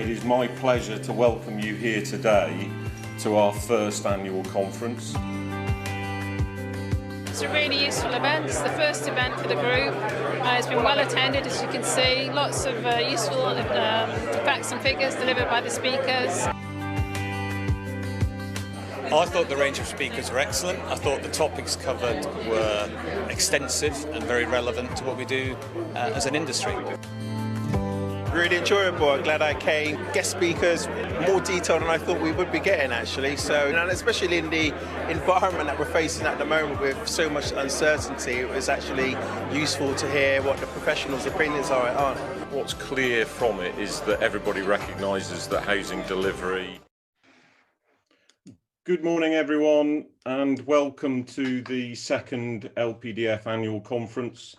It is my pleasure to welcome you here today to our first annual conference. It's a really useful event. It's the first event for the group. It's been well attended, as you can see. Lots of useful facts and figures delivered by the speakers. I thought the range of speakers were excellent. I thought the topics covered were extensive and very relevant to what we do as an industry. Really enjoyable. I'm glad I came. Guest speakers, more detail than I thought we would be getting actually. So, and especially in the environment that we're facing at the moment with so much uncertainty, it was actually useful to hear what the professionals' opinions are. What's clear from it is that everybody recognises that housing delivery. Good morning everyone, and welcome to the second LPDF annual conference,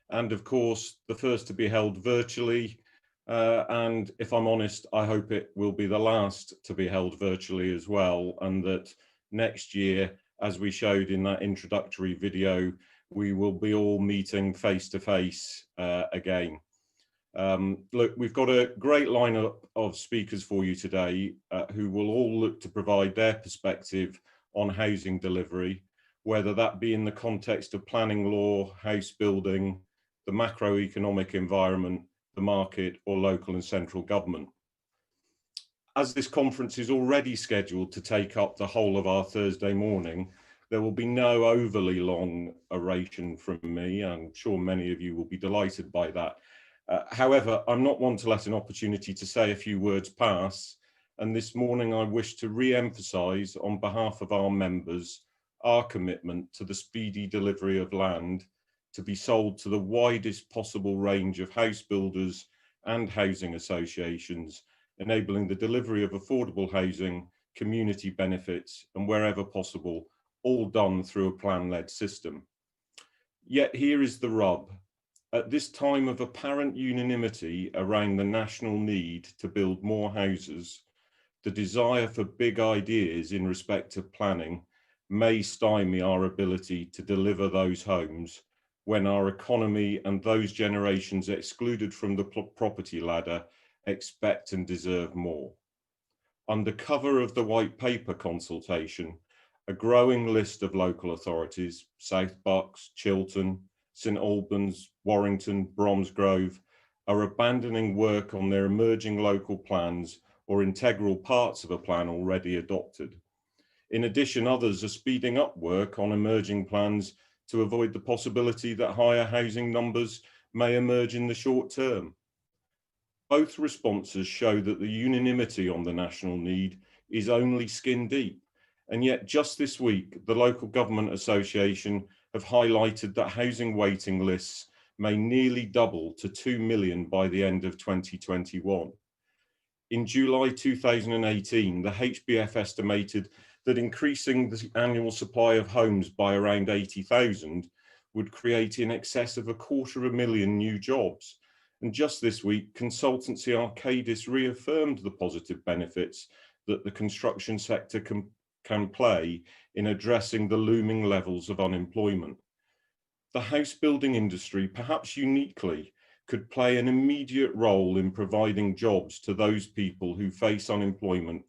and of course the first to be held virtually. And if I'm honest, I hope it will be the last to be held virtually as well, and that next year, as we showed in that introductory video, we will be all meeting face to face again. Look, we've got a great lineup of speakers for you today who will all look to provide their perspective on housing delivery, whether that be in the context of planning law, house building, the macroeconomic environment, the market, or local and central government. As this conference is already scheduled to take up the whole of our Thursday morning, there will be no overly long oration from me. I'm sure many of you will be delighted by that. However, I'm not one to let an opportunity to say a few words pass, and this morning I wish to re-emphasise on behalf of our members our commitment to the speedy delivery of land to be sold to the widest possible range of house builders and housing associations, enabling the delivery of affordable housing, community benefits, and wherever possible, all done through a plan-led system. Yet here is the rub. At this time of apparent unanimity around the national need to build more houses, the desire for big ideas in respect of planning may stymie our ability to deliver those homes when our economy and those generations excluded from the property ladder expect and deserve more. Under cover of the white paper consultation, a growing list of local authorities, South Bucks, Chiltern, St Albans, Warrington, Bromsgrove, are abandoning work on their emerging local plans or integral parts of a plan already adopted. In addition, others are speeding up work on emerging plans to avoid the possibility that higher housing numbers may emerge in the short term. Both responses show that the unanimity on the national need is only skin deep, and yet just this week, the Local Government Association have highlighted that housing waiting lists may nearly double to 2 million by the end of 2021. In July 2018, the HBF estimated that increasing the annual supply of homes by around 80,000 would create in excess of 250,000 new jobs. And just this week, consultancy Arcadis reaffirmed the positive benefits that the construction sector can play in addressing the looming levels of unemployment. The house building industry, perhaps uniquely, could play an immediate role in providing jobs to those people who face unemployment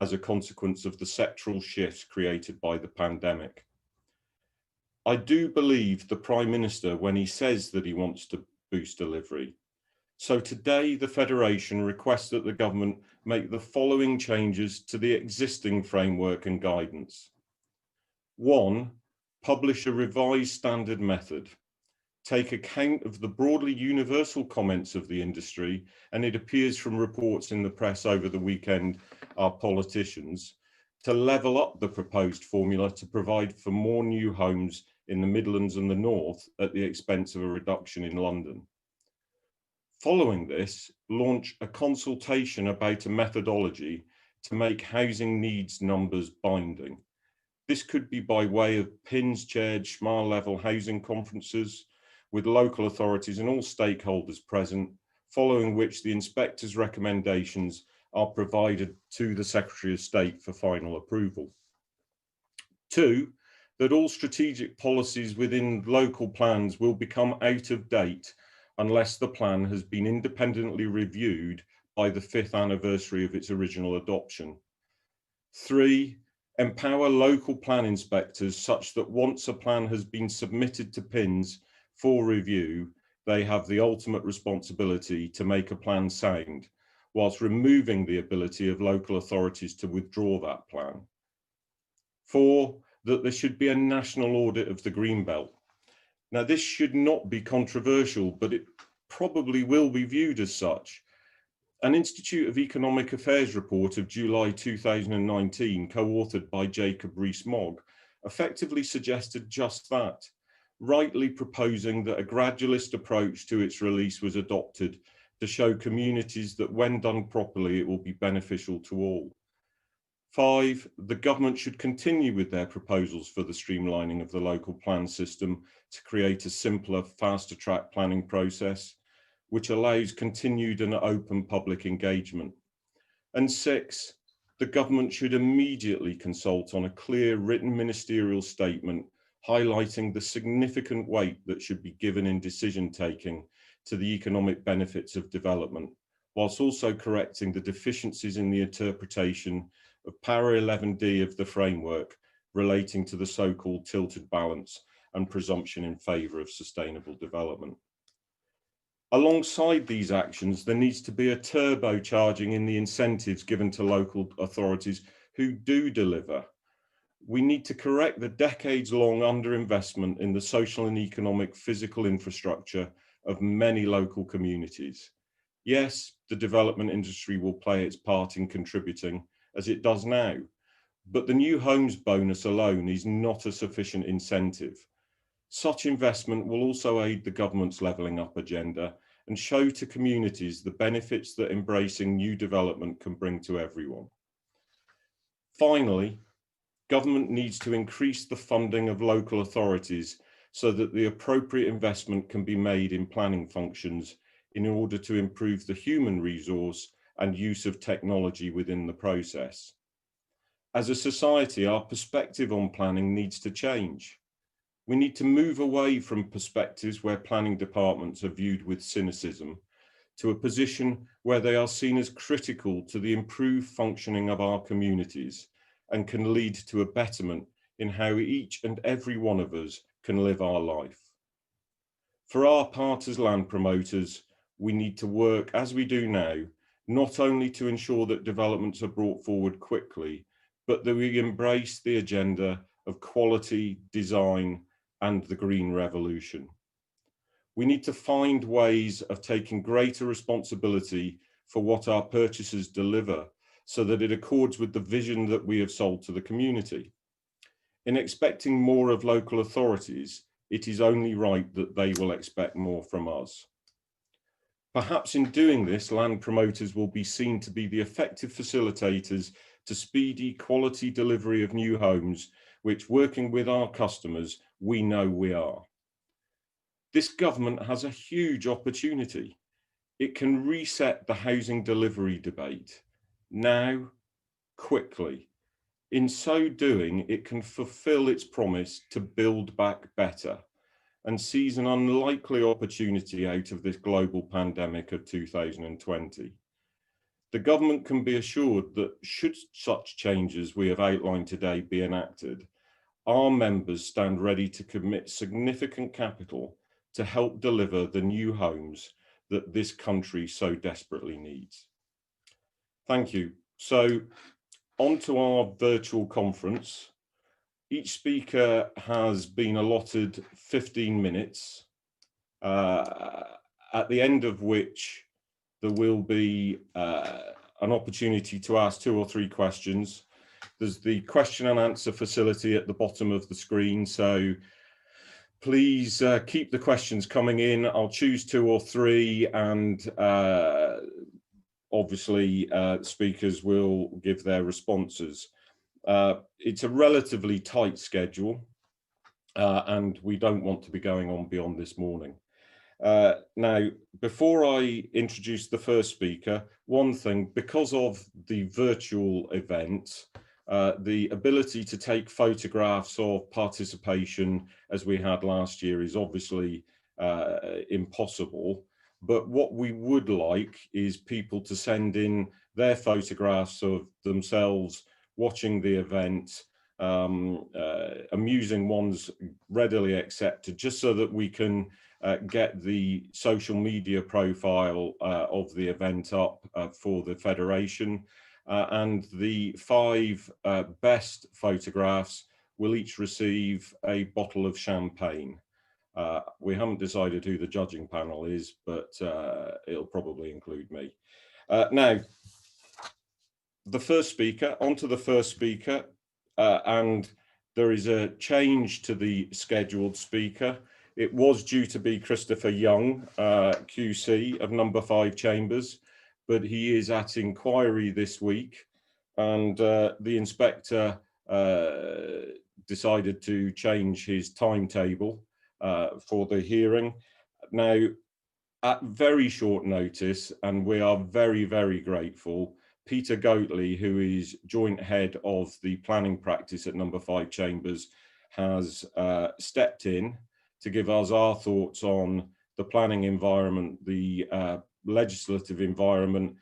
as a consequence of the sectoral shifts created by the pandemic. I do believe the Prime Minister when he says that he wants to boost delivery. So today the Federation requests that the government make the following changes to the existing framework and guidance. 1, publish a revised standard method. Take account of the broadly universal comments of the industry, and it appears from reports in the press over the weekend, our politicians, to level up the proposed formula to provide for more new homes in the Midlands and the North at the expense of a reduction in London. Following this, launch a consultation about a methodology to make housing needs numbers binding. This could be by way of PINS-chaired SMAR level housing conferences with local authorities and all stakeholders present, following which the inspector's recommendations are provided to the Secretary of State for final approval. 2, that all strategic policies within local plans will become out of date unless the plan has been independently reviewed by the 5th anniversary of its original adoption. 3, empower local plan inspectors such that once a plan has been submitted to PINS for review, they have the ultimate responsibility to make a plan sound, whilst removing the ability of local authorities to withdraw that plan. 4, that there should be a national audit of the Greenbelt. Now, this should not be controversial, but it probably will be viewed as such. An Institute of Economic Affairs report of July 2019, co-authored by Jacob Rees-Mogg, effectively suggested just that, rightly proposing that a gradualist approach to its release was adopted to show communities that when done properly, it will be beneficial to all. 5, the government should continue with their proposals for the streamlining of the local plan system to create a simpler, faster track planning process, which allows continued and open public engagement. And 6, the government should immediately consult on a clear written ministerial statement highlighting the significant weight that should be given in decision-taking to the economic benefits of development, whilst also correcting the deficiencies in the interpretation of Para 11D of the framework relating to the so-called tilted balance and presumption in favour of sustainable development. Alongside these actions, there needs to be a turbocharging in the incentives given to local authorities who do deliver. We need to correct the decades-long underinvestment in the social and economic physical infrastructure of many local communities. Yes, the development industry will play its part in contributing, as it does now, but the new homes bonus alone is not a sufficient incentive. Such investment will also aid the government's levelling up agenda and show to communities the benefits that embracing new development can bring to everyone. Finally, government needs to increase the funding of local authorities so that the appropriate investment can be made in planning functions in order to improve the human resource and use of technology within the process. As a society, our perspective on planning needs to change. We need to move away from perspectives where planning departments are viewed with cynicism to a position where they are seen as critical to the improved functioning of our communities and can lead to a betterment in how each and every one of us can live our life. For our part as land promoters, we need to work as we do now, not only to ensure that developments are brought forward quickly, but that we embrace the agenda of quality, design, and the green revolution. We need to find ways of taking greater responsibility for what our purchasers deliver so that it accords with the vision that we have sold to the community. In expecting more of local authorities, it is only right that they will expect more from us. Perhaps in doing this, land promoters will be seen to be the effective facilitators to speedy quality delivery of new homes, which, working with our customers, we know we are. This government has a huge opportunity. It can reset the housing delivery debate now, quickly. In so doing, it can fulfill its promise to build back better and seize an unlikely opportunity out of this global pandemic of 2020. The government can be assured that should such changes we have outlined today be enacted, our members stand ready to commit significant capital to help deliver the new homes that this country so desperately needs. Thank you. So on to our virtual conference. Each speaker has been allotted 15 minutes, at the end of which there will be an opportunity to ask 2 or 3 questions. There's the question and answer facility at the bottom of the screen, so please keep the questions coming in. I'll choose 2 or 3 and obviously speakers will give their responses. It's a relatively tight schedule and we don't want to be going on beyond this morning. Now, before I introduce the first speaker, one thing, because of the virtual event, the ability to take photographs of participation as we had last year is obviously impossible. But what we would like is people to send in their photographs of themselves watching the event, amusing ones readily accepted, just so that we can get the social media profile of the event up for the Federation. And the 5 best photographs will each receive a bottle of champagne. We haven't decided who the judging panel is, but it'll probably include me. Now, the first speaker, onto the first speaker, and there is a change to the scheduled speaker. It was due to be Christopher Young, QC of number 5 Chambers, but he is at inquiry this week, and the inspector decided to change his timetable for the hearing. Now, at very short notice, and we are very, very grateful, Peter Goatley, who is joint head of the planning practice at number 5 Chambers, has stepped in to give us our thoughts on the planning environment, the legislative environment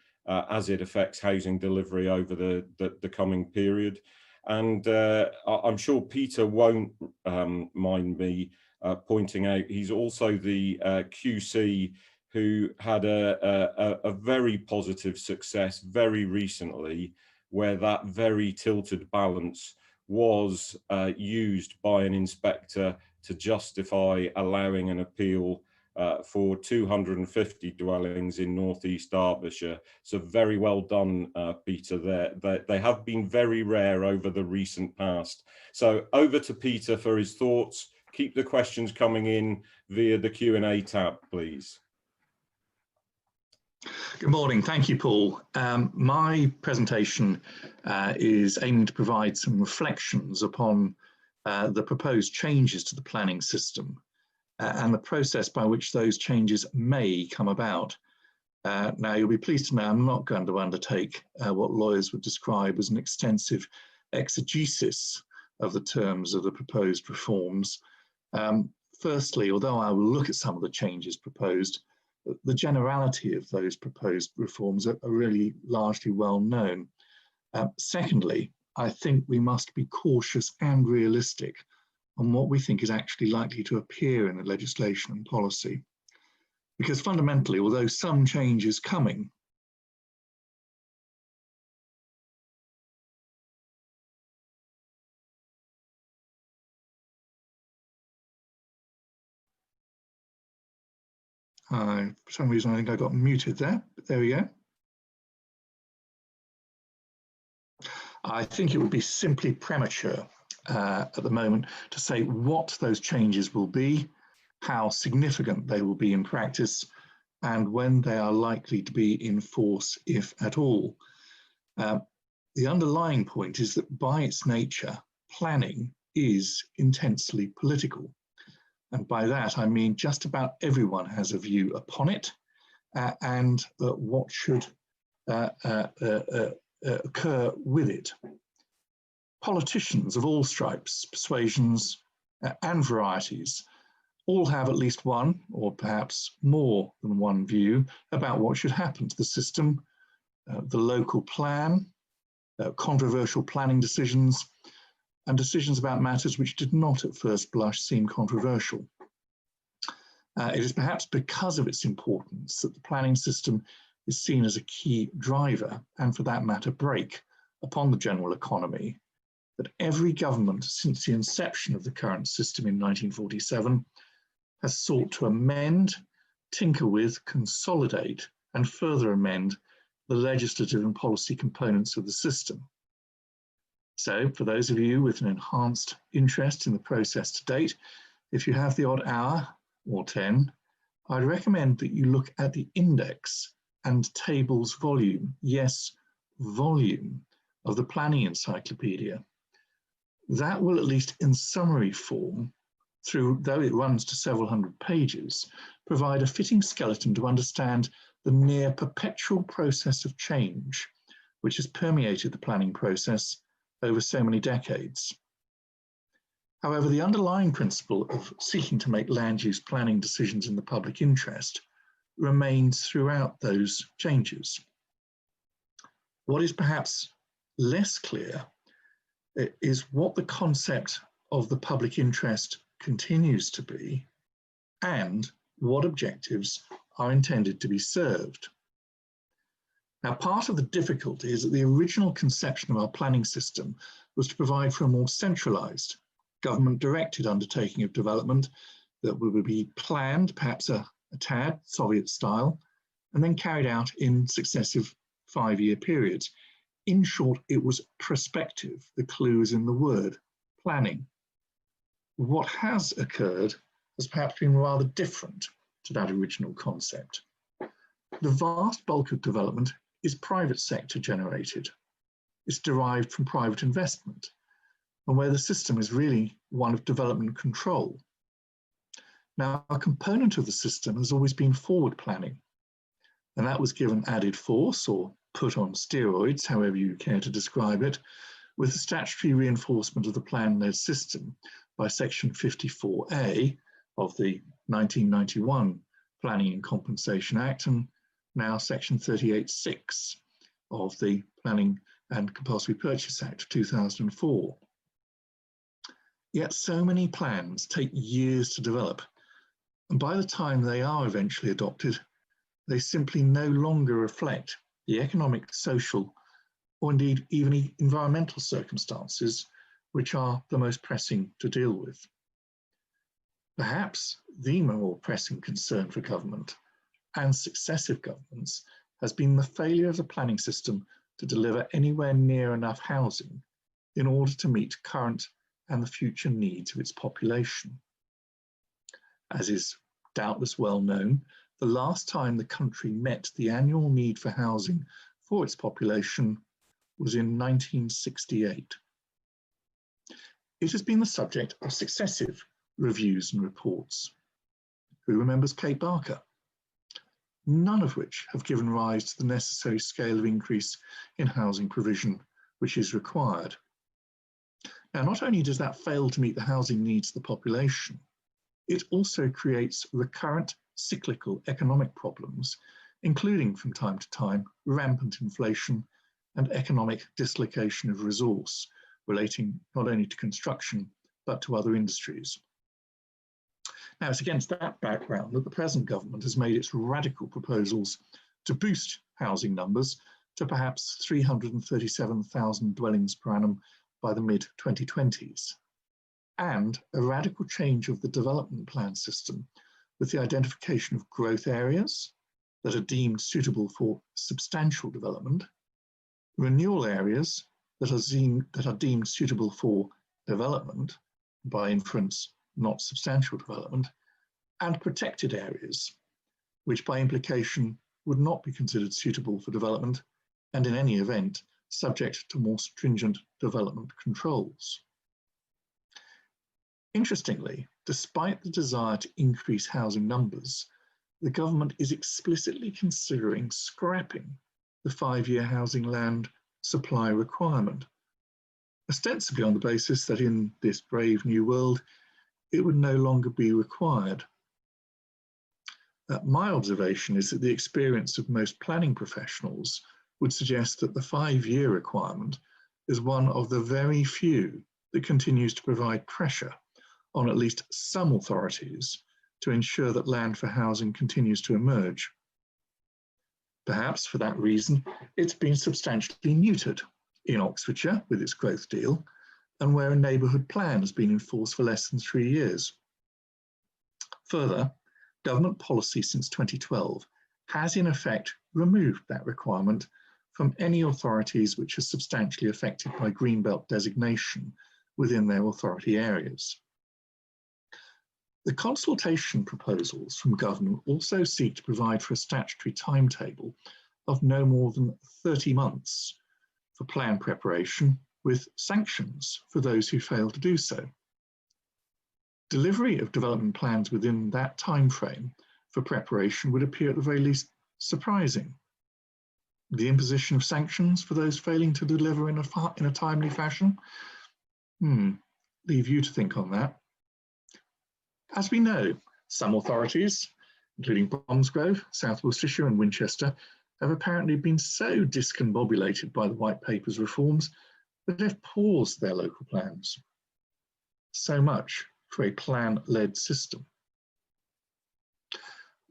as it affects housing delivery over the coming period. And I'm sure Peter won't mind me pointing out, he's also the QC who had a very positive success very recently, where that very tilted balance was used by an inspector to justify allowing an appeal for 250 dwellings in northeast Derbyshire. So very well done, Peter, there. They have been very rare over the recent past. So over to Peter for his thoughts. Keep the questions coming in via the Q&A tab, please. Good morning. Thank you, Paul. My presentation is aiming to provide some reflections upon the proposed changes to the planning system and the process by which those changes may come about. Now, you'll be pleased to know I'm not going to undertake what lawyers would describe as an extensive exegesis of the terms of the proposed reforms. Firstly, although I will look at some of the changes proposed, the generality of those proposed reforms are really largely well known. Secondly, I think we must be cautious and realistic on what we think is actually likely to appear in the legislation and policy. Because fundamentally, although some change is coming, for some reason I think I got muted there, but there we go. I think it would be simply premature at the moment to say what those changes will be, how significant they will be in practice, and when they are likely to be in force, if at all. The underlying point is that by its nature, planning is intensely political. And by that, I mean just about everyone has a view upon it and what should occur with it. Politicians of all stripes, persuasions, and varieties all have at least one, or perhaps more than one view about what should happen to the system, the local plan, controversial planning decisions, and decisions about matters which did not at first blush seem controversial. It is perhaps because of its importance that the planning system is seen as a key driver, and for that matter, brake upon the general economy, that every government since the inception of the current system in 1947 has sought to amend, tinker with, consolidate, and further amend the legislative and policy components of the system. So, for those of you with an enhanced interest in the process to date, if you have the odd hour or 10, I'd recommend that you look at the index and tables volume, yes, volume, of the Planning Encyclopedia. That will, at least in summary form, though it runs to several hundred pages, provide a fitting skeleton to understand the near perpetual process of change which has permeated the planning process over so many decades. However, the underlying principle of seeking to make land use planning decisions in the public interest remains throughout those changes. What is perhaps less clear is what the concept of the public interest continues to be and what objectives are intended to be served. Now, part of the difficulty is that the original conception of our planning system was to provide for a more centralised, government-directed undertaking of development that would be planned, perhaps a tad Soviet style, and then carried out in successive 5-year periods. In short, it was prospective. The clue is in the word, planning. What has occurred has perhaps been rather different to that original concept. The vast bulk of development is private sector generated. It's derived from private investment, and where the system is really one of development control. Now, a component of the system has always been forward planning, and that was given added force or put on steroids, however you care to describe it, with the statutory reinforcement of the plan-led system by Section 54A of the 1991 Planning and Compensation Act, and now Section 38(6) of the Planning and Compulsory Purchase Act of 2004. Yet so many plans take years to develop, and by the time they are eventually adopted, they simply no longer reflect the economic, social, or indeed even environmental circumstances which are the most pressing to deal with. Perhaps the more pressing concern for government and successive governments has been the failure of the planning system to deliver anywhere near enough housing in order to meet current and the future needs of its population. As is doubtless well known, the last time the country met the annual need for housing for its population was in 1968. It has been the subject of successive reviews and reports. Who remembers Kate Barker? None of which have given rise to the necessary scale of increase in housing provision which is required. Now, not only does that fail to meet the housing needs of the population, it also creates recurrent cyclical economic problems, including from time to time rampant inflation and economic dislocation of resource relating not only to construction but to other industries. Now, it's against that background that the present government has made its radical proposals to boost housing numbers to perhaps 337,000 dwellings per annum by the mid-2020s, and a radical change of the development plan system with the identification of growth areas that are deemed suitable for substantial development, renewal areas that are deemed suitable for development, by inference not substantial development, and protected areas, which by implication would not be considered suitable for development and in any event subject to more stringent development controls. Interestingly, despite the desire to increase housing numbers, the government is explicitly considering scrapping the 5-year housing land supply requirement, ostensibly on the basis that in this brave new world, it would no longer be required. My observation is that the experience of most planning professionals would suggest that the 5-year requirement is one of the very few that continues to provide pressure on at least some authorities to ensure that land for housing continues to emerge. Perhaps for that reason, it's been substantially neutered in Oxfordshire with its growth deal, and where a neighbourhood plan has been in force for less than 3 years. Further, government policy since 2012 has in effect removed that requirement from any authorities which are substantially affected by Greenbelt designation within their authority areas. The consultation proposals from government also seek to provide for a statutory timetable of no more than 30 months for plan preparation, with sanctions for those who fail to do so. Delivery of development plans within that time frame for preparation would appear at the very least surprising. The imposition of sanctions for those failing to deliver in a timely fashion? Leave you to think on that. As we know, some authorities, including Bromsgrove, South Worcestershire and Winchester, have apparently been so discombobulated by the White Paper's reforms that they've paused their local plans. So much for a plan-led system.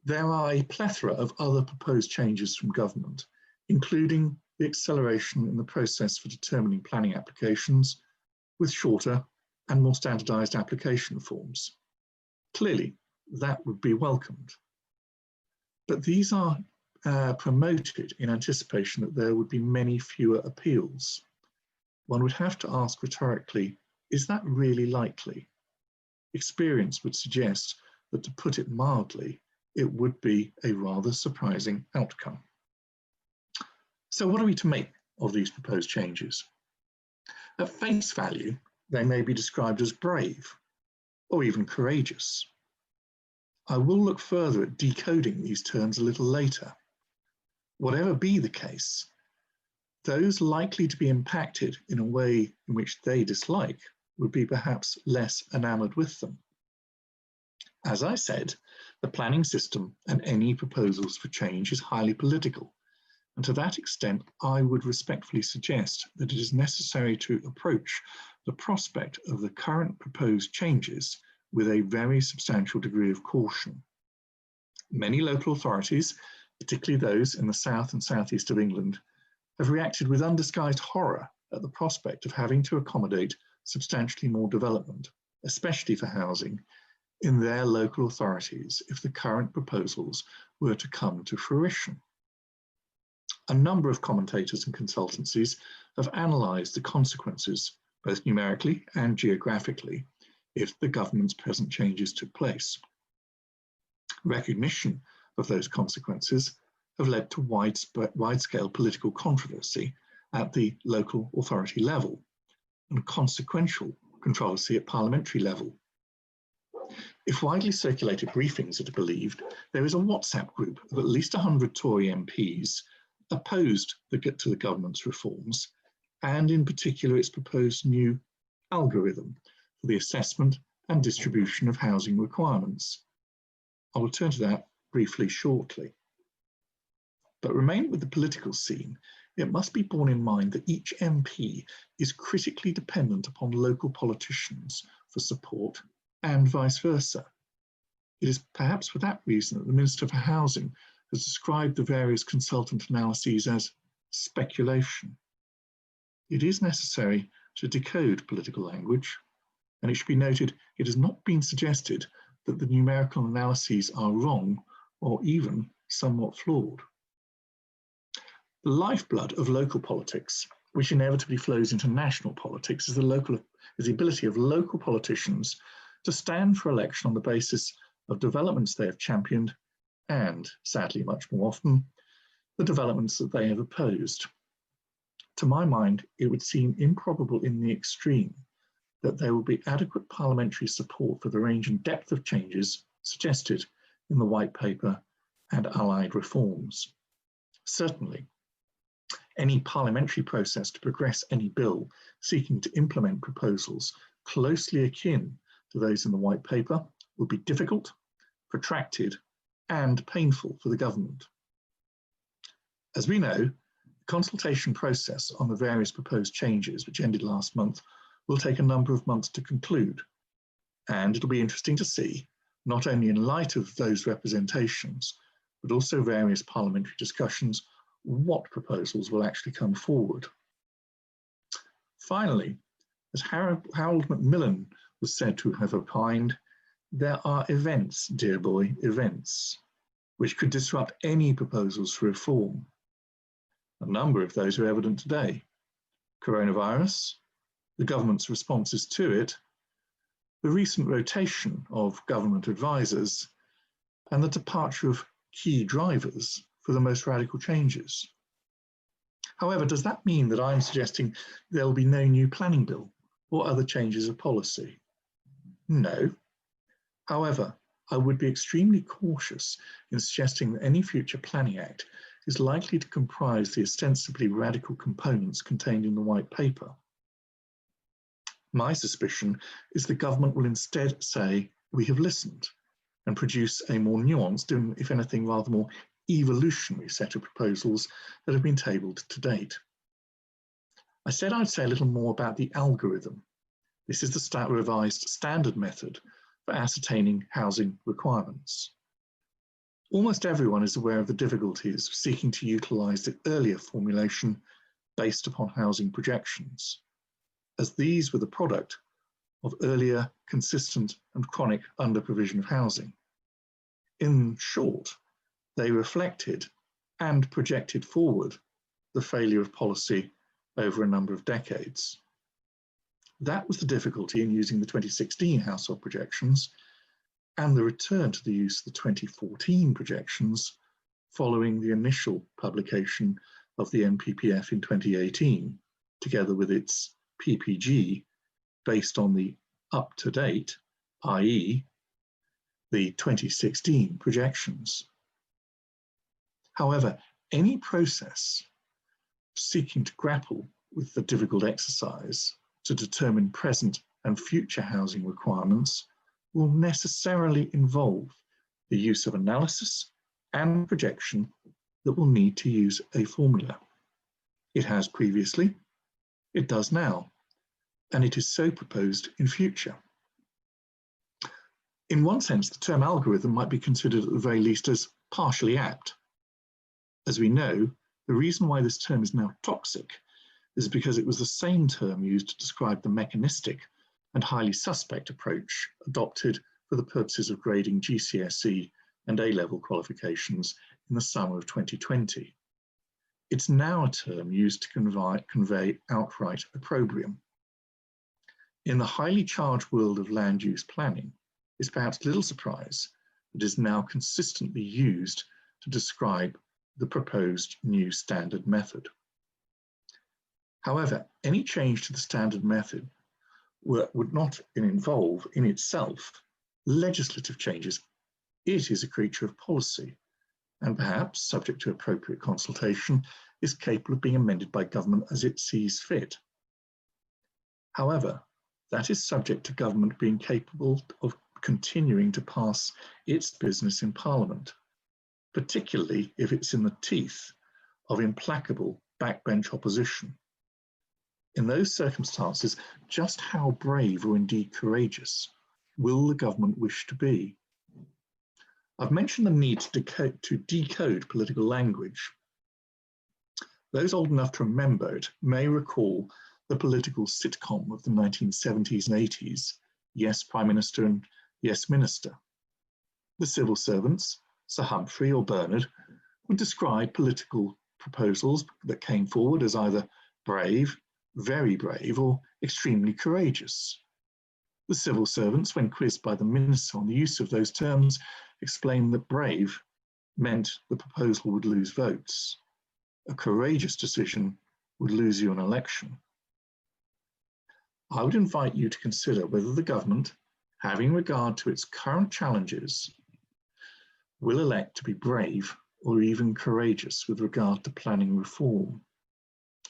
There are a plethora of other proposed changes from government, including the acceleration in the process for determining planning applications with shorter and more standardised application forms. Clearly, that would be welcomed. But these are promoted in anticipation that there would be many fewer appeals. One would have to ask rhetorically, is that really likely? Experience would suggest that, to put it mildly, it would be a rather surprising outcome. So what are we to make of these proposed changes? At face value, they may be described as brave or even courageous. I will look further at decoding these terms a little later. Whatever be the case, those likely to be impacted in a way in which they dislike would be perhaps less enamoured with them. As I said, the planning system and any proposals for change is highly political, and to that extent I would respectfully suggest that it is necessary to approach the prospect of the current proposed changes with a very substantial degree of caution. Many local authorities, particularly those in the south and southeast of England, have reacted with undisguised horror at the prospect of having to accommodate substantially more development, especially for housing, in their local authorities if the current proposals were to come to fruition. A number of commentators and consultancies have analysed the consequences, both numerically and geographically, if the government's present changes took place. Recognition of those consequences have led to wide-scale political controversy at the local authority level and consequential controversy at parliamentary level. If widely circulated briefings are believed, there is a WhatsApp group of at least 100 Tory MPs opposed to the government's reforms, and in particular its proposed new algorithm for the assessment and distribution of housing requirements. I will turn to that briefly shortly. But remaining with the political scene, it must be borne in mind that each MP is critically dependent upon local politicians for support and vice versa. It is perhaps for that reason that the Minister for Housing has described the various consultant analyses as speculation. It is necessary to decode political language, and it should be noted it has not been suggested that the numerical analyses are wrong or even somewhat flawed. The lifeblood of local politics, which inevitably flows into national politics, is the ability of local politicians to stand for election on the basis of developments they have championed and, sadly much more often, the developments that they have opposed. To my mind, it would seem improbable in the extreme that there will be adequate parliamentary support for the range and depth of changes suggested in the White Paper and allied reforms. Certainly, any parliamentary process to progress any bill seeking to implement proposals closely akin to those in the White Paper will be difficult, protracted, and painful for the government. As we know, the consultation process on the various proposed changes, which ended last month, will take a number of months to conclude. And it'll be interesting to see, not only in light of those representations, but also various parliamentary discussions, what proposals will actually come forward. Finally, as Harold Macmillan was said to have opined, there are events, dear boy, events, which could disrupt any proposals for reform. A number of those are evident today. Coronavirus, the government's responses to it, the recent rotation of government advisors, and the departure of key drivers for the most radical changes. However, does that mean that I'm suggesting there will be no new planning bill or other changes of policy? No. However, I would be extremely cautious in suggesting that any future planning act is likely to comprise the ostensibly radical components contained in the White Paper. My suspicion is the government will instead say, we have listened, and produce a more nuanced and, if anything, rather more evolutionary set of proposals that have been tabled to date. I said I'd say a little more about the algorithm. This is the revised standard method for ascertaining housing requirements. Almost everyone is aware of the difficulties of seeking to utilise the earlier formulation based upon housing projections, as these were the product of earlier consistent and chronic under-provision of housing. In short, they reflected and projected forward the failure of policy over a number of decades. That was the difficulty in using the 2016 household projections and the return to the use of the 2014 projections following the initial publication of the NPPF in 2018, together with its PPG based on the up-to-date, i.e. the 2016 projections. However, any process seeking to grapple with the difficult exercise to determine present and future housing requirements will necessarily involve the use of analysis and projection that will need to use a formula. It has previously, it does now, and it is so proposed in future. In one sense, the term algorithm might be considered at the very least as partially apt. As we know, the reason why this term is now toxic is because it was the same term used to describe the mechanistic and highly suspect approach adopted for the purposes of grading GCSE and A-level qualifications in the summer of 2020. It's now a term used to convey outright opprobrium. In the highly charged world of land use planning, it's perhaps little surprise that it is now consistently used to describe the proposed new standard method. However, any change to the standard method would not involve in itself legislative changes. It is a creature of policy and perhaps, subject to appropriate consultation, is capable of being amended by government as it sees fit. However, that is subject to government being capable of continuing to pass its business in Parliament, particularly if it's in the teeth of implacable backbench opposition. In those circumstances, just how brave or indeed courageous will the government wish to be? I've mentioned the need to decode political language. Those old enough to remember it may recall the political sitcom of the 1970s and 80s, Yes Prime Minister and Yes Minister. The civil servants, Sir Humphrey or Bernard, would describe political proposals that came forward as either brave, very brave, or extremely courageous. The civil servants, when quizzed by the minister on the use of those terms, explained that brave meant the proposal would lose votes. A courageous decision would lose you an election. I would invite you to consider whether the government, having regard to its current challenges, will elect to be brave or even courageous with regard to planning reform.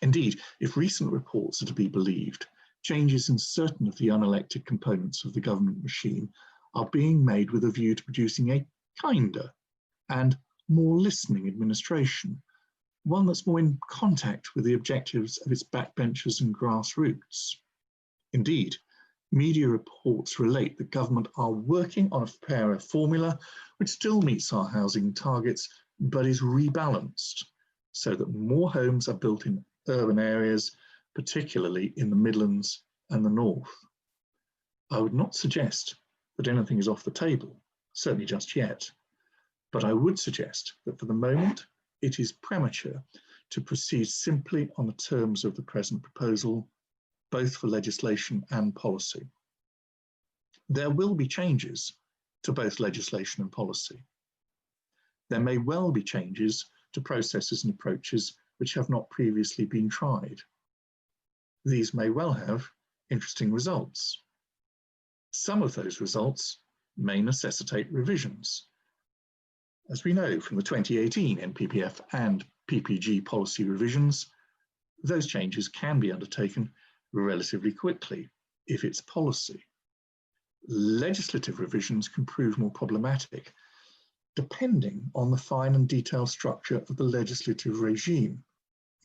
Indeed, if recent reports are to be believed, changes in certain of the unelected components of the government machine are being made with a view to producing a kinder and more listening administration, one that's more in contact with the objectives of its backbenchers and grassroots. Indeed, media reports relate that government are working on a fairer formula which still meets our housing targets but is rebalanced so that more homes are built in urban areas, particularly in the Midlands and the North. I would not suggest that anything is off the table, certainly just yet, but I would suggest that for the moment it is premature to proceed simply on the terms of the present proposal, both for legislation and policy. There will be changes to both legislation and policy. There may well be changes to processes and approaches which have not previously been tried. These may well have interesting results. Some of those results may necessitate revisions. As we know from the 2018 NPPF and PPG policy revisions, those changes can be undertaken relatively quickly if it's policy. legislative revisions can prove more problematic, depending on the fine and detailed structure of the legislative regime,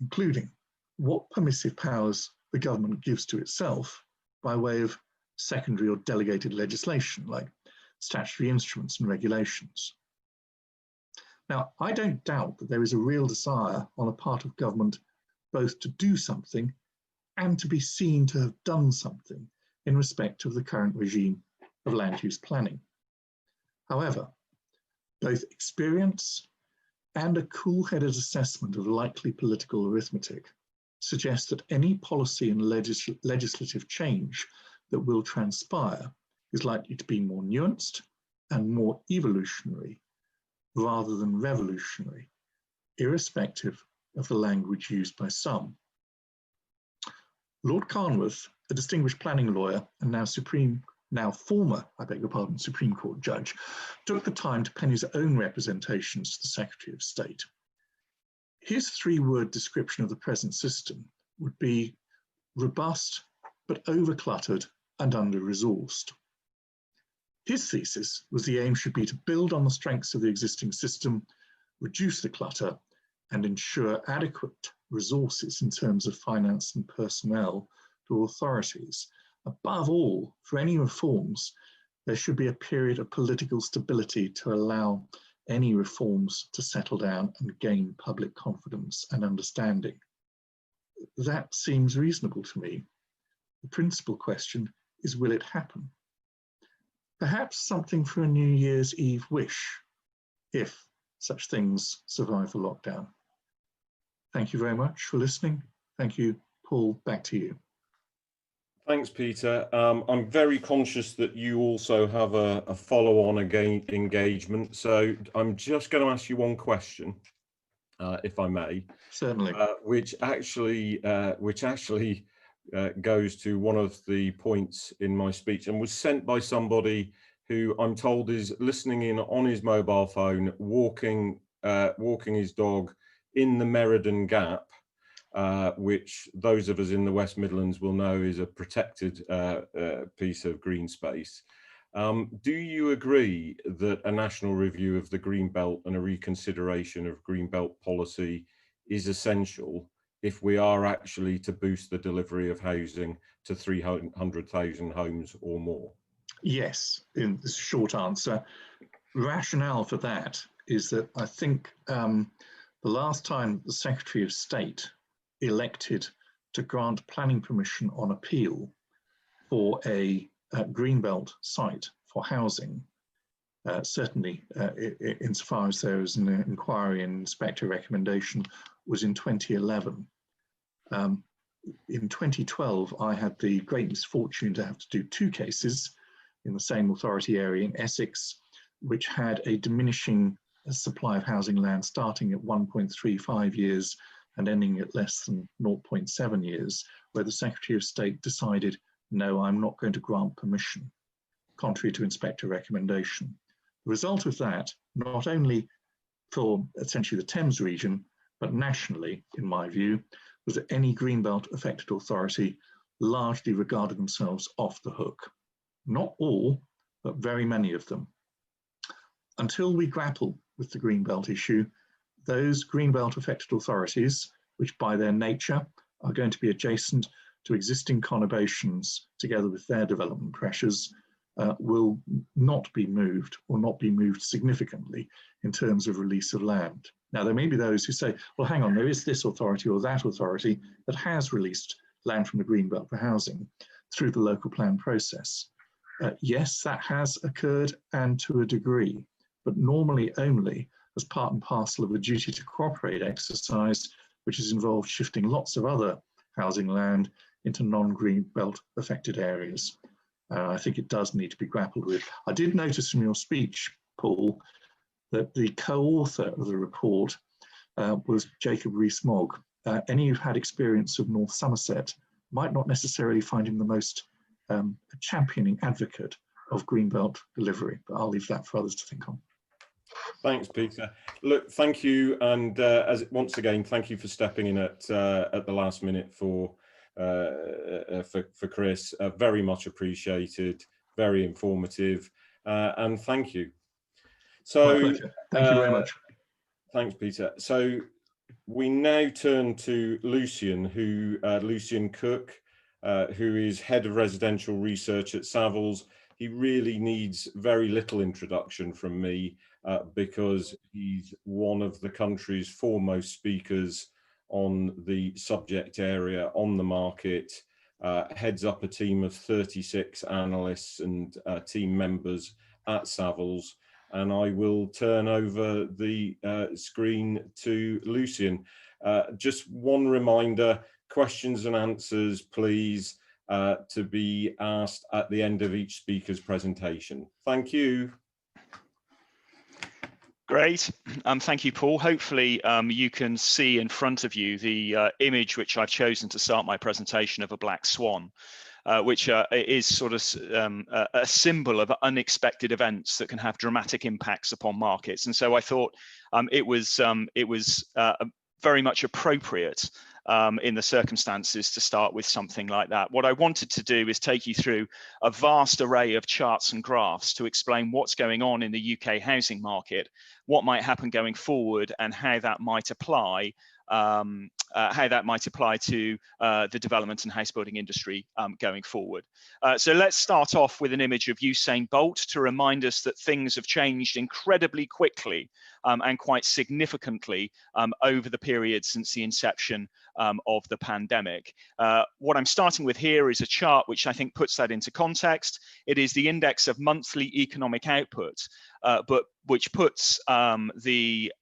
including what permissive powers the government gives to itself by way of secondary or delegated legislation, like statutory instruments and regulations. Now, I don't doubt that there is a real desire on the part of government both to do something and to be seen to have done something in respect of the current regime of land use planning. However, both experience and a cool-headed assessment of likely political arithmetic suggest that any policy and legislative change that will transpire is likely to be more nuanced and more evolutionary rather than revolutionary, irrespective of the language used by some. Lord Carnworth, a distinguished planning lawyer and now former Supreme Court judge, took the time to pen his own representations to the Secretary of State. His three-word description of the present system would be robust, but overcluttered and under-resourced. His thesis was the aim should be to build on the strengths of the existing system, reduce the clutter, and ensure adequate resources in terms of finance and personnel to authorities. Above all, for any reforms, there should be a period of political stability to allow any reforms to settle down and gain public confidence and understanding. That seems reasonable to me. The principal question is, will it happen? Perhaps something for a New Year's Eve wish, if such things survive the lockdown. Thank you very much for listening. Thank you, Paul, back to you. Thanks, Peter. I'm very conscious that you also have a follow-on engagement, so I'm just going to ask you one question, if I may. Certainly. Which actually goes to one of the points in my speech and was sent by somebody who I'm told is listening in on his mobile phone, walking his dog in the Meriden Gap, which those of us in the West Midlands will know is a protected piece of green space. Do you agree that a national review of the Green Belt and a reconsideration of Green Belt policy is essential if we are actually to boost the delivery of housing to 300,000 homes or more? Yes, in the short answer. Rationale for that is that I think the last time the Secretary of State elected to grant planning permission on appeal for a greenbelt site for housing, certainly insofar as there was an inquiry and inspector recommendation, was in 2011. In 2012, I had the great misfortune to have to do two cases in the same authority area in Essex, which had a diminishing supply of housing land starting at 1.35 years and ending at less than 0.7 years, where the Secretary of State decided, no, I'm not going to grant permission, contrary to inspector recommendation. The result of that, not only for essentially the Thames region, but nationally, in my view, was that any Greenbelt affected authority largely regarded themselves off the hook. Not all, but very many of them. Until we grapple with the Greenbelt issue, those Greenbelt affected authorities, which by their nature are going to be adjacent to existing conurbations together with their development pressures, will not be moved or not be moved significantly in terms of release of land. Now, there may be those who say, well, hang on, there is this authority or that authority that has released land from the Greenbelt for housing through the local plan process. Yes, that has occurred, and to a degree, but normally only as part and parcel of a duty to cooperate exercise, which has involved shifting lots of other housing land into non-Greenbelt affected areas. I think it does need to be grappled with. I did notice from your speech, Paul, that the co-author of the report was Jacob Rees-Mogg. Any who've had experience of North Somerset might not necessarily find him the most championing advocate of Greenbelt delivery, but I'll leave that for others to think on. Thanks, Peter. Look, thank you, and once again, thank you for stepping in at the last minute for Chris. Very much appreciated. very informative, and thank you. My So, pleasure. Thank you very much. Thanks, Peter. So we now turn to Lucian, Lucian Cook, who is Head of Residential Research at Savills. He really needs very little introduction from me because he's one of the country's foremost speakers on the subject area, on the market, heads up a team of 36 analysts and team members at Savills. And I will turn over the screen to Lucian. Just one reminder, questions and answers, please, to be asked at the end of each speaker's presentation. Thank you. Great. Thank you, Paul. Hopefully you can see in front of you the image which I've chosen to start my presentation of a black swan. Which is sort of a symbol of unexpected events that can have dramatic impacts upon markets. And so I thought it was very much appropriate in the circumstances to start with something like that. What I wanted to do is take you through a vast array of charts and graphs to explain what's going on in the UK housing market, what might happen going forward, and how that might apply to the development and house building industry going forward. So let's start off with an image of Usain Bolt to remind us that things have changed incredibly quickly and quite significantly over the period since the inception of the pandemic. What I'm starting with here is a chart which I think puts that into context. It is the index of monthly economic output, but which puts the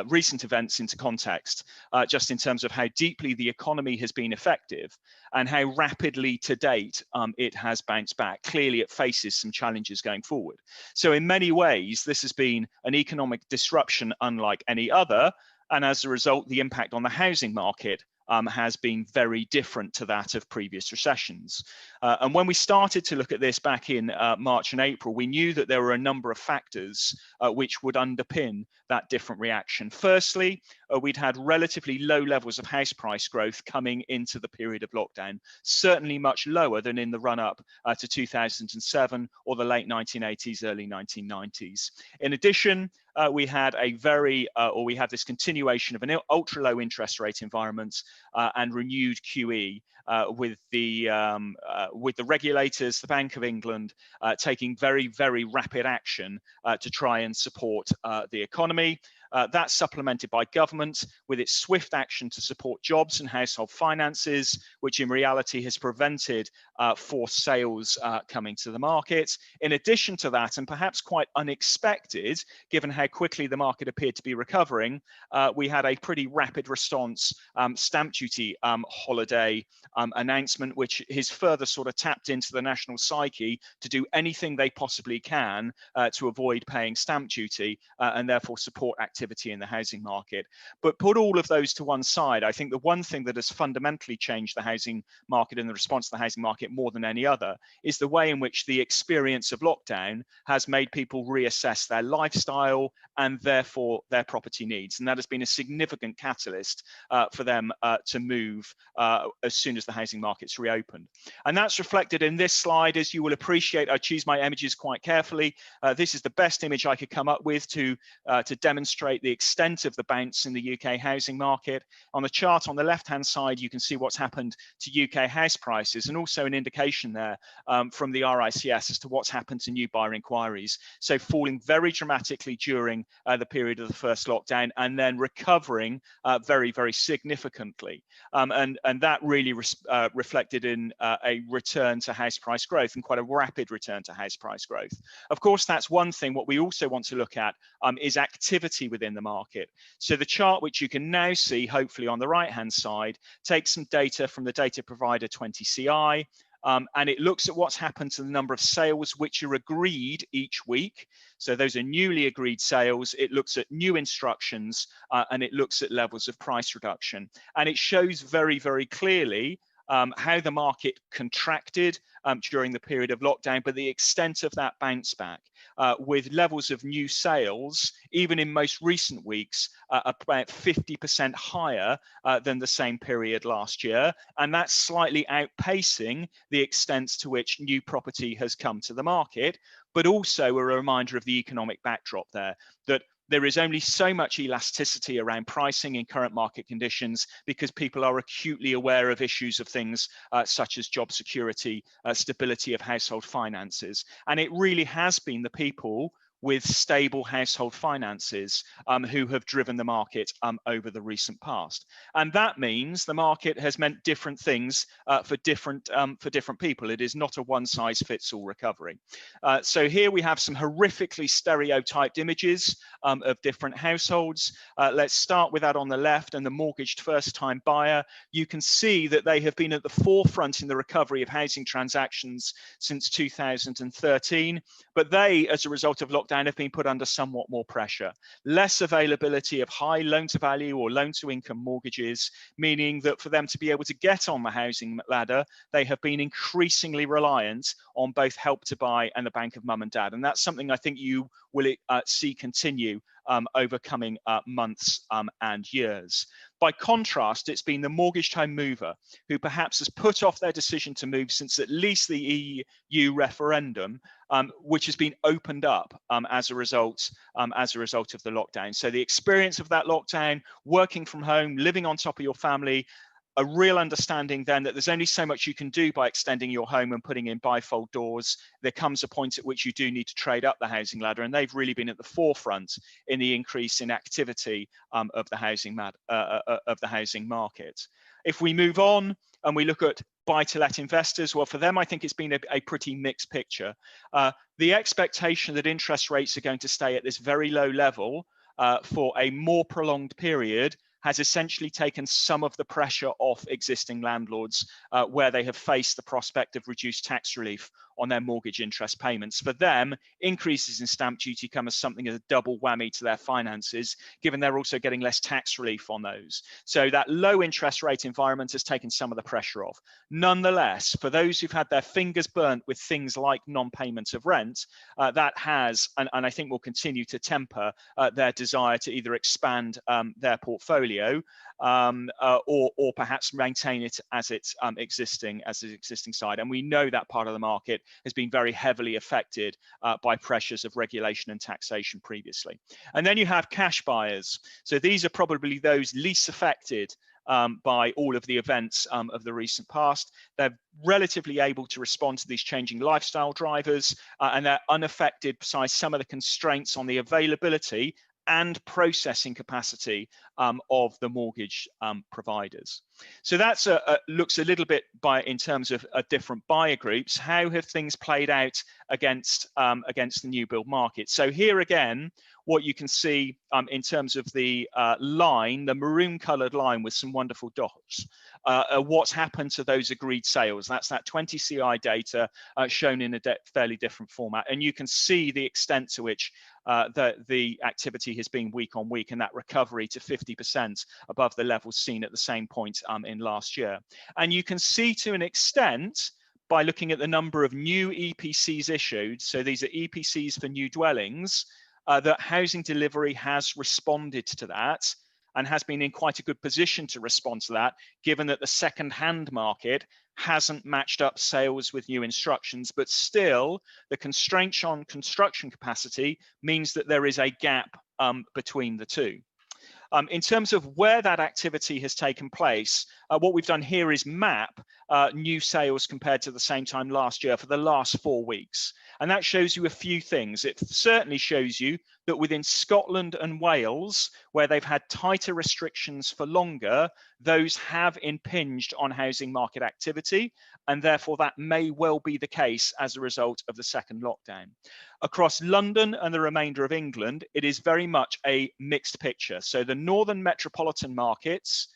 recent events into context, just in terms of how deeply the economy has been effective and how rapidly to date it has bounced back. Clearly, it faces some challenges going forward. So in many ways, this has been an economic disruption unlike any other. And as a result, the impact on the housing market has been very different to that of previous recessions. And when we started to look at this back in March and April, we knew that there were a number of factors which would underpin that different reaction. Firstly, we'd had relatively low levels of house price growth coming into the period of lockdown, certainly much lower than in the run-up to 2007 or the late 1980s, early 1990s. In addition, we had this continuation of an ultra low interest rate environment and renewed QE with the regulators, the Bank of England, taking very, very rapid action to try and support the economy. That's supplemented by government with its swift action to support jobs and household finances, which in reality has prevented forced sales coming to the market. In addition to that, and perhaps quite unexpected, given how quickly the market appeared to be recovering, we had a pretty rapid response stamp duty holiday announcement, which has further sort of tapped into the national psyche to do anything they possibly can to avoid paying stamp duty and therefore support activity in the housing market. But put all of those to one side, I think the one thing that has fundamentally changed the housing market and the response to the housing market more than any other is the way in which the experience of lockdown has made people reassess their lifestyle and therefore their property needs. And that has been a significant catalyst for them to move as soon as the housing market's reopened. And that's reflected in this slide. As you will appreciate, I choose my images quite carefully. This is the best image I could come up with to demonstrate the extent of the bounce in the UK housing market. On the chart on the left-hand side, you can see what's happened to UK house prices and also an indication there from the RICS as to what's happened to new buyer inquiries. So falling very dramatically during the period of the first lockdown and then recovering very, very significantly. And that really reflected in a return to house price growth and quite a rapid return to house price growth. Of course, that's one thing. What we also want to look at is activity within the market. So the chart, which you can now see, hopefully on the right-hand side, takes some data from the data provider 20CI, and it looks at what's happened to the number of sales which are agreed each week. So those are newly agreed sales. It looks at new instructions and it looks at levels of price reduction. And it shows very, very clearly how the market contracted during the period of lockdown, but the extent of that bounce back, with levels of new sales, even in most recent weeks, about 50% higher than the same period last year. And that's slightly outpacing the extent to which new property has come to the market, but also a reminder of the economic backdrop there, that there is only so much elasticity around pricing in current market conditions because people are acutely aware of issues of things such as job security, stability of household finances. And it really has been the people with stable household finances who have driven the market over the recent past. And that means the market has meant different things for different people. It is not a one-size-fits-all recovery. So here we have some horrifically stereotyped images of different households. Let's start with that on the left, and the mortgaged first-time buyer. You can see that they have been at the forefront in the recovery of housing transactions since 2013, but they, as a result of lockdown, have been put under somewhat more pressure. Less availability of high loan-to-value or loan-to-income mortgages, meaning that for them to be able to get on the housing ladder, they have been increasingly reliant on both Help to Buy and the Bank of Mum and Dad. And that's something I think you will see continue over coming months and years. By contrast, it's been the mortgaged home mover who perhaps has put off their decision to move since at least the EU referendum, which has been opened up as a result of the lockdown. So the experience of that lockdown, working from home, living on top of your family, a real understanding then that there's only so much you can do by extending your home and putting in bifold doors. There comes a point at which you do need to trade up the housing ladder, and they've really been at the forefront in the increase in activity of the housing market. If we move on and we look at buy-to-let investors, well, for them, I think it's been a pretty mixed picture. The expectation that interest rates are going to stay at this very low level for a more prolonged period has essentially taken some of the pressure off existing landlords where they have faced the prospect of reduced tax relief on their mortgage interest payments. For them, increases in stamp duty come as something as a double whammy to their finances, given they're also getting less tax relief on those. So that low interest rate environment has taken some of the pressure off. Nonetheless, for those who've had their fingers burnt with things like non-payment of rent, that has, and I think will continue to temper their desire to either expand their portfolio or perhaps maintain it as its existing side. And we know that part of the market has been very heavily affected by pressures of regulation and taxation previously. And then you have cash buyers. So these are probably those least affected by all of the events of the recent past. They're relatively able to respond to these changing lifestyle drivers, and they're unaffected by some of the constraints on the availability and processing capacity of the mortgage providers. So that's looks a little bit in terms of different buyer groups. How have things played out against the new build market? So here again, what you can see in terms of the line, the maroon colored line with some wonderful dots, what's happened to those agreed sales. That's that 20 CI data shown in a fairly different format. And you can see the extent to which the activity has been week on week, and that recovery to 50% above the levels seen at the same point in last year. And you can see to an extent by looking at the number of new EPCs issued, so these are EPCs for new dwellings, that housing delivery has responded to that and has been in quite a good position to respond to that, given that the second-hand market hasn't matched up sales with new instructions, but still the constraint on construction capacity means that there is a gap between the two. In terms of where that activity has taken place, what we've done here is map new sales compared to the same time last year for the last 4 weeks. And that shows you a few things. It certainly shows you that within Scotland and Wales, where they've had tighter restrictions for longer, those have impinged on housing market activity, and therefore that may well be the case as a result of the second lockdown. Across London and the remainder of England, it is very much a mixed picture. So the northern metropolitan markets,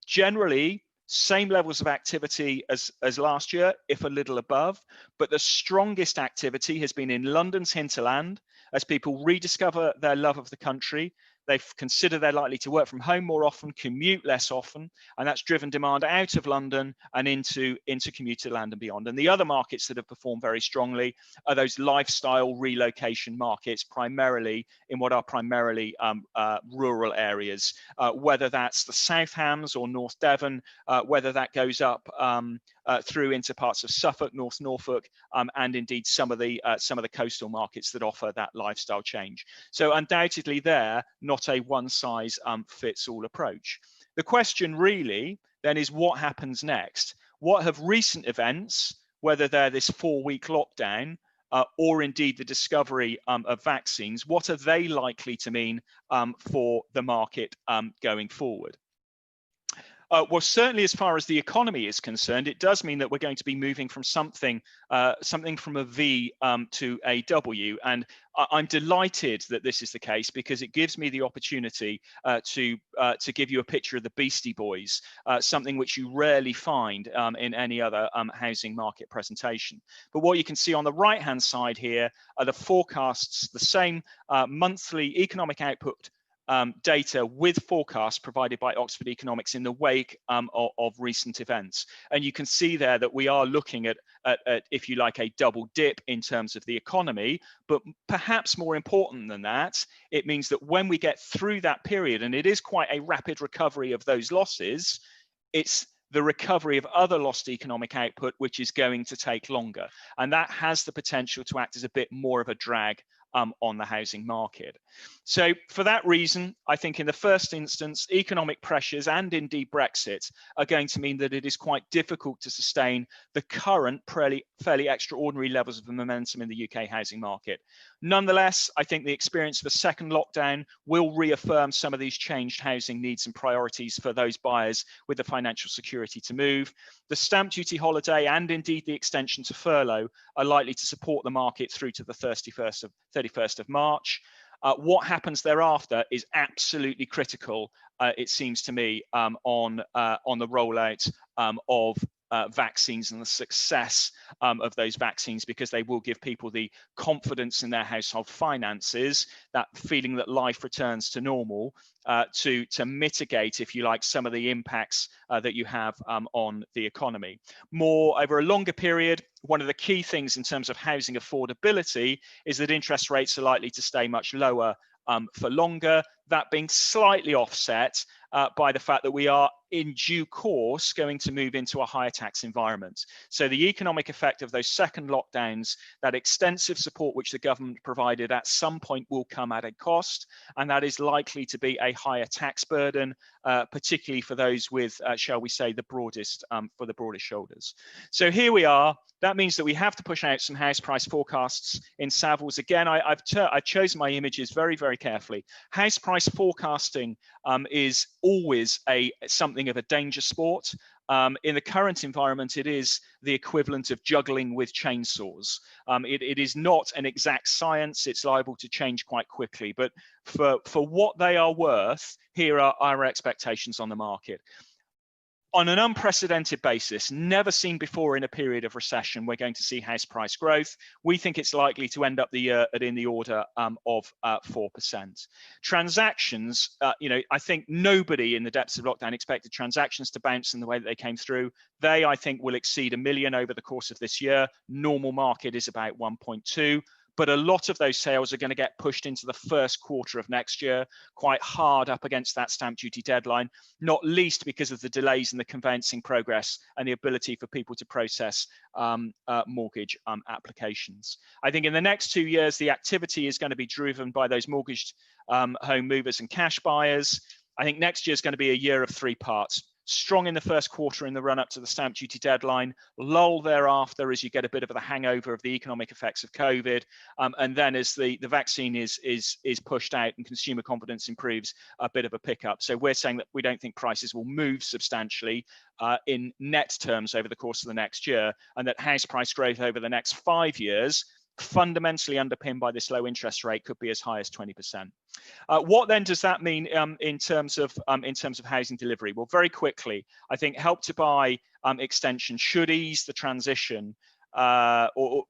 generally same levels of activity as last year, if a little above, but the strongest activity has been in London's hinterland as people rediscover their love of the country. They consider they're likely to work from home more often, commute less often, and that's driven demand out of London and into commuter land and beyond. And the other markets that have performed very strongly are those lifestyle relocation markets, primarily in what are primarily rural areas, whether that's the South Hams or North Devon, whether that goes up through into parts of Suffolk, North Norfolk, and indeed some of the coastal markets that offer that lifestyle change. So undoubtedly there, not a one-size-fits-all approach. The question really then is what happens next? What have recent events, whether they're this 4-week lockdown or indeed the discovery of vaccines, what are they likely to mean for the market going forward? Well, certainly as far as the economy is concerned, it does mean that we're going to be moving from something from a V to a W. And I'm delighted that this is the case because it gives me the opportunity to give you a picture of the Beastie Boys, something which you rarely find in any other housing market presentation. But what you can see on the right-hand side here are the forecasts, the same monthly economic output data with forecasts provided by Oxford Economics in the wake of recent events. And you can see there that we are looking at, if you like, a double dip in terms of the economy, but perhaps more important than that, it means that when we get through that period, and it is quite a rapid recovery of those losses, it's the recovery of other lost economic output, which is going to take longer. And that has the potential to act as a bit more of a drag on the housing market. So for that reason, I think in the first instance, economic pressures and indeed Brexit are going to mean that it is quite difficult to sustain the current fairly extraordinary levels of momentum in the UK housing market. Nonetheless, I think the experience of a second lockdown will reaffirm some of these changed housing needs and priorities for those buyers with the financial security to move. The stamp duty holiday and indeed the extension to furlough are likely to support the market through to the 31st of March. What happens thereafter is absolutely critical, it seems to me, on the rollout of vaccines and the success of those vaccines, because they will give people the confidence in their household finances, that feeling that life returns to normal, to mitigate, if you like, some of the impacts that you have on the economy. More over a longer period, one of the key things in terms of housing affordability is that interest rates are likely to stay much lower for longer, that being slightly offset by the fact that we are in due course going to move into a higher tax environment. So the economic effect of those second lockdowns, that extensive support which the government provided at some point will come at a cost, and that is likely to be a higher tax burden, particularly for those with, shall we say, the broadest shoulders. So here we are. That means that we have to push out some house price forecasts in Savills. Again, I've chosen my images very, very carefully. House price forecasting is always something of a danger sport. In the current environment, it is the equivalent of juggling with chainsaws. It is not an exact science. It's liable to change quite quickly. But for what they are worth, here are our expectations on the market. On an unprecedented basis, never seen before in a period of recession, we're going to see house price growth. We think it's likely to end up the year in the order of 4%. Transactions, I think nobody in the depths of lockdown expected transactions to bounce in the way that they came through. They, I think, will exceed 1 million over the course of this year. Normal market is about 1.2. But a lot of those sales are going to get pushed into the first quarter of next year, quite hard up against that stamp duty deadline, not least because of the delays in the conveyancing progress and the ability for people to process mortgage applications. I think in the next 2 years, the activity is going to be driven by those mortgaged home movers and cash buyers. I think next year is going to be a year of 3 parts. Strong in the first quarter in the run up to the stamp duty deadline, lull thereafter as you get a bit of the hangover of the economic effects of COVID, and then as the vaccine is pushed out and consumer confidence improves, a bit of a pickup. So we're saying that we don't think prices will move substantially in net terms over the course of the next year, and that house price growth over the next 5 years, fundamentally underpinned by this low interest rate, could be as high as 20%. What then does that mean in terms of housing delivery? Well, very quickly, I think Help to Buy extension should ease the transition or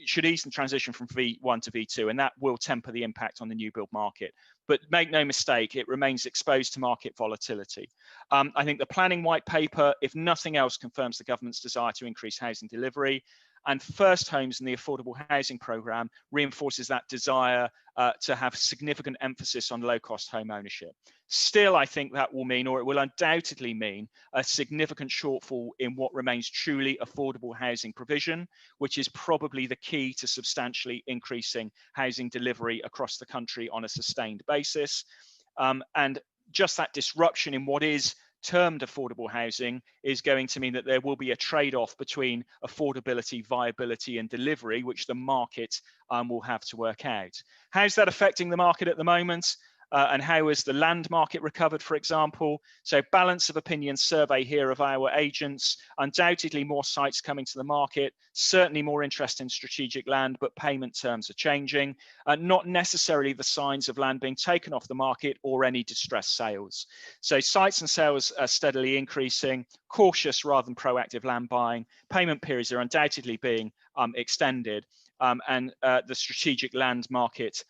should ease the transition from V1 to V2, and that will temper the impact on the new build market. But make no mistake, it remains exposed to market volatility. I think the planning white paper, if nothing else, confirms the government's desire to increase housing delivery, and First Homes and the affordable housing programme reinforces that desire to have significant emphasis on low-cost home ownership. Still, I think that will mean, or it will undoubtedly mean, a significant shortfall in what remains truly affordable housing provision, which is probably the key to substantially increasing housing delivery across the country on a sustained basis. And just that disruption in what is termed affordable housing is going to mean that there will be a trade-off between affordability, viability, and delivery, which the market will have to work out. How's that affecting the market at the moment? And how has the land market recovered, for example? So balance of opinion survey here of our agents, undoubtedly more sites coming to the market, certainly more interest in strategic land, but payment terms are changing, not necessarily the signs of land being taken off the market or any distressed sales. So sites and sales are steadily increasing, cautious rather than proactive land buying, payment periods are undoubtedly being extended, and the strategic land market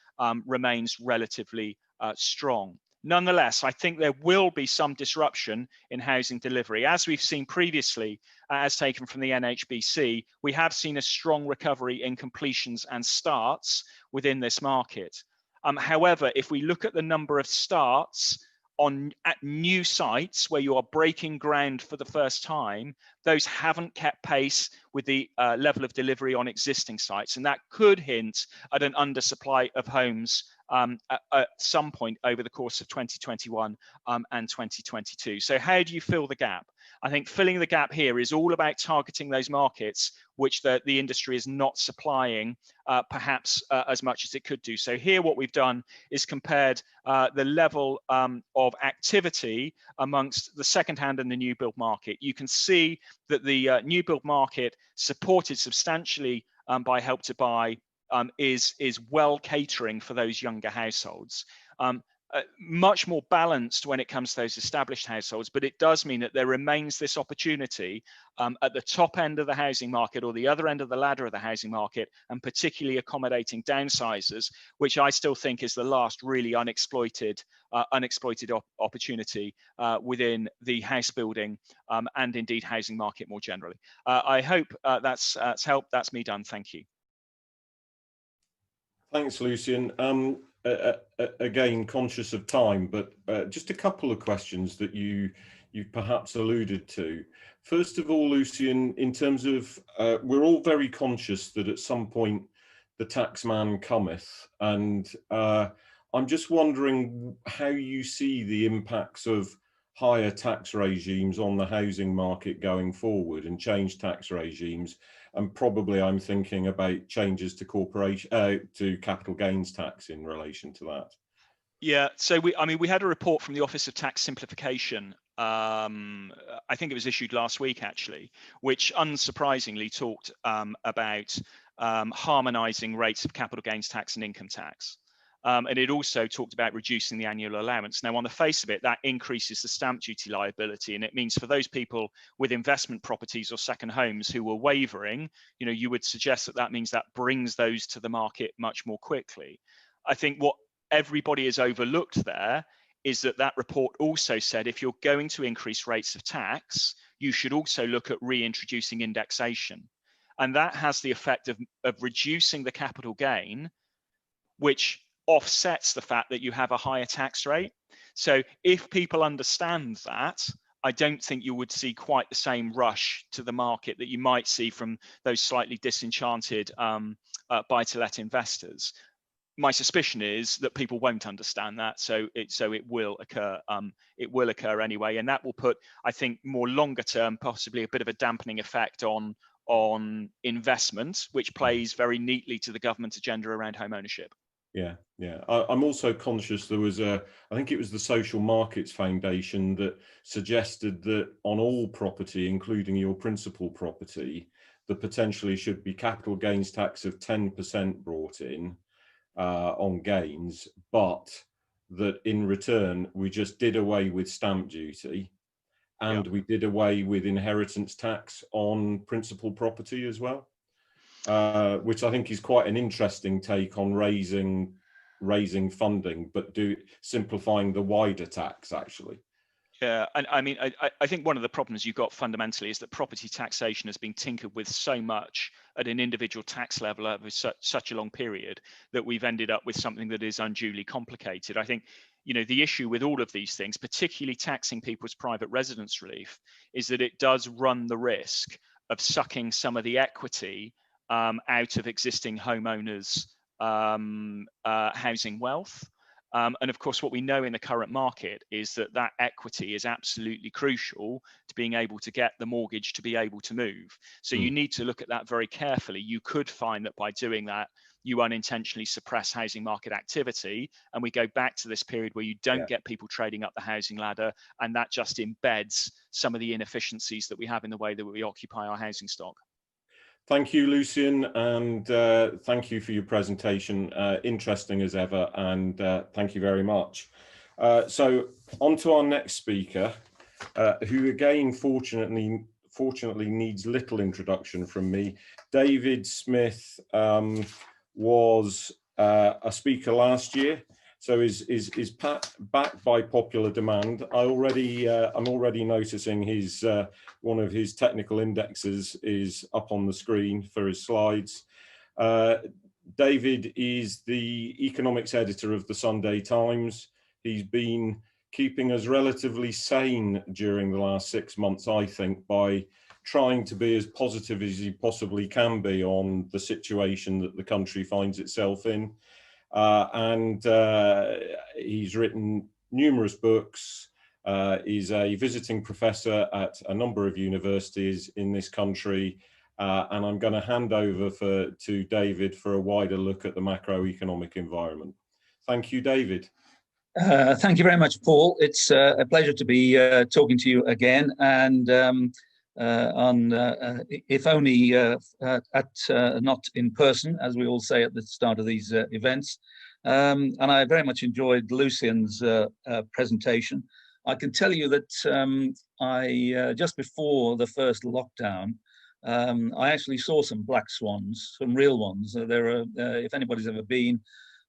remains relatively strong. Nonetheless, I think there will be some disruption in housing delivery. As we've seen previously, as taken from the NHBC, we have seen a strong recovery in completions and starts within this market. However, if we look at the number of starts at new sites where you are breaking ground for the first time, those haven't kept pace with the level of delivery on existing sites, and that could hint at an undersupply of homes at some point over the course of 2021 and 2022. So how do you fill the gap? I think filling the gap here is all about targeting those markets which the industry is not supplying perhaps as much as it could do. So here what we've done is compared the level of activity amongst the second-hand and the new build market. You can see that the new build market, supported substantially by Help to Buy, is well catering for those younger households. Much more balanced when it comes to those established households, but it does mean that there remains this opportunity at the top end of the housing market or the other end of the ladder of the housing market, and particularly accommodating downsizers, which I still think is the last really unexploited opportunity within the house building and indeed housing market more generally. I hope that's helped. That's me done. Thank you. Thanks, Lucian. Again, conscious of time, but just a couple of questions that you perhaps alluded to. First of all, Lucian, in terms of, we're all very conscious that at some point the tax man cometh, and I'm just wondering how you see the impacts of higher tax regimes on the housing market going forward, and change tax regimes. And probably I'm thinking about changes to to capital gains tax in relation to that. Yeah, so we had a report from the Office of Tax Simplification. I think it was issued last week actually, which unsurprisingly talked about harmonising rates of capital gains tax and income tax. And it also talked about reducing the annual allowance. Now, on the face of it, that increases the stamp duty liability. And it means for those people with investment properties or second homes who were wavering, you would suggest that means that brings those to the market much more quickly. I think what everybody has overlooked there is that report also said if you're going to increase rates of tax, you should also look at reintroducing indexation. And that has the effect of reducing the capital gain, which offsets the fact that you have a higher tax rate. So if people understand that, I don't think you would see quite the same rush to the market that you might see from those slightly disenchanted buy-to-let investors. My suspicion is that people won't understand that, so it will occur. It will occur anyway, and that will put, I think, more longer term, possibly a bit of a dampening effect on investment, which plays very neatly to the government agenda around home ownership. Yeah. I'm also conscious there was I think it was the Social Markets Foundation that suggested that on all property, including your principal property, there potentially should be capital gains tax of 10% brought in on gains, but that in return we just did away with stamp duty, and we did away with inheritance tax on principal property as well. which I think is quite an interesting take on raising funding, but simplifying the wider tax actually. Yeah, and I mean, I think one of the problems you've got fundamentally is that property taxation has been tinkered with so much at an individual tax level over such a long period that we've ended up with something that is unduly complicated. I think, you know, the issue with all of these things, particularly taxing people's private residence relief, is that it does run the risk of sucking some of the equity out of existing homeowners' housing wealth. And of course, what we know in the current market is that that equity is absolutely crucial to being able to get the mortgage to be able to move. So you need to look at that very carefully. You could find that by doing that, you unintentionally suppress housing market activity. And we go back to this period where you don't get people trading up the housing ladder. And that just embeds some of the inefficiencies that we have in the way that we occupy our housing stock. Thank you, Lucian, and thank you for your presentation. Interesting as ever, and thank you very much. So on to our next speaker, who again, fortunately needs little introduction from me. David Smith was a speaker last year, so is back by popular demand. I'm already noticing his one of his technical indexes is up on the screen for his slides. David is the economics editor of the Sunday Times. He's been keeping us relatively sane during the last 6 months, I think, by trying to be as positive as he possibly can be on the situation that the country finds itself in. And he's written numerous books. He's a visiting professor at a number of universities in this country. And I'm going to hand over to David for a wider look at the macroeconomic environment. Thank you, David. Thank you very much, Paul. It's a pleasure to be talking to you again, and if only not in person, as we all say at the start of these events. And I very much enjoyed Lucian's presentation. I can tell you that I just before the first lockdown, I actually saw some black swans, some real ones. There are, if anybody's ever been,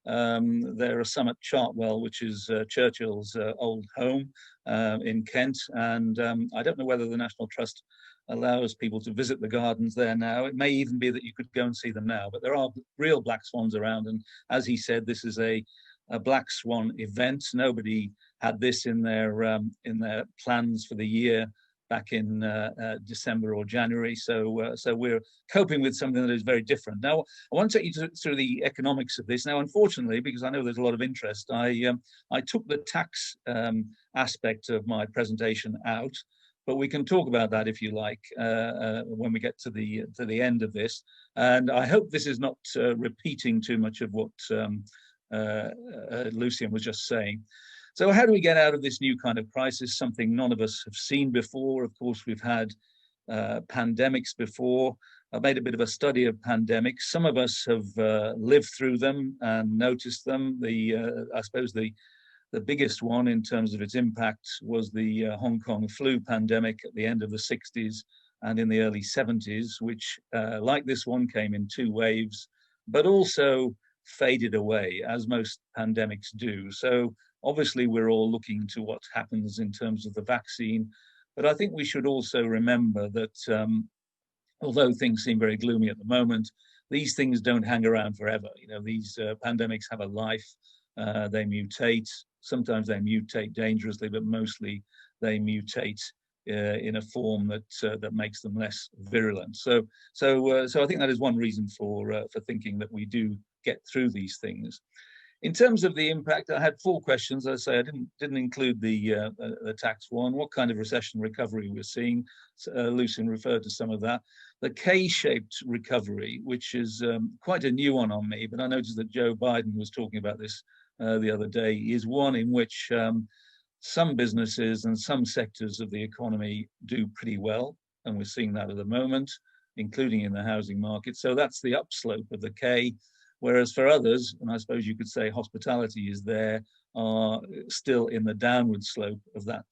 there are some at Chartwell, which is Churchill's old home in Kent, and I don't know whether the National Trust allows people to visit the gardens there now. It may even be that you could go and see them now, but there are real black swans around, and as he said, this is a black swan event. Nobody had this in their plans for the year back in December or January, so we're coping with something that is very different. Now, I want to take you through the economics of this. Now, unfortunately, because I know there's a lot of interest, I took the tax aspect of my presentation out, but we can talk about that if you like when we get to the end of this. And I hope this is not repeating too much of what Lucian was just saying. So how do we get out of this new kind of crisis, something none of us have seen before? Of course, we've had pandemics before. I've made a bit of a study of pandemics. Some of us have lived through them and noticed them. I suppose the biggest one in terms of its impact was the Hong Kong flu pandemic at the end of the 60s and in the early 70s, which, like this one, came in 2 waves, but also faded away, as most pandemics do. So obviously, we're all looking to what happens in terms of the vaccine, but I think we should also remember that although things seem very gloomy at the moment, these things don't hang around forever. You know, these pandemics have a life. They mutate. Sometimes they mutate dangerously, but mostly they mutate in a form that makes them less virulent. So I think that is one reason for thinking that we do get through these things. In terms of the impact, I had 4 questions. As I say, I didn't include the tax one. What kind of recession recovery we're seeing? Lucian referred to some of that. The K-shaped recovery, which is quite a new one on me, but I noticed that Joe Biden was talking about this the other day, is one in which some businesses and some sectors of the economy do pretty well, and we're seeing that at the moment, including in the housing market. So that's the upslope of the K. Whereas for others, and I suppose you could say hospitality is there, are still in the downward slope of that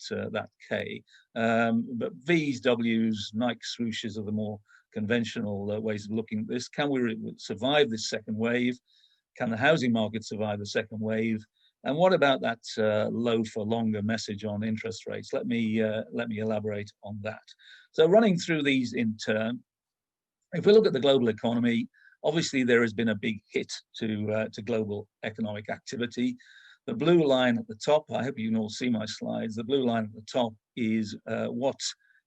K. But V's, W's, Nike swooshes are the more conventional ways of looking at this. Can we survive this second wave? Can the housing market survive the second wave? And what about that low for longer message on interest rates? Let me elaborate on that. So running through these in turn, if we look at the global economy, obviously there has been a big hit to global economic activity. The blue line at the top, I hope you can all see my slides, the blue line at the top is what,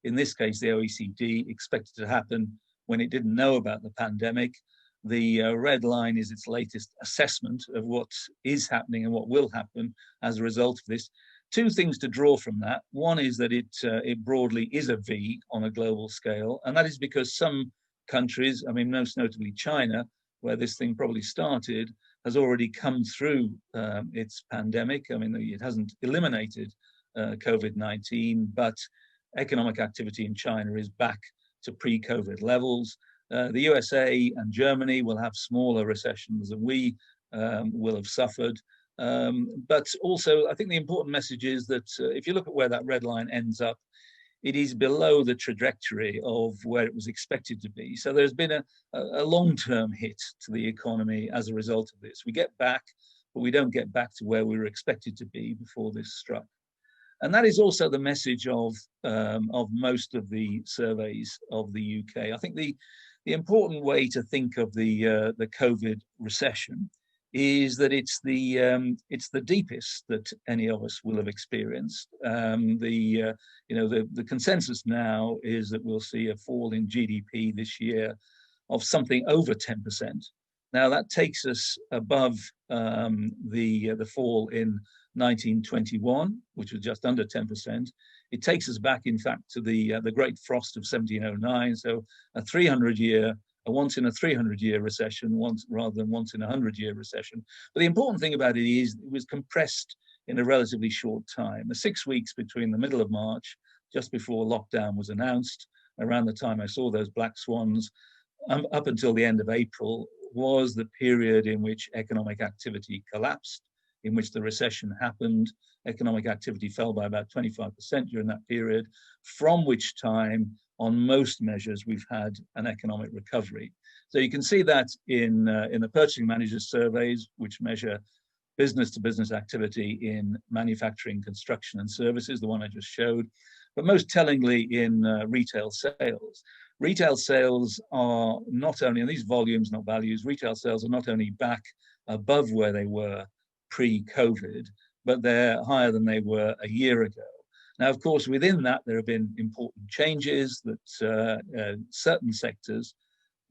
in this case, the OECD expected to happen when it didn't know about the pandemic. The red line is its latest assessment of what is happening and what will happen as a result of this. Two things to draw from that. One is that it broadly is a V on a global scale, and that is because some countries, I mean, most notably China, where this thing probably started, has already come through its pandemic. I mean, it hasn't eliminated COVID-19, but economic activity in China is back to pre-COVID levels. The USA and Germany will have smaller recessions than we will have suffered. But also, I think the important message is that if you look at where that red line ends up, it is below the trajectory of where it was expected to be. So there's been a long-term hit to the economy as a result of this. We get back, but we don't get back to where we were expected to be before this struck. And that is also the message of most of the surveys of the UK. I think the important way to think of the COVID recession is that it's the deepest that any of us will have experienced. The consensus now is that we'll see a fall in GDP this year of something over 10%. Now that takes us above the fall in 1921, which was just under 10%. It takes us back, in fact, to the Great Frost of 1709. So a once in a 300-year recession, rather than once in a 100-year recession. But the important thing about it is it was compressed in a relatively short time. The 6 weeks between the middle of March, just before lockdown was announced, around the time I saw those black swans, up until the end of April, was the period in which economic activity collapsed, in which the recession happened. Economic activity fell by about 25% during that period, from which time, on most measures, we've had an economic recovery. So you can see that in the purchasing managers surveys, which measure business-to-business activity in manufacturing, construction, and services, the one I just showed, but most tellingly in retail sales. Retail sales are not only, and these volumes, not values, retail sales are not only back above where they were pre-COVID, but they're higher than they were a year ago. Now, of course, within that, there have been important changes that certain sectors,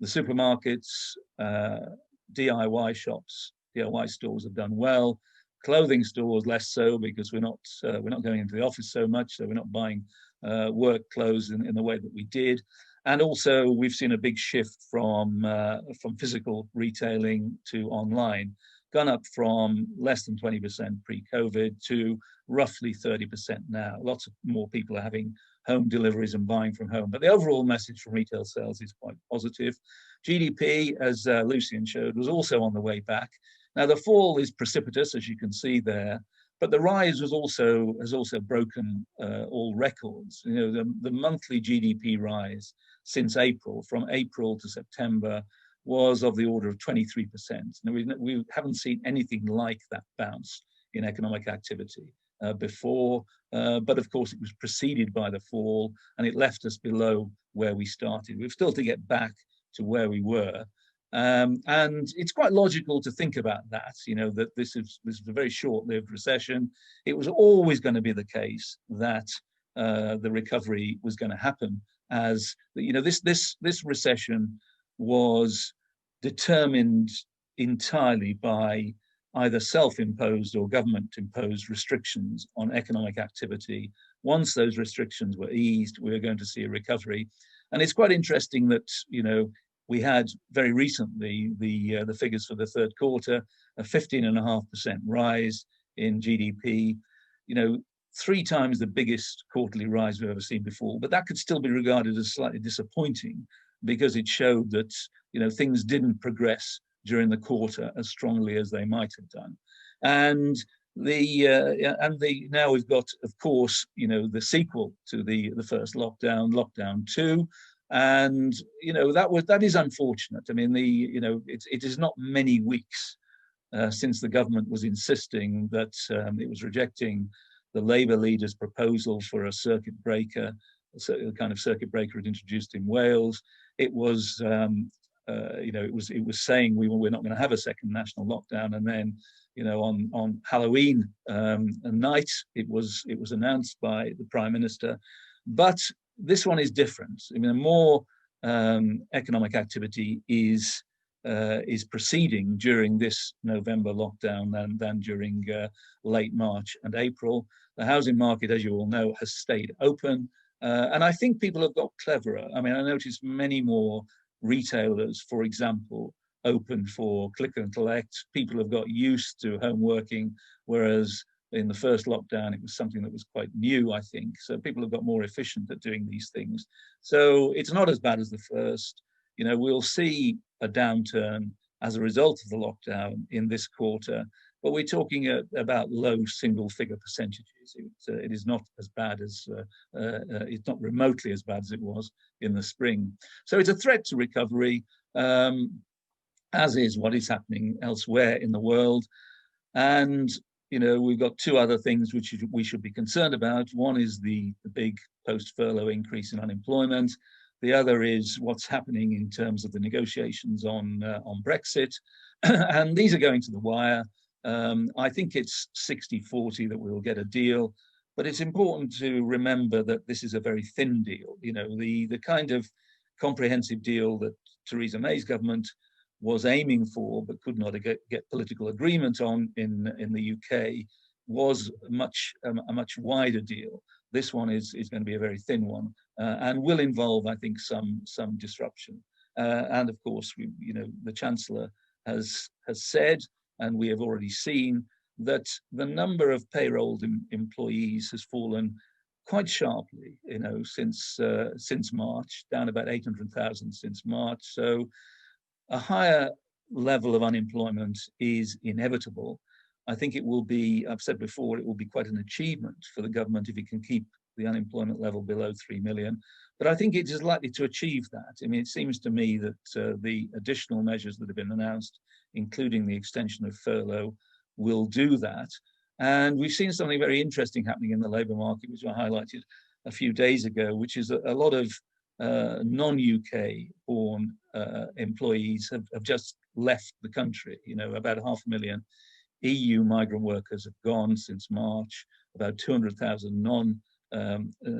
the supermarkets, DIY shops, DIY stores have done well. Clothing stores less so, because we're not going into the office so much, so we're not buying work clothes in the way that we did. And also, we've seen a big shift from physical retailing to online, gone up from less than 20% pre-COVID to roughly 30% now. Lots of more people are having home deliveries and buying from home. But the overall message from retail sales is quite positive. GDP, as Lucian showed, was also on the way back. Now, the fall is precipitous, as you can see there, but the rise has also broken all records. You know, the monthly GDP rise since April, from April to September, was of the order of 23%. Now, we haven't seen anything like that bounce in economic activity before, but of course it was preceded by the fall, and it left us below where we started. We've still to get back to where we were. And it's quite logical to think about that, you know, that this is a very short-lived recession. It was always going to be the case that the recovery was going to happen, as, you know, this recession was determined entirely by either self-imposed or government-imposed restrictions on economic activity. Once those restrictions were eased, we were going to see a recovery. And it's quite interesting that, you know, we had very recently the figures for the third quarter, a 15.5% rise in GDP, you know, 3 times the biggest quarterly rise we've ever seen before. But that could still be regarded as slightly disappointing, because it showed that, you know, things didn't progress during the quarter as strongly as they might have done. And now we've got, of course, you know, the sequel to the first lockdown, lockdown 2, And that is unfortunate. I mean, it is not many weeks since the government was insisting that it was rejecting the Labour leader's proposal for a circuit breaker, a kind of circuit breaker it introduced in Wales. It was, it was saying we're not going to have a second national lockdown, and then, on Halloween night, it was announced by the Prime Minister. But this one is different. I mean, more economic activity is proceeding during this November lockdown than during late March and April. The housing market, as you all know, has stayed open. And I think people have got cleverer. I mean, I noticed many more retailers, for example, open for click and collect. People have got used to home working, whereas in the first lockdown, it was something that was quite new, I think. So people have got more efficient at doing these things. So it's not as bad as the first. We'll see a downturn as a result of the lockdown in this quarter, but we're talking about low single-figure percentages. It is not as bad as, it's not remotely as bad as it was in the spring. So it's a threat to recovery, as is what is happening elsewhere in the world. And we've got two other things which we should be concerned about. One is the big post-furlough increase in unemployment. The other is what's happening in terms of the negotiations on Brexit. And these are going to the wire. I think it's 60-40 that we'll get a deal. But it's important to remember that this is a very thin deal. The kind of comprehensive deal that Theresa May's government was aiming for but could not get political agreement on in the UK was a much wider deal. This one is going to be a very thin one and will involve, I think, some disruption. And of course, the Chancellor has said, and we have already seen, that the number of payrolled employees has fallen quite sharply, since March, down about 800,000 since March. So a higher level of unemployment is inevitable. I think it will be, I've said before, it will be quite an achievement for the government if it can keep the unemployment level below 3 million. But I think it is likely to achieve that. I mean, it seems to me that the additional measures that have been announced, including the extension of furlough, will do that. And we've seen something very interesting happening in the labour market, which I highlighted a few days ago, which is a lot of non-UK born employees have just left the country. About 500,000 EU migrant workers have gone since March. About 200,000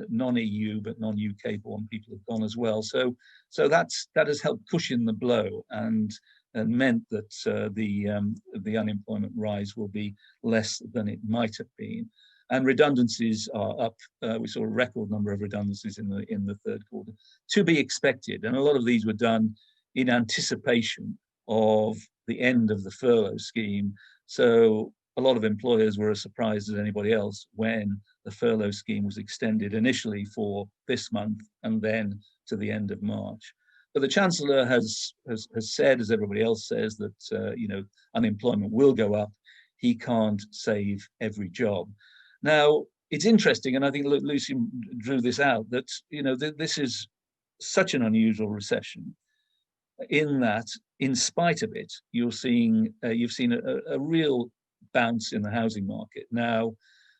non-EU but non-UK born people have gone as well. So that has helped cushion the blow and meant that the unemployment rise will be less than it might have been. And redundancies are up. We saw a record number of redundancies in the third quarter, to be expected. And a lot of these were done in anticipation of the end of the furlough scheme. So a lot of employers were as surprised as anybody else when the furlough scheme was extended initially for this month and then to the end of March. But the Chancellor has said, as everybody else says, that unemployment will go up. He can't save every job. Now, it's interesting, and I think Lucy drew this out, that this is such an unusual recession in that, in spite of it, you've seen a real bounce in the housing market. Now,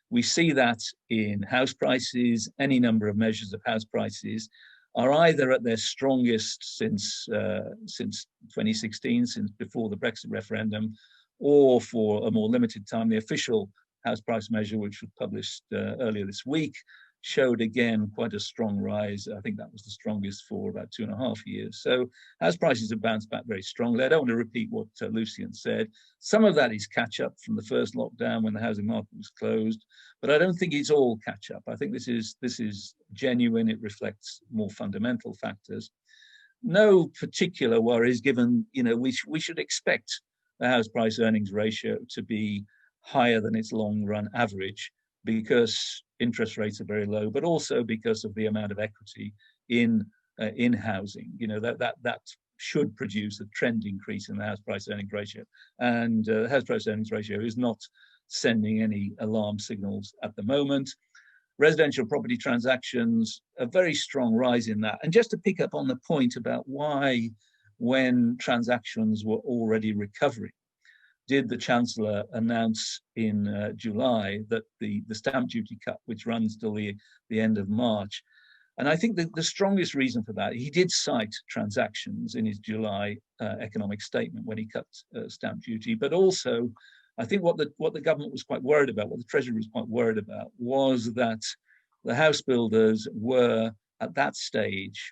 we see that in house prices. Any number of measures of house prices are either at their strongest since 2016, since before the Brexit referendum, or for a more limited time. The official house price measure, which was published earlier this week, showed again quite a strong rise. I think that was the strongest for about 2.5 years. So house prices have bounced back very strongly. I don't want to repeat what Lucian said. Some of that is catch up from the first lockdown when the housing market was closed, but I don't think it's all catch up. I think this is genuine. It reflects more fundamental factors. No particular worries given, we should expect the house price earnings ratio to be higher than its long run average, because interest rates are very low, but also because of the amount of equity in housing. That should produce a trend increase in the house price earnings ratio. And the house price earnings ratio is not sending any alarm signals at the moment. residential property transactions, a very strong rise in that. And just to pick up on the point about why, when transactions were already recovering, did the Chancellor announce in July that the stamp duty cut, which runs till the end of March. And I think that the strongest reason for that, he did cite transactions in his July economic statement when he cut stamp duty, but also I think what the government was quite worried about, what the Treasury was quite worried about, was that the house builders were at that stage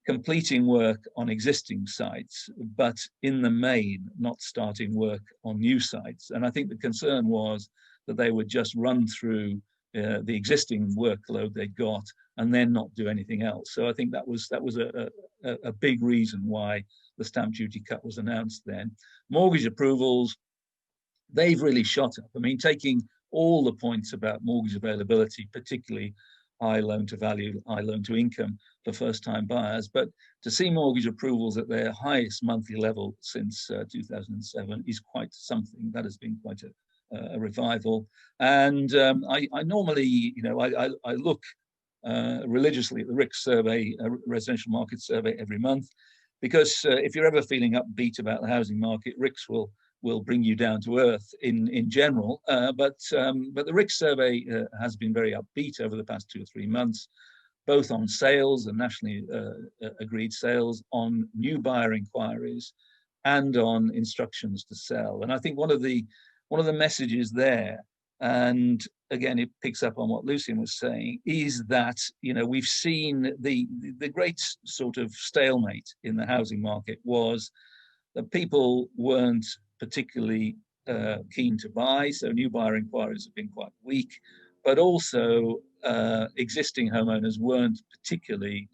completing work on existing sites, but in the main not starting work on new sites. And I think the concern was that they would just run through the existing workload they'd got and then not do anything else. So I think that was a big reason why the stamp duty cut was announced then. Mortgage approvals, they've really shot up. I mean, taking all the points about mortgage availability, particularly high loan to value, high loan to income for first-time buyers, but to see mortgage approvals at their highest monthly level since 2007 is quite something. That has been quite a revival. And I normally, you know, I look religiously at the RICS survey, residential market survey, every month, because if you're ever feeling upbeat about the housing market, RICS will bring you down to earth in general. But the RICS survey has been very upbeat over the past 2 or 3 months, both on sales and nationally agreed sales, on new buyer inquiries, and on instructions to sell. And I think one of the messages there, and again it picks up on what Lucian was saying, is that, you know, we've seen the great sort of stalemate in the housing market was that people weren't particularly keen to buy, so new buyer inquiries have been quite weak, but also existing homeowners weren't particularly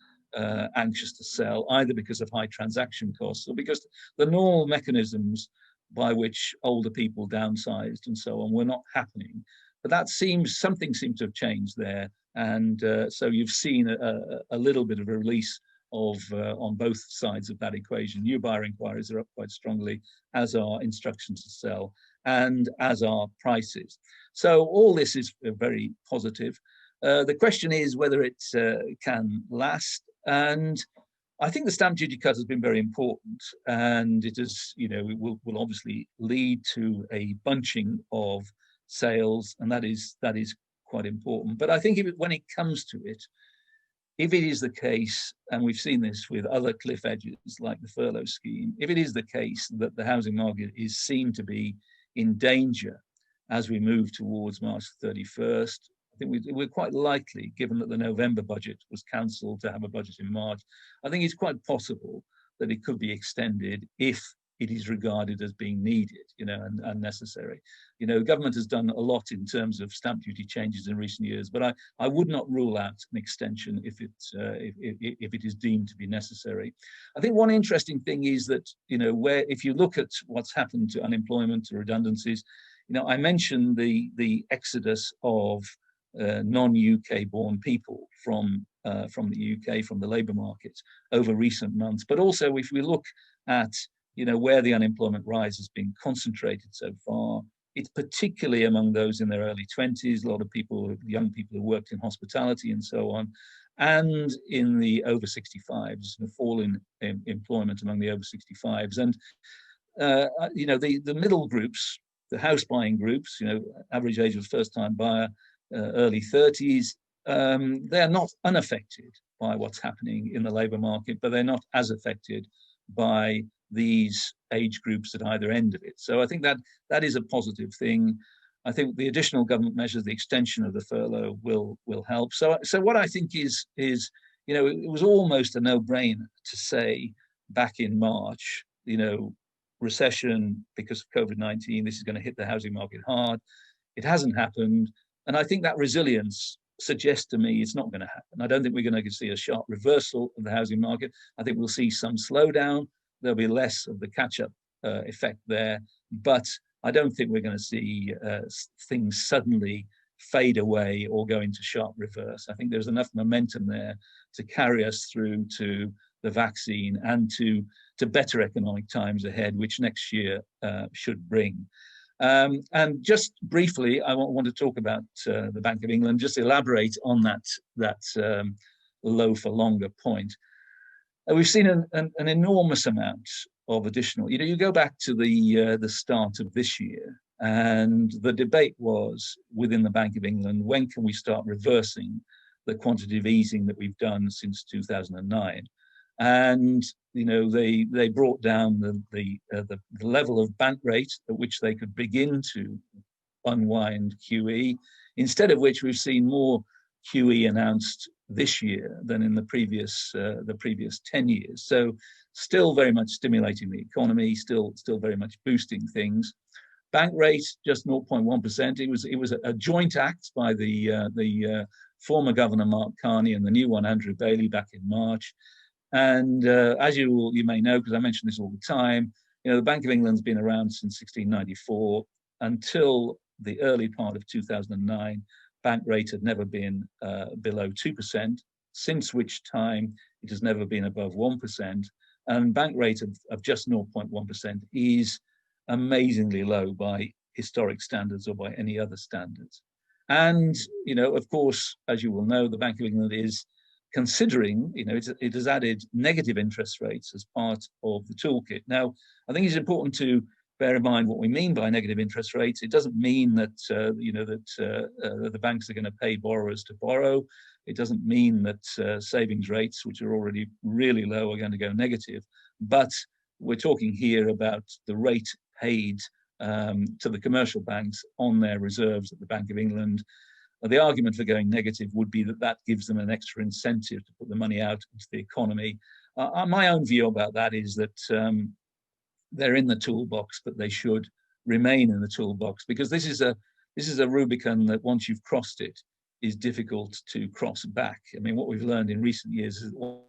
anxious to sell, either because of high transaction costs or because the normal mechanisms by which older people downsized and so on were not happening. But that something seemed to have changed there, and so you've seen a little bit of a release of on both sides of that equation. New buyer inquiries are up quite strongly, as are instructions to sell, and as are prices. So all this is very positive. The question is whether it can last, and I think the stamp duty cut has been very important, and it is, you know, it will obviously lead to a bunching of sales, and that is quite important. But I think when it comes to it, if it is the case, and we've seen this with other cliff edges like the furlough scheme, if it is the case that the housing market is seen to be in danger as we move towards March 31st, I think we're quite likely, given that the November budget was cancelled, to have a budget in March. I think it's quite possible that it could be extended if it is regarded as being needed, you know, and necessary. You know, government has done a lot in terms of stamp duty changes in recent years, but I would not rule out an extension if it is deemed to be necessary. I think one interesting thing is that, you know, if you look at what's happened to unemployment, to redundancies, you know, I mentioned the exodus of non-UK born people from the UK, from the labour market over recent months. But also, if we look at, you know, where the unemployment rise has been concentrated so far, it's particularly among those in their early 20s, a lot of people, young people who worked in hospitality and so on, and in the over 65s, the fall in employment among the over 65s. And, you know, the middle groups, the house buying groups, you know, average age of first-time buyer, early 30s, they're not unaffected by what's happening in the labour market, but they're not as affected by these age groups at either end of it. So I think that is a positive thing. I think the additional government measures, the extension of the furlough will help. So what I think is, you know, it was almost a no-brainer to say back in March, you know, recession because of COVID-19, this is going to hit the housing market hard. It hasn't happened. And I think that resilience suggests to me it's not going to happen. I don't think we're going to see a sharp reversal of the housing market. I think we'll see some slowdown. There'll be less of the catch-up effect there. But I don't think we're going to see things suddenly fade away or go into sharp reverse. I think there's enough momentum there to carry us through to the vaccine and to better economic times ahead, which next year should bring. And just briefly, I want to talk about the Bank of England, just elaborate on that low for longer point. We've seen an enormous amount of additional, you go back to the start of this year, and the debate was within the Bank of England, when can we start reversing the quantitative easing that we've done since 2009? And they brought down the level of bank rate at which they could begin to unwind QE, instead of which we've seen more QE announced this year than in the previous 10 years. So still very much stimulating the economy, still very much boosting things. Bank rate just 0.1%. It was a joint act by the former Governor Mark Carney and the new one Andrew Bailey back in March. And as you may know, because I mention this all the time, the Bank of England's been around since 1694 until the early part of 2009. Bank rate had never been below 2%, since which time it has never been above 1%. And bank rate of just 0.1% is amazingly low by historic standards or by any other standards. And, of course, as you will know, the Bank of England is considering, it has added negative interest rates as part of the toolkit. Now, I think it's important to bear in mind what we mean by negative interest rates. It doesn't mean that the banks are going to pay borrowers to borrow. It doesn't mean that savings rates, which are already really low, are going to go negative. But we're talking here about the rate paid to the commercial banks on their reserves at the Bank of England. The argument for going negative would be that gives them an extra incentive to put the money out into the economy. My own view about that is that they're in the toolbox, but they should remain in the toolbox, because this is a Rubicon that once you've crossed it is difficult to cross back. I mean, what we've learned in recent years is that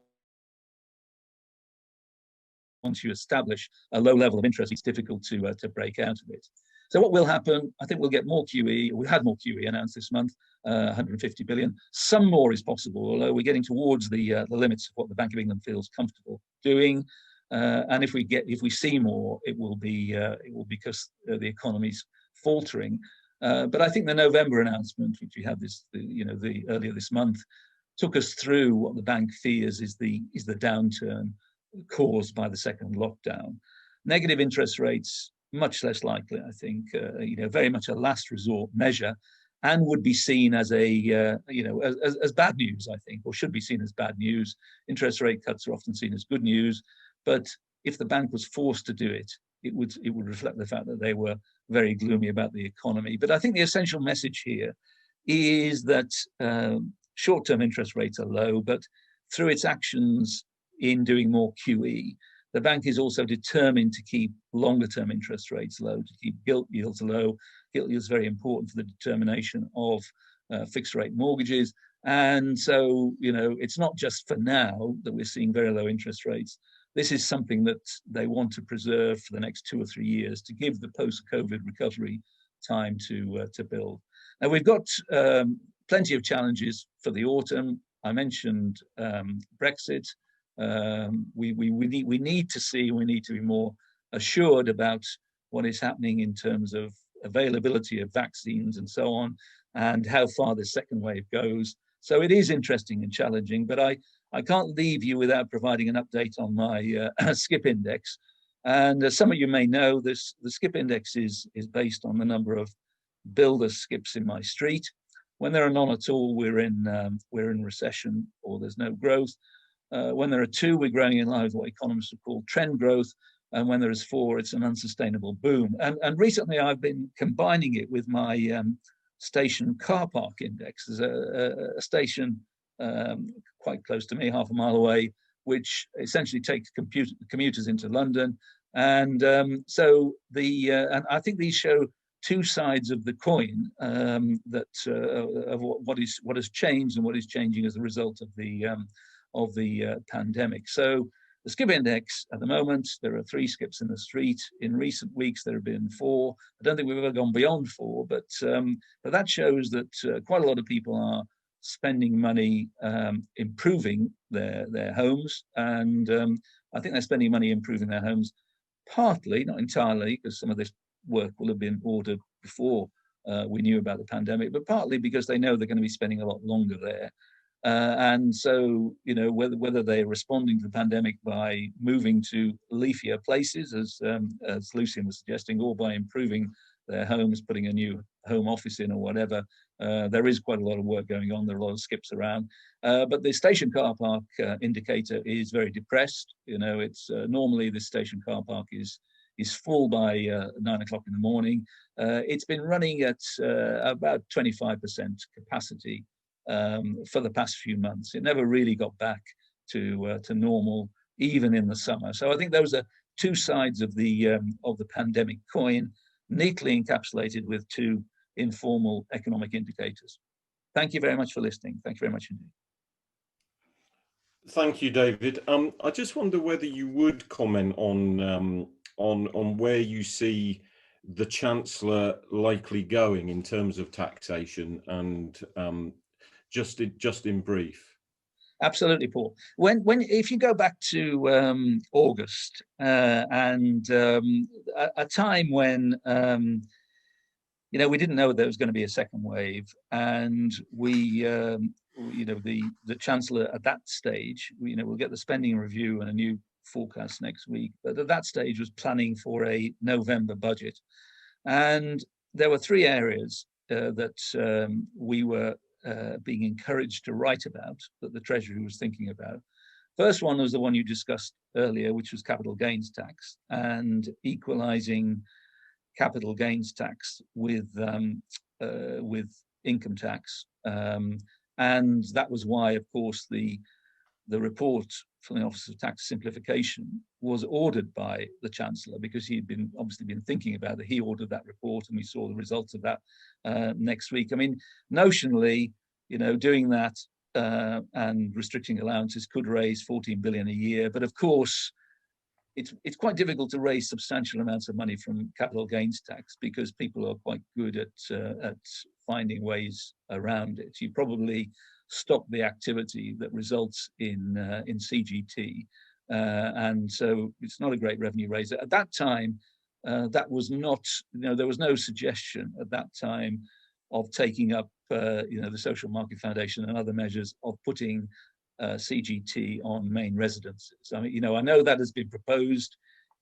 once you establish a low level of interest, it's difficult to break out of it. So what will happen? I think we'll get more QE. We've had more QE announced this month, 150 billion. Some more is possible, although we're getting towards the limits of what the Bank of England feels comfortable doing. And if we see more, it will be because the economy's faltering. But I think the November announcement, which we had the earlier this month, took us through what the bank fears is the downturn caused by the second lockdown. Negative interest rates, much less likely, I think. Very much a last resort measure, and would be seen as as bad news, I think, or should be seen as bad news. Interest rate cuts are often seen as good news. But if the bank was forced to do it, it would reflect the fact that they were very gloomy about the economy. But I think the essential message here is that short-term interest rates are low, but through its actions in doing more QE, the bank is also determined to keep longer-term interest rates low, to keep gilt yields low. Gilt yields very important for the determination of fixed-rate mortgages. And so, it's not just for now that we're seeing very low interest rates. This is something that they want to preserve for the next 2 or 3 years to give the post-COVID recovery time to build. Now, we've got plenty of challenges for the autumn. I mentioned Brexit. We need to be more assured about what is happening in terms of availability of vaccines and so on, and how far the second wave goes. So it is interesting and challenging, but I can't leave you without providing an update on my skip index. And some of you may know this, the skip index is based on the number of builder skips in my street. When there are none at all, we're in recession, or there's no growth. When there are 2, we're growing in line with what economists would call trend growth. And when there is 4, it's an unsustainable boom. And recently I've been combining it with my station car park index. There's a station quite close to me, half a mile away, which essentially takes commuters into London. And and I think these show 2 sides of the coin of what has changed and what is changing as a result of the pandemic. So the skip index at the moment, there are 3 skips in the street. In recent weeks, there have been 4. I don't think we've ever gone beyond 4, but that shows that quite a lot of people are spending money improving their homes. And I think they're spending money improving their homes partly, not entirely, because some of this work will have been ordered before we knew about the pandemic, but partly because they know they're going to be spending a lot longer there. And so, you know, whether they're responding to the pandemic by moving to leafier places, as Lucian was suggesting, or by improving their homes, putting a new home office in or whatever, there is quite a lot of work going on. There are a lot of skips around. But the station car park indicator is very depressed. You know, it's normally the station car park is full by 9 o'clock in the morning. It's been running at about 25% capacity for the past few months. It never really got back to normal, even in the summer. So I think those are two sides of the pandemic coin, neatly encapsulated with two informal economic indicators. Thank you very much for listening. Thank you very much indeed. Thank you, David. I just wonder whether you would comment on where you see the Chancellor likely going in terms of taxation, and just in brief. Absolutely, Paul. If you go back to August and a time when you know, we didn't know there was going to be a second wave, and we you know, the Chancellor at that stage, you know, we'll get the spending review and a new forecast next week, but at that stage was planning for a November budget, and there were three areas that we were being encouraged to write about, that the Treasury was thinking about. First one was the one you discussed earlier, which was capital gains tax, and equalizing capital gains tax with income tax, and that was why, of course, the report from the Office of Tax Simplification was ordered by the Chancellor, because he'd obviously been thinking about it. He ordered that report, and we saw the results of that next week. I mean, notionally, you know, doing that and restricting allowances could raise 14 billion a year, but of course, it's quite difficult to raise substantial amounts of money from capital gains tax, because people are quite good at finding ways around it. You probably stop the activity that results in CGT, and so it's not a great revenue raiser. At that time, that was not, you know, there was no suggestion at that time of taking up, you know, the Social Market Foundation and other measures of putting CGT on main residences. I mean, you know, I know that has been proposed,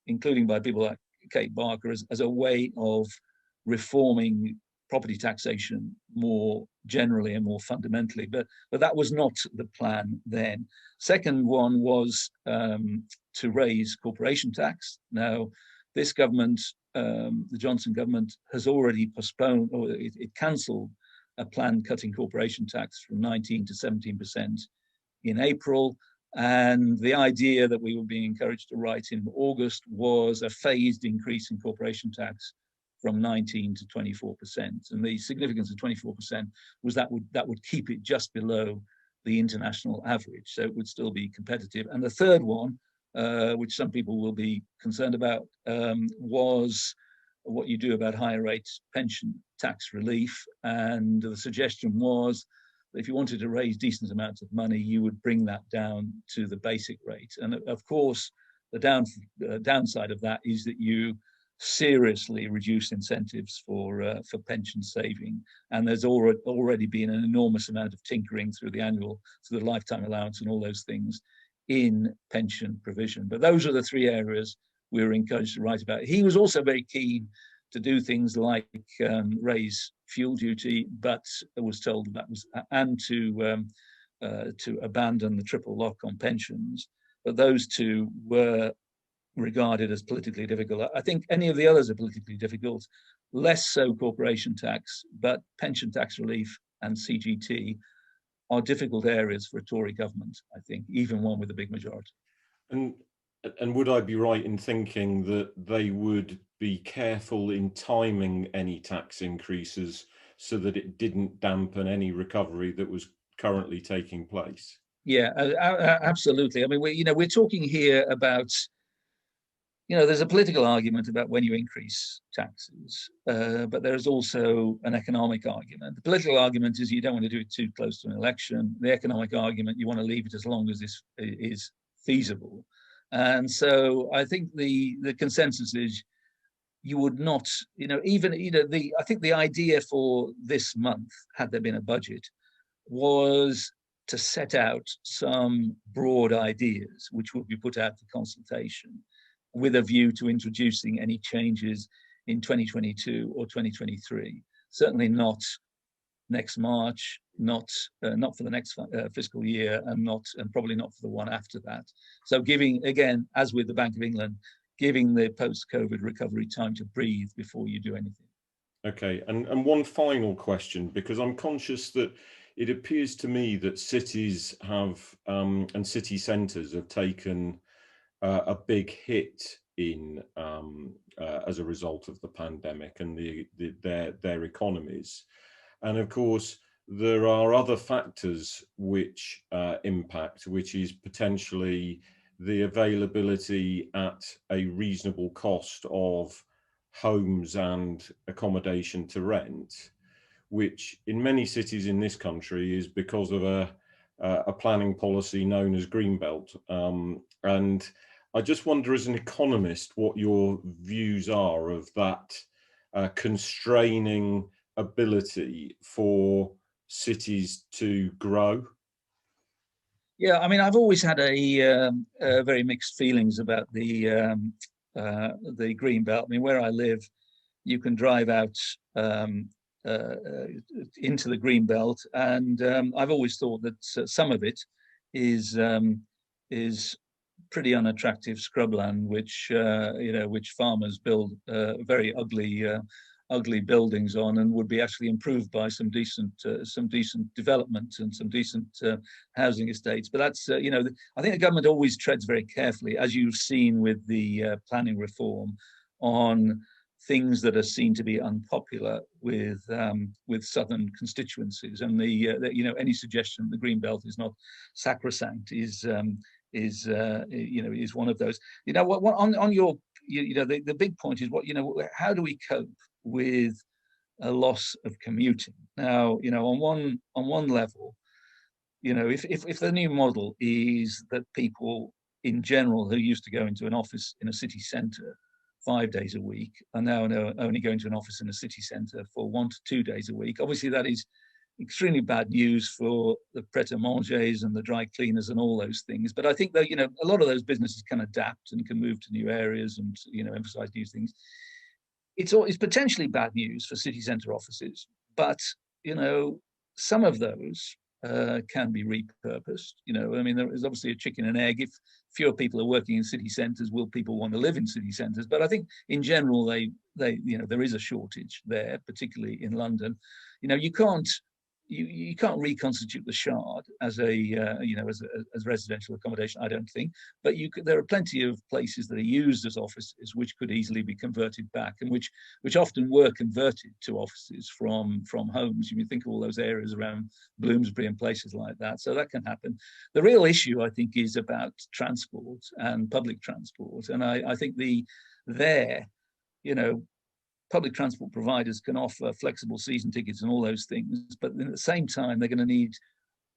including by people like Kate Barker, as a way of reforming property taxation more generally and more fundamentally, but that was not the plan then. Second one was to raise corporation tax. Now, this government, the Johnson government, has already postponed, or it cancelled a plan cutting corporation tax from 19 to 17% in April. And the idea that we were being encouraged to write in August was a phased increase in corporation tax from 19 to 24%. And the significance of 24% was that would keep it just below the international average, so it would still be competitive. And the third one, which some people will be concerned about, was what you do about higher rates pension tax relief. And the suggestion was that if you wanted to raise decent amounts of money, you would bring that down to the basic rate. And of course, the downside of that is that you seriously reduce incentives for pension saving, and there's already been an enormous amount of tinkering through the lifetime allowance and all those things in pension provision. But those are the three areas we were encouraged to write about. He was also very keen to do things like raise fuel duty, but was told that was, and to abandon the triple lock on pensions. But those two were regarded as politically difficult. I think any of the others are politically difficult, less so corporation tax, but pension tax relief and CGT are difficult areas for a Tory government, I think, even one with a big majority. And would I be right in thinking that they would be careful in timing any tax increases so that it didn't dampen any recovery that was currently taking place? Yeah, absolutely. I mean, we're talking here about, there's a political argument about when you increase taxes, but there's also an economic argument. The political argument is you don't want to do it too close to an election. The economic argument, you want to leave it as long as this is feasible. And so I think the consensus is you would not, even, I think the idea for this month, had there been a budget, was to set out some broad ideas which would be put out for consultation with a view to introducing any changes in 2022 or 2023. Certainly not next March, not for the next fiscal year, and probably not for the one after that. So giving, again, as with the Bank of England, giving the post-COVID recovery time to breathe before you do anything. Okay, and one final question, because I'm conscious that it appears to me that cities have and city centres have taken a big hit in as a result of the pandemic and their economies, and of course there are other factors which impact, which is potentially the availability at a reasonable cost of homes and accommodation to rent, which in many cities in this country is because of a planning policy known as Greenbelt. And I just wonder, as an economist, what your views are of that constraining ability for cities to grow. Yeah, I mean, I've always had a very mixed feelings about the green belt. I mean, where I live, you can drive out into the green belt, and I've always thought that some of it is pretty unattractive scrubland, which which farmers build very ugly buildings on, and would be actually improved by some decent development and some decent housing estates. But that's I think the government always treads very carefully, as you've seen with the planning reform, on things that are seen to be unpopular with southern constituencies. And any suggestion the green belt is not sacrosanct is one of those. On your the big point is how do we cope with a loss of commuting? Now, on one level, if the new model is that people in general who used to go into an office in a city centre 5 days a week are now only going to an office in a city centre for 1 to 2 days a week, obviously that is extremely bad news for the pret-a-mangers and the dry cleaners and all those things. But I think that a lot of those businesses can adapt and can move to new areas and emphasize new things. It's potentially bad news for city centre offices, but some of those can be repurposed. I mean, there is obviously a chicken and egg. If fewer people are working in city centres, will people want to live in city centres? But I think in general, there is a shortage there, particularly in London. You can't reconstitute the Shard as as residential accommodation, I don't think. But there are plenty of places that are used as offices which could easily be converted back, and which often were converted to offices from homes. You think of all those areas around Bloomsbury and places like that. So that can happen. The real issue, I think, is about transport and public transport, and I think public transport providers can offer flexible season tickets and all those things, but at the same time, they're going to need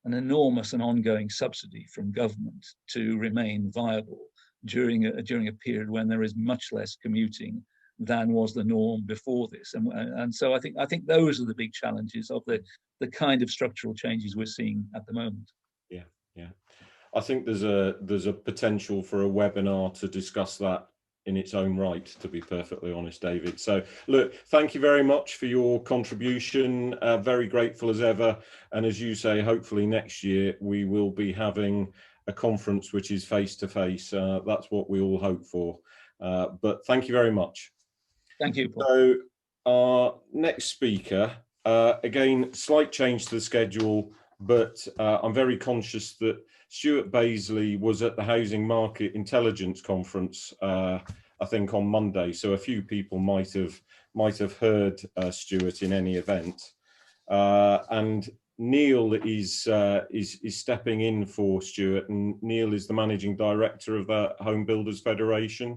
an enormous and ongoing subsidy from government to remain viable during a period when there is much less commuting than was the norm before this. And so I think those are the big challenges of the kind of structural changes we're seeing at the moment. Yeah. I think there's a potential for a webinar to discuss that in its own right, to be perfectly honest, David. So look, thank you very much for your contribution. Very grateful as ever. And as you say, hopefully next year we will be having a conference which is face to face. That's what we all hope for. But thank you very much. Thank you, Paul. So our next speaker, again, slight change to the schedule, but I'm very conscious that Stuart Baisley was at the Housing Market Intelligence Conference, I think on Monday. So a few people might have heard Stuart in any event. And Neil is stepping in for Stuart, and Neil is the managing director of the Home Builders Federation.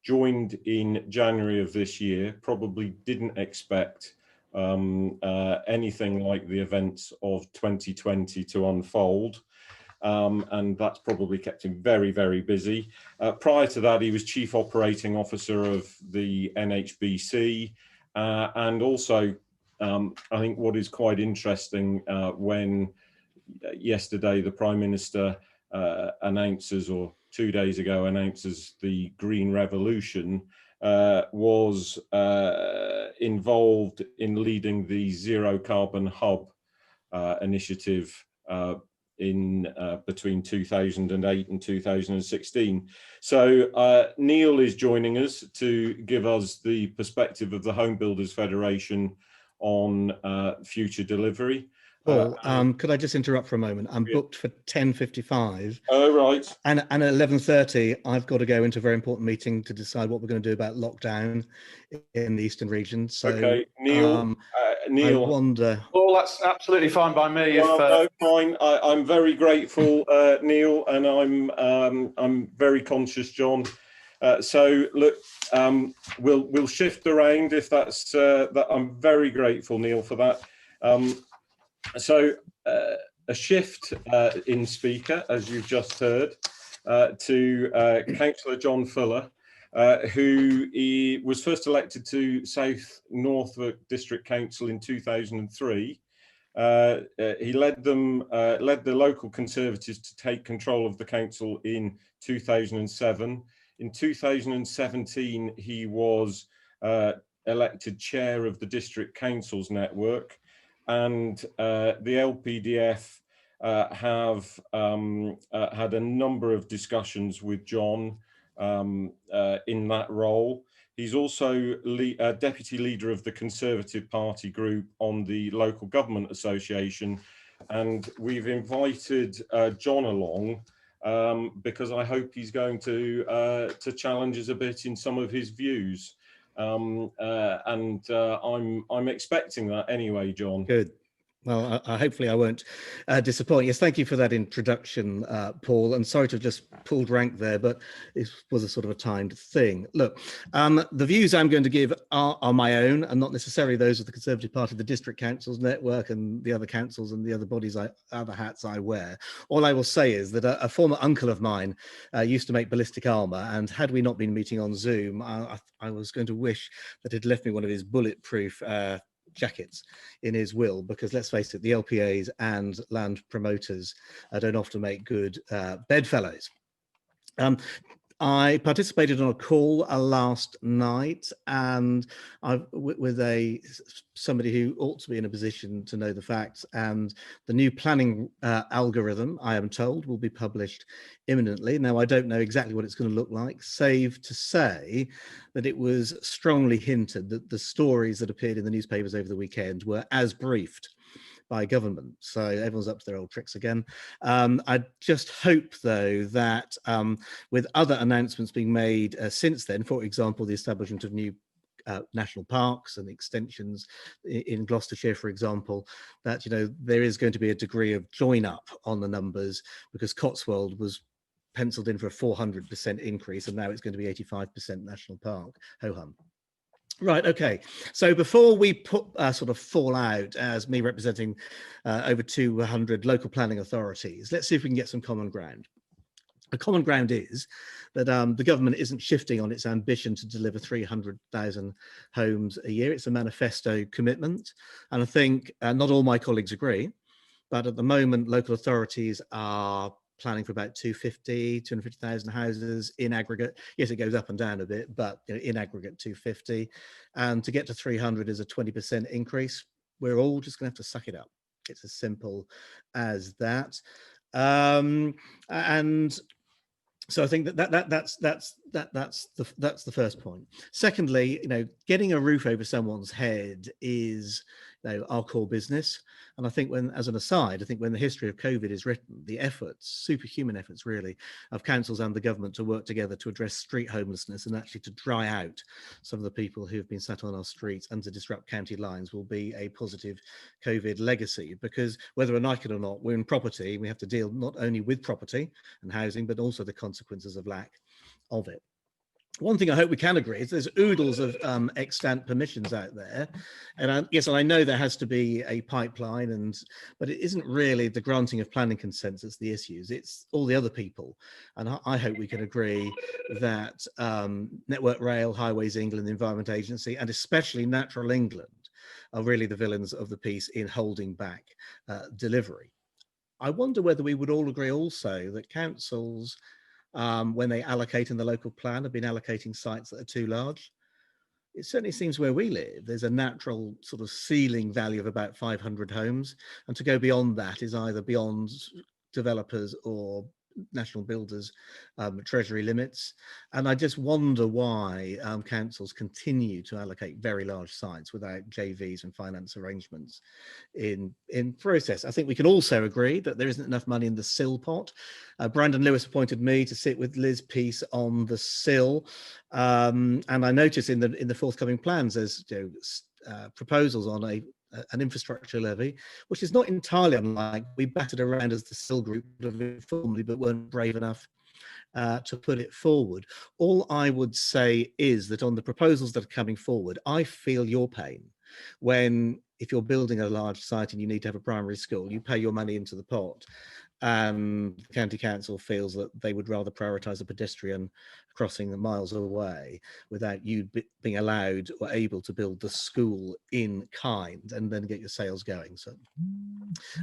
Joined in January of this year. Probably didn't expect anything like the events of 2020 to unfold. and that's probably kept him very, very busy. Prior to that, he was Chief Operating Officer of the NHBC, and also I think what is quite interesting when yesterday the Prime Minister announces, or 2 days ago announces, the Green Revolution, was involved in leading the Zero Carbon Hub initiative in between 2008 and 2016. So Neil is joining us to give us the perspective of the Home Builders Federation on future delivery. Paul, could I just interrupt for a moment? I'm booked for 10:55. Oh, right. And at 11:30, I've got to go into a very important meeting to decide what we're going to do about lockdown in the eastern region. So, okay, Neil, Neil. I wonder. Well, that's absolutely fine by me. Well, no, fine. I'm very grateful, Neil, and I'm very conscious, John. So look, we'll shift around if that's that. I'm very grateful, Neil, for that. So a shift in speaker, as you've just heard, to Councillor John Fuller, who was first elected to South Norfolk District Council in 2003. He led the local Conservatives to take control of the council in 2007. In 2017, he was elected chair of the District Councils Network, and the LPDF have had a number of discussions with John in that role. He's also deputy leader of the Conservative Party group on the Local Government Association, and we've invited John along because I hope he's going to challenge us a bit in some of his views. I'm expecting that anyway, John. Good. Well, hopefully I won't disappoint. Yes, thank you for that introduction, Paul. And sorry to have just pulled rank there, but it was a sort of a timed thing. Look, the views I'm going to give are my own and not necessarily those of the Conservative Party, the District Councils Network, and the other councils and the other bodies, other hats I wear. All I will say is that a former uncle of mine used to make ballistic armour, and had we not been meeting on Zoom, I was going to wish that he'd left me one of his bulletproof jackets in his will, because let's face it, the LPAs and land promoters don't often make good bedfellows. I participated on a call last night, and with somebody who ought to be in a position to know the facts, and the new planning algorithm, I am told, will be published imminently. Now, I don't know exactly what it's going to look like, save to say that it was strongly hinted that the stories that appeared in the newspapers over the weekend were as briefed by government. So everyone's up to their old tricks again. I just hope, though, that with other announcements being made since then, for example, the establishment of new national parks and extensions in Gloucestershire, for example, that, you know, there is going to be a degree of join up on the numbers, because Cotswold was penciled in for a 400% increase, and now it's going to be 85% national park. Ho-hum. Right, okay. So before we put sort of fall out as me representing over 200 local planning authorities, let's see if we can get some common ground. The common ground is that the government isn't shifting on its ambition to deliver 300,000 homes a year. It's a manifesto commitment. And I think not all my colleagues agree, but at the moment, local authorities are planning for about 250,000 houses in aggregate. Yes, it goes up and down a bit, but you know, in aggregate 250. And to get to 300 is a 20% increase. We're all just going to have to suck it up. It's as simple as that. And so I think that's the first point. Secondly, you know, getting a roof over someone's head is, you know, our core business. And I think as an aside, I think when the history of COVID is written, the efforts, superhuman efforts really, of councils and the government to work together to address street homelessness and actually to dry out some of the people who have been sat on our streets and to disrupt county lines will be a positive COVID legacy. Because whether we like it or not, we're in property, we have to deal not only with property and housing, but also the consequences of lack of it. one thing I hope we can agree is there's oodles of extant permissions out there, and yes, and I know there has to be a pipeline, but it isn't really the granting of planning consents that's the issues. It's all the other people, and I hope we can agree that Network Rail, Highways England, the Environment Agency, and especially Natural England are really the villains of the piece in holding back delivery. I wonder whether we would all agree also that councils, when they allocate in the local plan, have been allocating sites that are too large. It certainly seems where we live, there's a natural sort of ceiling value of about 500 homes. And to go beyond that is either beyond developers or national builders treasury limits. And I just wonder why councils continue to allocate very large sites without JVs and finance arrangements in process. I think we can also agree that there isn't enough money in the SIL pot. Brandon Lewis appointed me to sit with Liz Peace on the SIL, and I notice in the forthcoming plans there's proposals on an infrastructure levy, which is not entirely unlike we batted around as the SIL group informally, but weren't brave enough to put it forward. All I would say is that on the proposals that are coming forward, I feel your pain when, if you're building a large site and you need to have a primary school, you pay your money into the pot, and the county council feels that they would rather prioritise a pedestrian crossing the miles away without you being allowed or able to build the school in kind and then get your sales going. So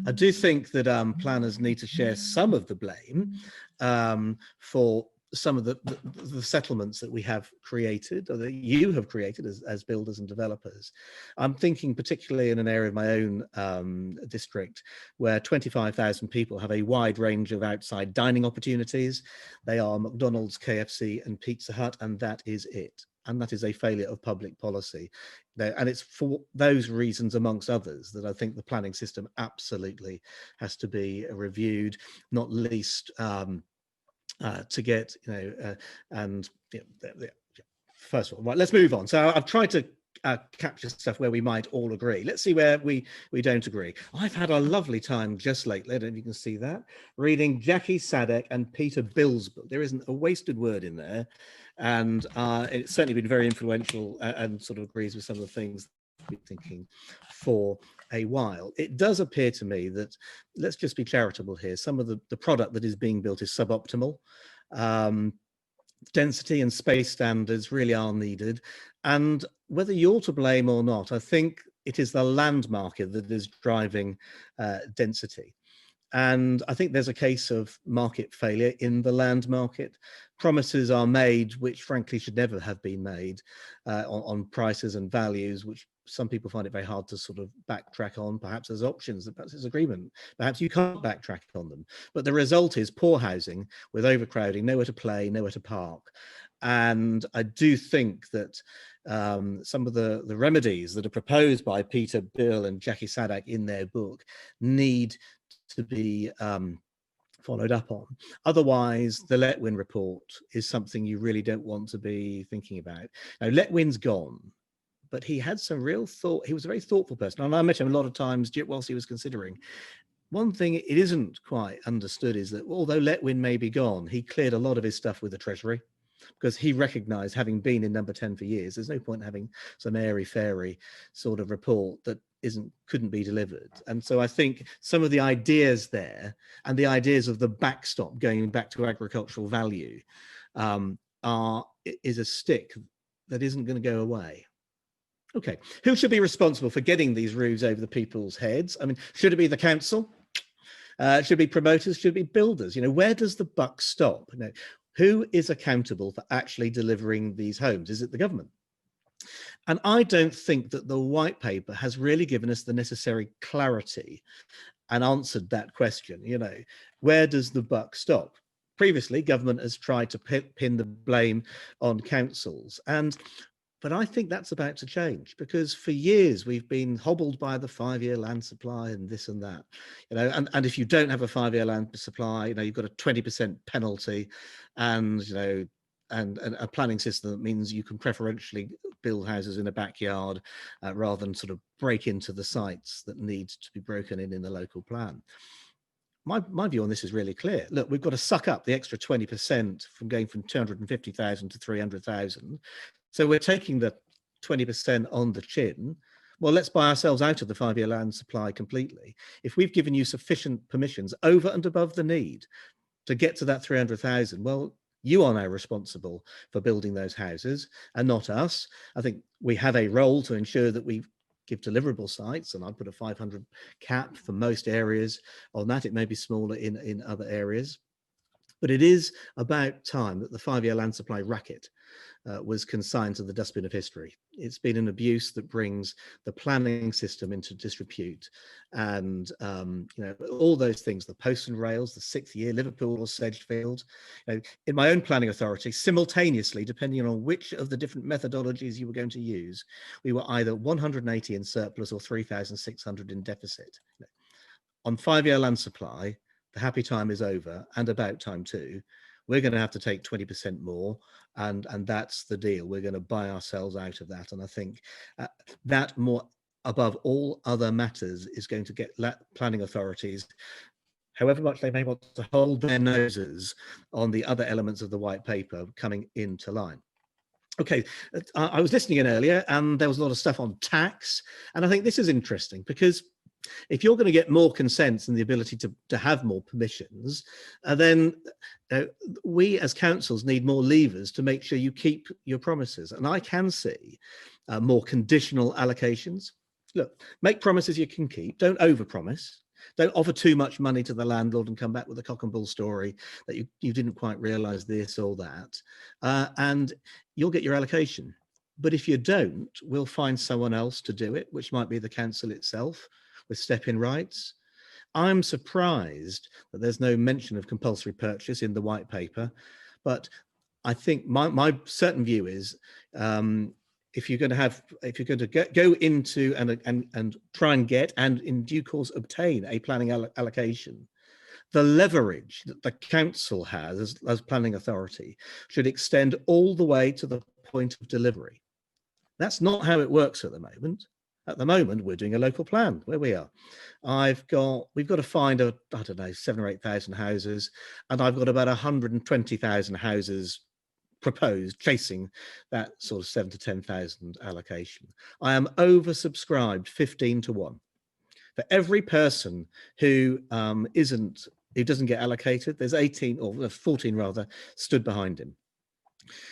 I do think that planners need to share some of the blame for some of the settlements that we have created, or that you have created as builders and developers. I'm thinking particularly in an area of my own district where 25,000 people have a wide range of outside dining opportunities. They are McDonald's, KFC and Pizza Hut, and that is it. And that is a failure of public policy. And it's for those reasons, amongst others, that I think the planning system absolutely has to be reviewed, not least to get, first of all, right, let's move on. So I've tried to capture stuff where we might all agree. Let's see where we don't agree. I've had a lovely time just lately, I don't know if you can see that, reading Jackie Sadek and Peter Bill's book. There isn't a wasted word in there, and it's certainly been very influential and sort of agrees with some of the things I've been thinking for a while. It does appear to me that, let's just be charitable here, some of the product that is being built is suboptimal. Density and space standards really are needed, and whether you're to blame or not, I think it is the land market that is driving density. And I think there's a case of market failure in the land market. Promises are made which frankly should never have been made on prices and values, which some people find it very hard to sort of backtrack on. Perhaps there's options, perhaps there's agreement, perhaps you can't backtrack on them. But the result is poor housing with overcrowding, nowhere to play, nowhere to park. And I do think that some of the remedies that are proposed by Peter Bill and Jackie Sadek in their book need to be followed up on. Otherwise, the Letwin report is something you really don't want to be thinking about. Now, Letwin's gone, but he had some real thought. He was a very thoughtful person, and I met him a lot of times whilst he was considering. One thing it isn't quite understood is that although Letwin may be gone, he cleared a lot of his stuff with the Treasury, because he recognised, having been in number 10 for years, there's no point in having some airy-fairy sort of report that couldn't be delivered. And so I think some of the ideas there and the ideas of the backstop going back to agricultural value is a stick that isn't going to go away. Okay, who should be responsible for getting these roofs over the people's heads? I mean, should it be the council? Should it be promoters? Should it be builders? Where does the buck stop? Who is accountable for actually delivering these homes? Is it the government? And I don't think that the white paper has really given us the necessary clarity and answered that question. Where does the buck stop? Previously, government has tried to pin the blame on councils, but I think that's about to change, because for years we've been hobbled by the 5-year land supply and this and that, and if you don't have a 5-year land supply, you've got a 20% penalty, and and a planning system that means you can preferentially build houses in a backyard rather than sort of break into the sites that need to be broken in the local plan. my view on this is really clear. Look, we've got to suck up the extra 20% from going from 250,000 to 300,000. So we're taking the 20% on the chin. Well, let's buy ourselves out of the 5-year land supply completely. If we've given you sufficient permissions over and above the need to get to that 300,000, well, you are now responsible for building those houses and not us. I think we have a role to ensure that we give deliverable sites, and I'd put a 500 cap for most areas on that. It may be smaller in other areas, but it is about time that the 5-year land supply racket was consigned to the dustbin of history. It's been an abuse that brings the planning system into disrepute, and you know, all those things, the posts and rails, the 6th year, Liverpool or Sedgefield. You know, in my own planning authority, simultaneously, depending on which of the different methodologies you were going to use, we were either 180 in surplus or 3,600 in deficit. You know, on 5-year land supply, the happy time is over, and about time too. We're going to have to take 20% more, and that's the deal. We're going to buy ourselves out of that. And I think that, more above all other matters, is going to get planning authorities, however much they may want to hold their noses on the other elements of the white paper, coming into line. Okay, I was listening in earlier, and there was a lot of stuff on tax, and I think this is interesting because if you're going to get more consents and the ability to have more permissions, then we as councils need more levers to make sure you keep your promises. And I can see more conditional allocations. Look, make promises you can keep. Don't overpromise. Don't offer too much money to the landlord and come back with a cock and bull story that you didn't quite realise this or that. And you'll get your allocation. But if you don't, we'll find someone else to do it, which might be the council itself, with step-in rights. I'm surprised that there's no mention of compulsory purchase in the white paper, but I think my certain view is if you're going to go into and try and get, and in due course obtain, a planning allocation, the leverage that the council has as planning authority should extend all the way to the point of delivery. That's not how it works at the moment. At the moment, we're doing a local plan where we are. We've got to find I don't know, 7,000 or 8,000 houses, and I've got about 120,000 houses proposed, chasing that sort of 7,000 to 10,000 allocation. I am oversubscribed 15 to 1. For every person who doesn't get allocated, there's 18 or 14 rather stood behind him.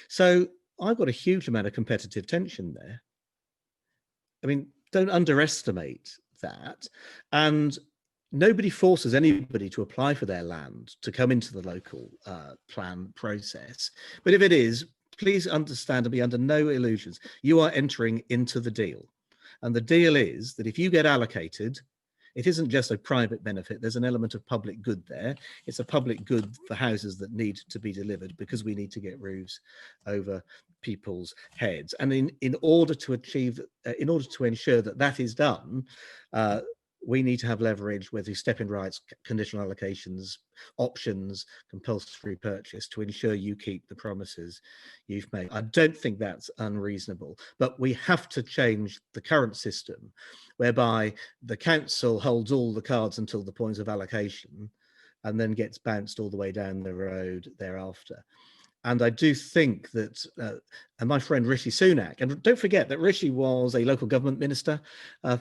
So I've got a huge amount of competitive tension there. I mean, don't underestimate that. And nobody forces anybody to apply for their land to come into the local plan process. But if it is, please understand and be under no illusions. You are entering into the deal. And the deal is that if you get allocated, it isn't just a private benefit. There's an element of public good there. It's a public good for houses that need to be delivered because we need to get roofs over people's heads. And in order to achieve, in order to ensure that that is done, we need to have leverage, whether step-in rights, conditional allocations, options, compulsory purchase, to ensure you keep the promises you've made. I don't think that's unreasonable, but we have to change the current system whereby the council holds all the cards until the point of allocation and then gets bounced all the way down the road thereafter. And I do think that, and my friend Rishi Sunak, and don't forget that Rishi was a local government minister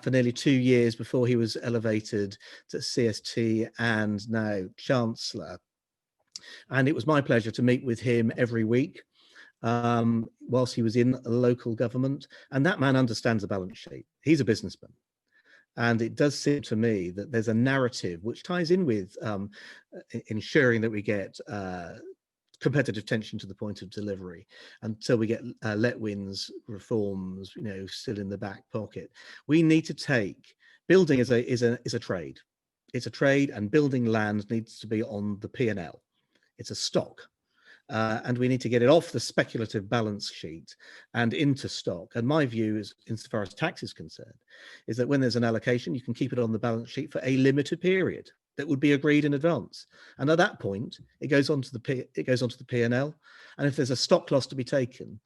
for nearly 2 years before he was elevated to CST and now Chancellor. And it was my pleasure to meet with him every week whilst he was in local government. And that man understands the balance sheet. He's a businessman. And it does seem to me that there's a narrative which ties in with ensuring that we get competitive tension to the point of delivery until we get let-wins reforms, you know, still in the back pocket. We need to take, building is a trade. It's a trade, and building land needs to be on the P&L. It's a stock. And we need to get it off the speculative balance sheet and into stock. And my view is, insofar as tax is concerned, is that when there's an allocation, you can keep it on the balance sheet for a limited period that would be agreed in advance. And at that point, it goes onto the P&L. And if there's a stock loss to be taken,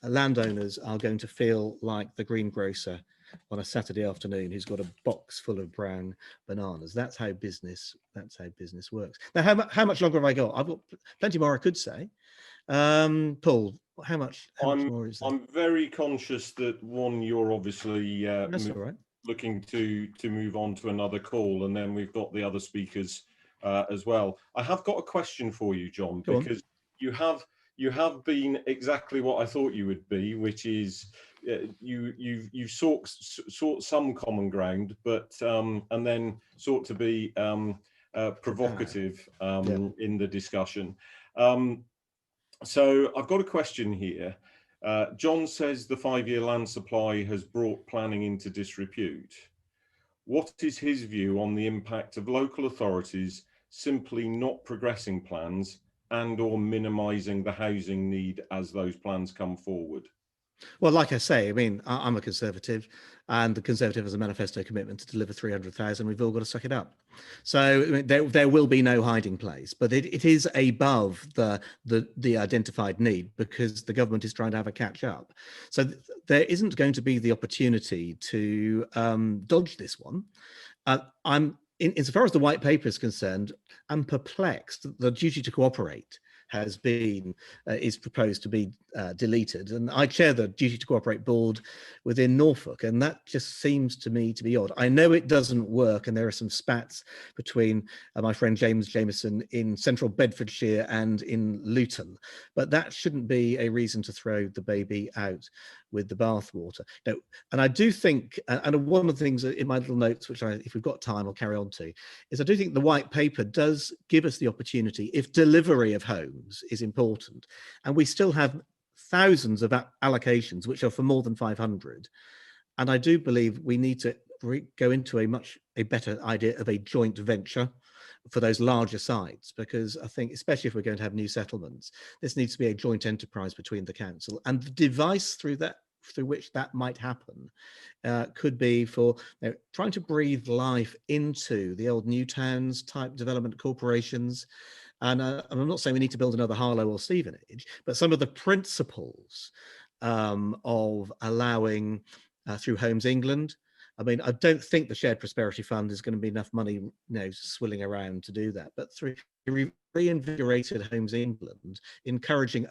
landowners are going to feel like the greengrocer on a Saturday afternoon who's got a box full of brown bananas. That's how business works. Now, how much longer have I got? I've got plenty more I could say. Paul, how much more is there? I'm very conscious that you're obviously That's all right. looking to move on to another call, and then we've got the other speakers as well. I have got a question for you, John, because you have been exactly what I thought you would be, which is you've sought some common ground, but and then sought to be provocative in the discussion. So I've got a question here. John says the 5-year land supply has brought planning into disrepute. What is his view on the impact of local authorities simply not progressing plans and or minimising the housing need as those plans come forward? Well, like I say, I mean, I'm a Conservative, and the Conservative has a manifesto commitment to deliver 300,000. We've all got to suck it up. So I mean, there will be no hiding place, but it is above the identified need, because the government is trying to have a catch up. So there isn't going to be the opportunity to dodge this one. Insofar as the white paper is concerned, I'm perplexed that the duty to cooperate is proposed to be deleted, and I chair the duty to cooperate board within Norfolk, and that just seems to me to be odd. I know it doesn't work, and there are some spats between my friend James Jameson in central Bedfordshire and in Luton, but that shouldn't be a reason to throw the baby out with the bathwater. No, and I do think, and one of the things in my little notes, which if we've got time, I'll carry on to, is I do think the white paper does give us the opportunity, if delivery of homes is important, and we still have thousands of allocations which are for more than 500, and I do believe we need to go into a better idea of a joint venture for those larger sites, because I think, especially if we're going to have new settlements, this needs to be a joint enterprise between the council, and the device through which that might happen could be for trying to breathe life into the old new towns type development corporations. And I'm not saying we need to build another Harlow or Stevenage, but some of the principles of allowing through Homes England. I mean, I don't think the Shared Prosperity Fund is going to be enough money, swilling around to do that. But through reinvigorated Homes England, encouraging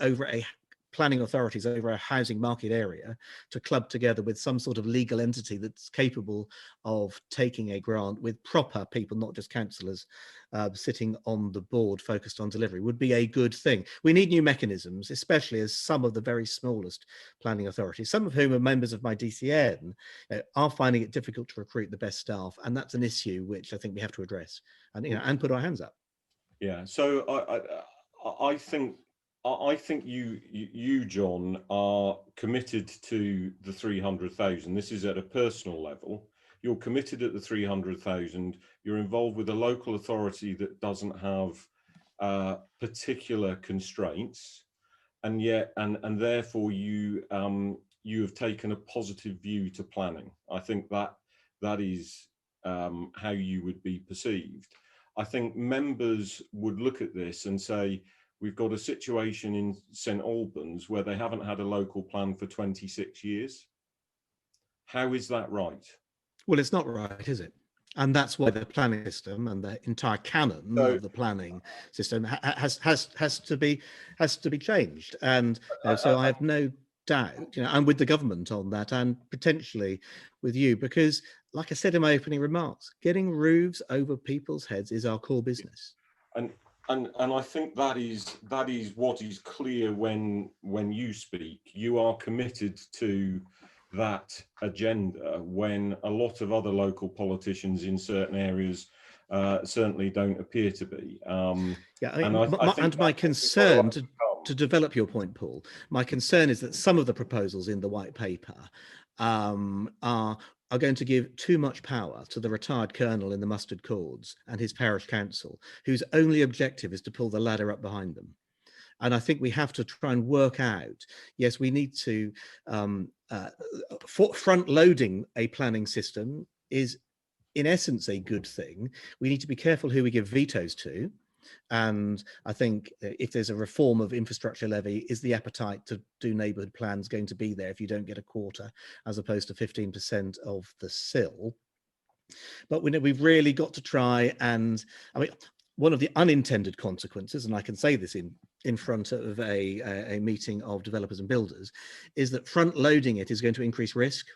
planning authorities over a housing market area to club together with some sort of legal entity that's capable of taking a grant with proper people, not just councillors, sitting on the board focused on delivery, would be a good thing. We need new mechanisms, especially as some of the very smallest planning authorities, some of whom are members of my DCN, are finding it difficult to recruit the best staff, and that's an issue which I think we have to address and and put our hands up. Yeah, so I think you, John, are committed to the 300,000. This is at a personal level. You're committed at the 300,000. You're involved with a local authority that doesn't have particular constraints, and yet, and therefore you have taken a positive view to planning. I think that is how you would be perceived. I think members would look at this and say, we've got a situation in St Albans where they haven't had a local plan for 26 years. How is that right? Well, it's not right, is it? And that's why the planning system and the entire canon of the planning system has to be changed. And so I have no doubt, I'm with the government on that, and potentially with you, because, like I said in my opening remarks, getting roofs over people's heads is our core business. And I think that is what is clear when you speak. You are committed to that agenda when a lot of other local politicians in certain areas certainly don't appear to be. My concern, to develop your point, Paul, my concern is that some of the proposals in the white paper are going to give too much power to the retired colonel in the mustard cords and his parish council, whose only objective is to pull the ladder up behind them. And I think we have to try and work out, yes, we need to, front loading a planning system is in essence a good thing. We need to be careful who we give vetoes to. And I think if there's a reform of infrastructure levy, is the appetite to do neighbourhood plans going to be there if you don't get a quarter as opposed to 15% of the SIL? But we've really got to try and, I mean, one of the unintended consequences, and I can say this in front of a meeting of developers and builders, is that front loading it is going to increase risk.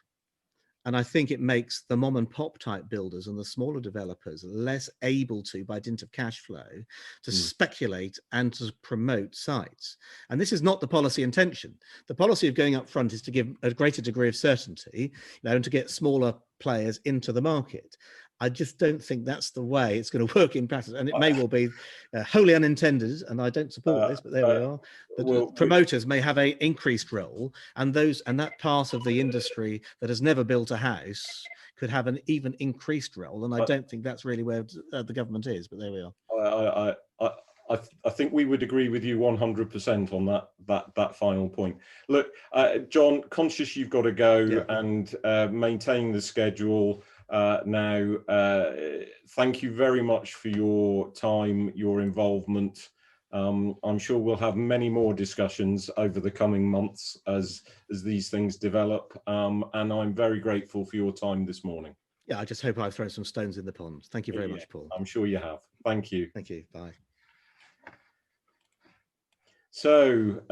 And I think it makes the mom and pop type builders and the smaller developers less able to, by dint of cash flow, to speculate and to promote sites. And this is not the policy intention. The policy of going up front is to give a greater degree of certainty, and to get smaller players into the market. I just don't think that's the way it's going to work in practice. And it may well be wholly unintended, and I don't support this, but there we are. But promoters may have an increased role, and that part of the industry that has never built a house could have an even increased role. And I don't think that's really where the government is, but there we are. I think we would agree with you 100% on that final point. Look, John, conscious you've got to go and maintain the schedule. Now, thank you very much for your time, your involvement. I'm sure we'll have many more discussions over the coming months as these things develop. And I'm very grateful for your time this morning. Yeah, I just hope I've thrown some stones in the pond. Thank you very much, Paul. I'm sure you have. Thank you. Thank you. Bye. So,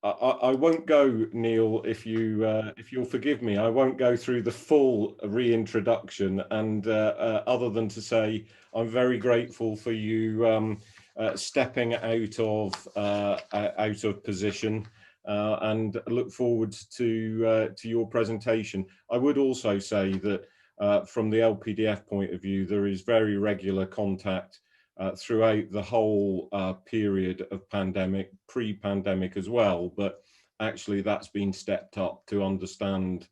I won't go, Neil, if you'll forgive me. I won't go through the full reintroduction, and other than to say I'm very grateful for you stepping out of position, and look forward to your presentation. I would also say that from the LPDF point of view, there is very regular contact throughout the whole period of pandemic, pre-pandemic as well, but actually that's been stepped up to understand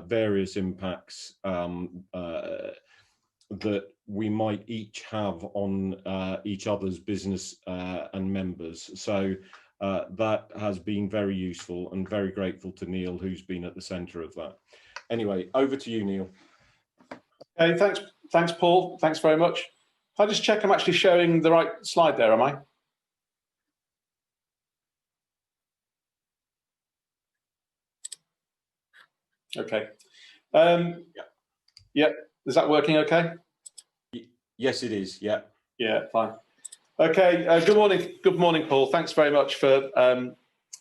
various impacts that we might each have on each other's business and members. So that has been very useful, and very grateful to Neil, who's been at the centre of that. Anyway, over to you, Neil. Okay, thanks, Paul. Thanks very much. If I just check I'm actually showing the right slide there, am I? Okay. Yeah. Is that working okay? Yes, it is. Yeah. Yeah, fine. Okay. Good morning. Good morning, Paul. Thanks very much for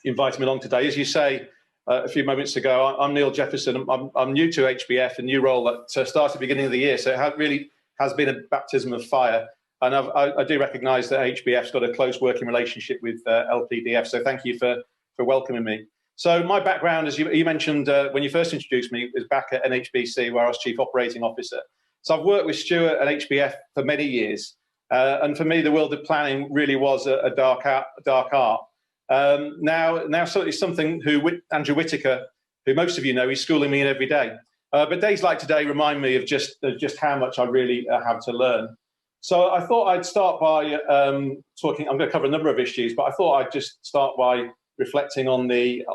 inviting me along today. As you say a few moments ago, I'm Neil Jefferson. I'm new to HBF, a new role that started at the beginning of the year. So it really has been a baptism of fire. And I do recognise that HBF's got a close working relationship with LPDF. So thank you for welcoming me. So my background, as you mentioned when you first introduced me, was back at NHBC, where I was Chief Operating Officer. So I've worked with Stuart and HBF for many years. And for me, the world of planning really was a dark art. Now so it's something Andrew Whitaker, who most of you know, he's schooling me in every day. But days like today remind me of just how much I really have to learn. So I thought I'd start by talking. I'm going to cover a number of issues, but I thought I'd just start by reflecting on the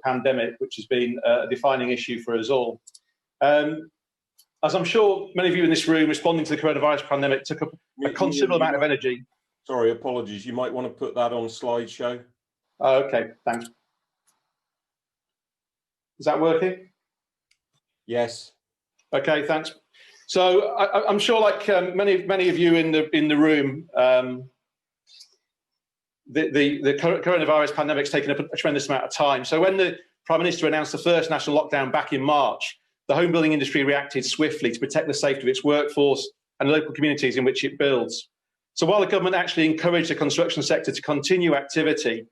pandemic, which has been a defining issue for us all. As I'm sure many of you in this room, responding to the coronavirus pandemic took up a considerable amount of energy. Sorry, apologies. You might want to put that on slideshow. Okay, thanks. Is that working? Yes. Okay, thanks. So I'm sure, like many of you in the room, the coronavirus pandemic's taken up a tremendous amount of time. So when the Prime Minister announced the first national lockdown back in March, the home building industry reacted swiftly to protect the safety of its workforce and local communities in which it builds. So while the government actually encouraged the construction sector to continue activity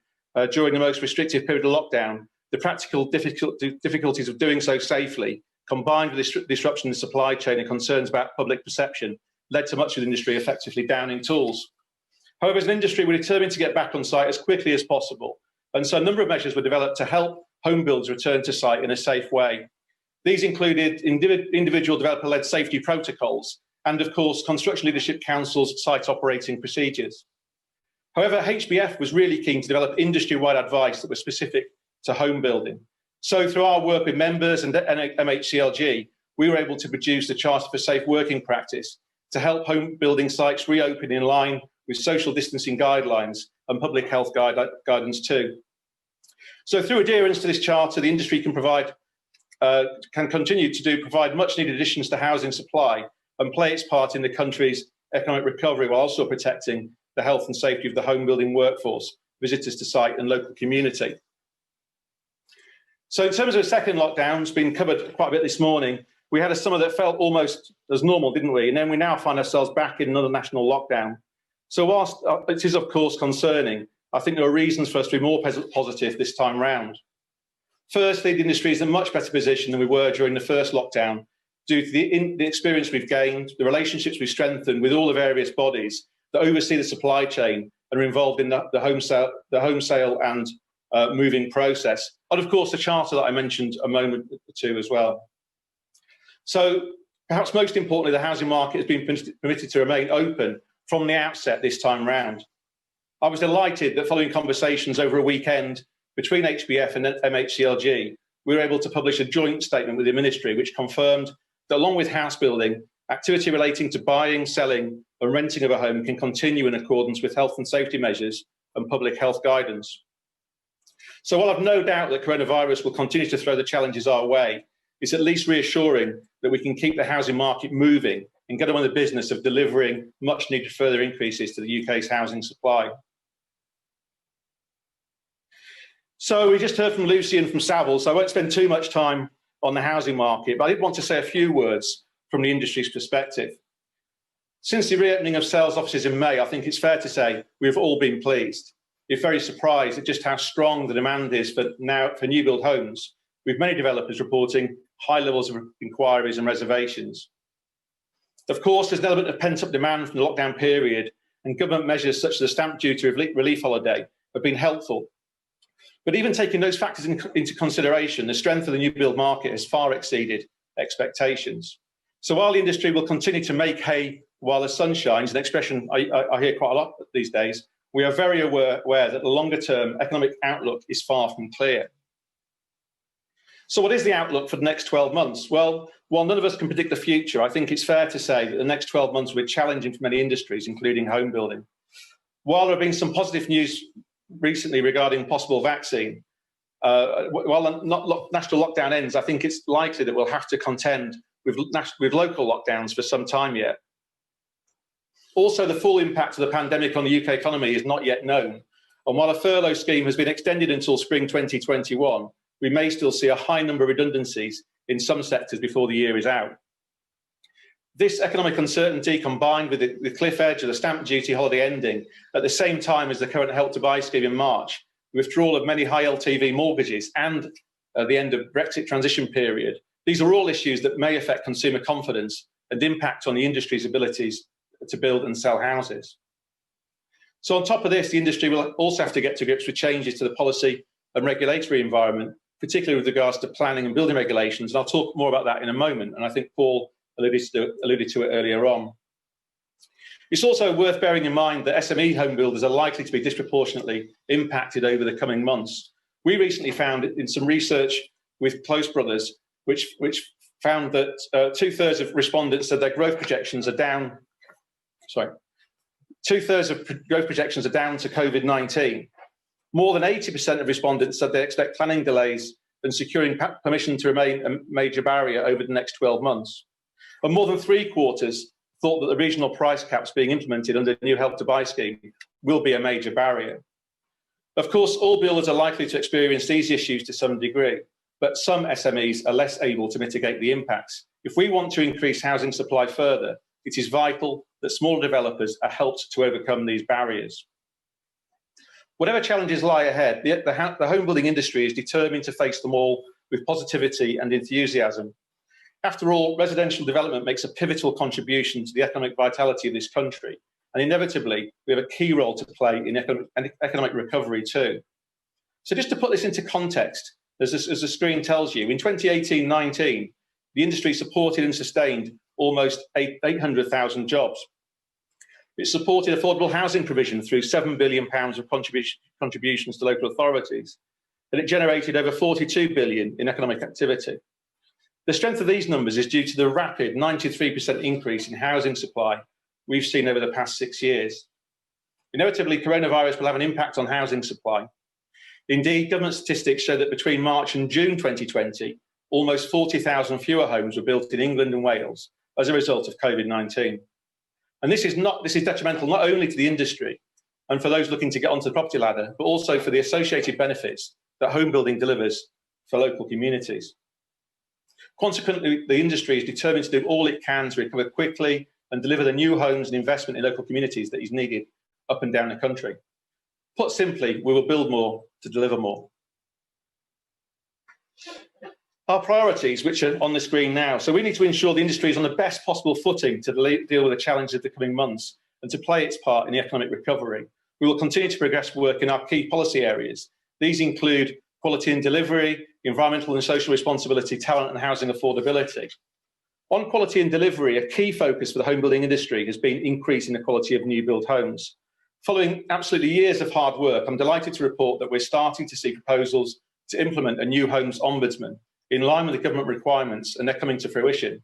during the most restrictive period of lockdown, the practical difficulties of doing so safely, combined with disruption in the supply chain and concerns about public perception, led to much of the industry effectively downing tools. However, as an industry, we're determined to get back on site as quickly as possible. And so a number of measures were developed to help home builds return to site in a safe way. These included individual developer-led safety protocols and, of course, Construction Leadership Council's site operating procedures. However, HBF was really keen to develop industry-wide advice that was specific to home building. So through our work with members and MHCLG, we were able to produce the Charter for Safe Working Practice to help home building sites reopen in line with social distancing guidelines and public health guidance too. So through adherence to this charter, the industry can continue to provide much needed additions to housing supply and play its part in the country's economic recovery, while also protecting the health and safety of the home building workforce, visitors to site and local community. So in terms of the second lockdown, it's been covered quite a bit this morning. We had a summer that felt almost as normal, didn't we? And then we now find ourselves back in another national lockdown. So whilst it is of course concerning, I think there are reasons for us to be more positive this time round. Firstly, the industry is in a much better position than we were during the first lockdown, due to the experience we've gained, the relationships we've strengthened with all the various bodies that oversee the supply chain and are involved in the home sale and moving process. And of course, the charter that I mentioned a moment or two as well. So perhaps most importantly, the housing market has been permitted to remain open from the outset this time round. I was delighted that following conversations over a weekend between HBF and MHCLG, we were able to publish a joint statement with the ministry which confirmed that along with house building, activity relating to buying, selling and renting of a home can continue in accordance with health and safety measures and public health guidance. So while I've no doubt that coronavirus will continue to throw the challenges our way, it's at least reassuring that we can keep the housing market moving and get on with the business of delivering much needed further increases to the UK's housing supply. So we just heard from Lucy and from Savile, so I won't spend too much time on the housing market, but I did want to say a few words from the industry's perspective. Since the reopening of sales offices in May, I think it's fair to say we've all been pleased. We're very surprised at just how strong the demand is for new build homes, with many developers reporting high levels of inquiries and reservations. Of course, there's an element of pent-up demand from the lockdown period, and government measures such as the stamp duty relief holiday have been helpful. But even taking those factors into consideration, the strength of the new build market has far exceeded expectations. So while the industry will continue to make hay while the sun shines, an expression I hear quite a lot these days, we are very aware that the longer term economic outlook is far from clear. So what is the outlook for the next 12 months? Well, while none of us can predict the future, I think it's fair to say that the next 12 months will be challenging for many industries, including home building. While there have been some positive news recently regarding possible vaccine, while national lockdown ends, I think it's likely that we'll have to contend with local lockdowns for some time yet. Also, the full impact of the pandemic on the UK economy is not yet known. And while a furlough scheme has been extended until spring 2021, we may still see a high number of redundancies in some sectors before the year is out. This economic uncertainty, combined with the cliff edge of the stamp duty holiday ending at the same time as the current Help to Buy scheme in March, the withdrawal of many high LTV mortgages and the end of Brexit transition period, these are all issues that may affect consumer confidence and impact on the industry's abilities to build and sell houses. So on top of this, the industry will also have to get to grips with changes to the policy and regulatory environment, particularly with regards to planning and building regulations. And I'll talk more about that in a moment. And I think Paul alluded to it earlier on. It's also worth bearing in mind that SME home builders are likely to be disproportionately impacted over the coming months. We recently found in some research with Close Brothers, which found that 2/3 of respondents said their growth projections are down. Sorry, 2/3 of growth projections are down to COVID-19. More than 80% of respondents said they expect planning delays and securing permission to remain a major barrier over the next 12 months. And more than 3/4 thought that the regional price caps being implemented under the new Help to Buy scheme will be a major barrier. Of course, all builders are likely to experience these issues to some degree, but some SMEs are less able to mitigate the impacts. If we want to increase housing supply further, it is vital that smaller developers are helped to overcome these barriers. Whatever challenges lie ahead, the home building industry is determined to face them all with positivity and enthusiasm. After all, residential development makes a pivotal contribution to the economic vitality of this country, and inevitably, we have a key role to play in economic recovery too. So just to put this into context, as the screen tells you, in 2018-19, the industry supported and sustained almost 800,000 jobs. It supported affordable housing provision through £7 billion of contributions to local authorities, and it generated over £42 billion in economic activity. The strength of these numbers is due to the rapid 93% increase in housing supply we've seen over the past 6 years. Inevitably, coronavirus will have an impact on housing supply. Indeed, government statistics show that between March and June 2020, almost 40,000 fewer homes were built in England and Wales as a result of COVID-19. And this is detrimental not only to the industry and for those looking to get onto the property ladder, but also for the associated benefits that home building delivers for local communities. Consequently, the industry is determined to do all it can to recover quickly and deliver the new homes and investment in local communities that is needed up and down the country. Put simply, we will build more to deliver more. Our priorities, which are on the screen now. So we need to ensure the industry is on the best possible footing to deal with the challenges of the coming months and to play its part in the economic recovery. We will continue to progress work in our key policy areas. These include quality and delivery, environmental and social responsibility, talent and housing affordability. On quality and delivery, a key focus for the home building industry has been increasing the quality of new build homes. Following absolutely years of hard work, I'm delighted to report that we're starting to see proposals to implement a new homes ombudsman in line with the government requirements, and they're coming to fruition.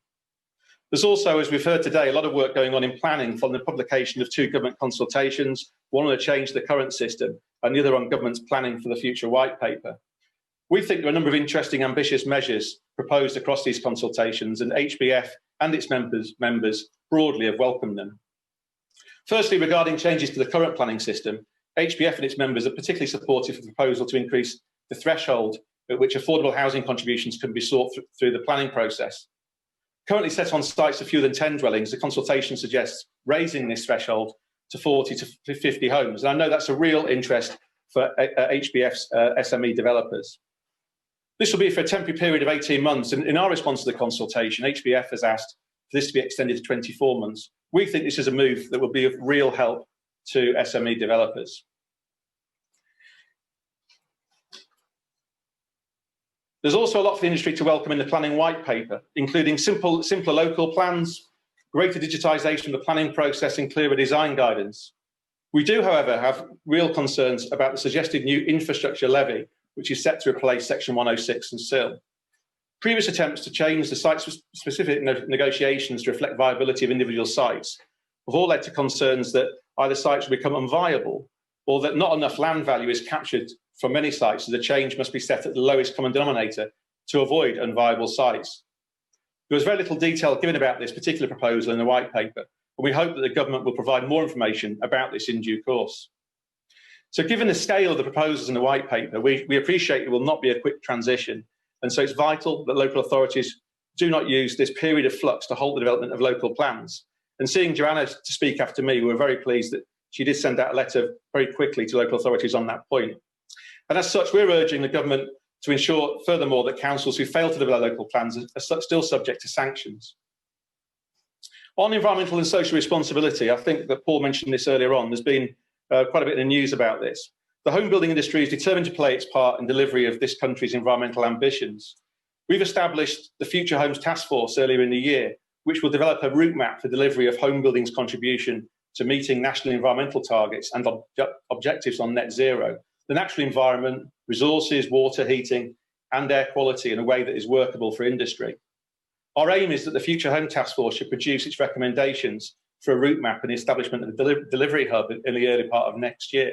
There's also, as we've heard today, a lot of work going on in planning from the publication of 2 government consultations, one on a change to the current system and the other on government's planning for the future white paper. We think there are a number of interesting, ambitious measures proposed across these consultations, and HBF and its members broadly have welcomed them. Firstly, regarding changes to the current planning system, HBF and its members are particularly supportive of the proposal to increase the threshold at which affordable housing contributions can be sought through the planning process. Currently set on sites of fewer than 10 dwellings, the consultation suggests raising this threshold to 40 to 50 homes. And I know that's a real interest for HBF's SME developers. This will be for a temporary period of 18 months. And in our response to the consultation, HBF has asked for this to be extended to 24 months. We think this is a move that will be of real help to SME developers. There's also a lot for the industry to welcome in the planning white paper, including simpler local plans, greater digitisation of the planning process and clearer design guidance. We do, however, have real concerns about the suggested new infrastructure levy, which is set to replace Section 106 and SIL. Previous attempts to change the site-specific negotiations to reflect viability of individual sites have all led to concerns that either sites will become unviable or that not enough land value is captured from many sites, so the change must be set at the lowest common denominator to avoid unviable sites. There was very little detail given about this particular proposal in the white paper, and we hope that the government will provide more information about this in due course. So given the scale of the proposals in the white paper, we appreciate it will not be a quick transition, and so it's vital that local authorities do not use this period of flux to halt the development of local plans. And seeing Joanna to speak after me, we're very pleased that she did send out a letter very quickly to local authorities on that point. And as such, we're urging the government to ensure, furthermore, that councils who fail to develop local plans are still subject to sanctions. On environmental and social responsibility, I think that Paul mentioned this earlier on, there's been quite a bit in the news about this. The home building industry is determined to play its part in delivery of this country's environmental ambitions. We've established the Future Homes Task Force earlier in the year, which will develop a route map for delivery of home building's contribution to meeting national environmental targets and objectives on net zero. The natural environment, resources, water, heating, and air quality in a way that is workable for industry. Our aim is that the Future Home Task Force should produce its recommendations for a route map and the establishment of a delivery hub in the early part of next year.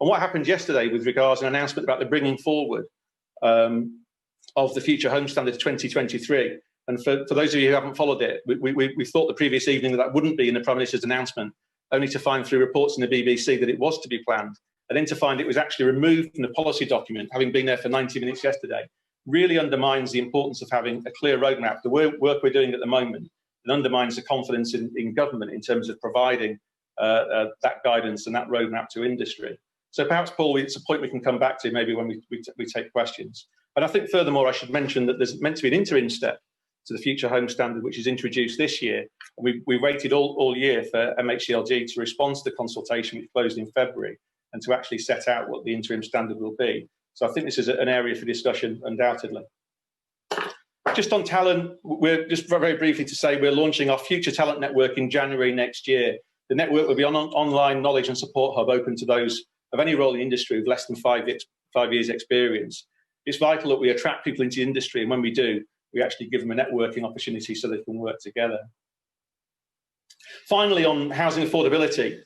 And what happened yesterday with regards to an announcement about the bringing forward of the Future Home Standard 2023. And for those of you who haven't followed it, we thought the previous evening that wouldn't be in the Prime Minister's announcement, only to find through reports in the BBC that it was to be planned. And then to find it was actually removed from the policy document, having been there for 90 minutes yesterday, really undermines the importance of having a clear roadmap. The work we're doing at the moment, and undermines the confidence in government in terms of providing that guidance and that roadmap to industry. So perhaps, Paul, it's a point we can come back to maybe when we take questions. And I think furthermore, I should mention that there's meant to be an interim step to the Future Home Standard, which is introduced this year. We waited all year for MHCLG to respond to the consultation, which closed in February, and to actually set out what the interim standard will be. So I think this is an area for discussion, undoubtedly. Just on talent, we're just very briefly to say we're launching our Future Talent Network in January next year. The network will be an online knowledge and support hub open to those of any role in the industry with less than 5 years experience. It's vital that we attract people into the industry, and when we do, we actually give them a networking opportunity so they can work together. Finally, on housing affordability,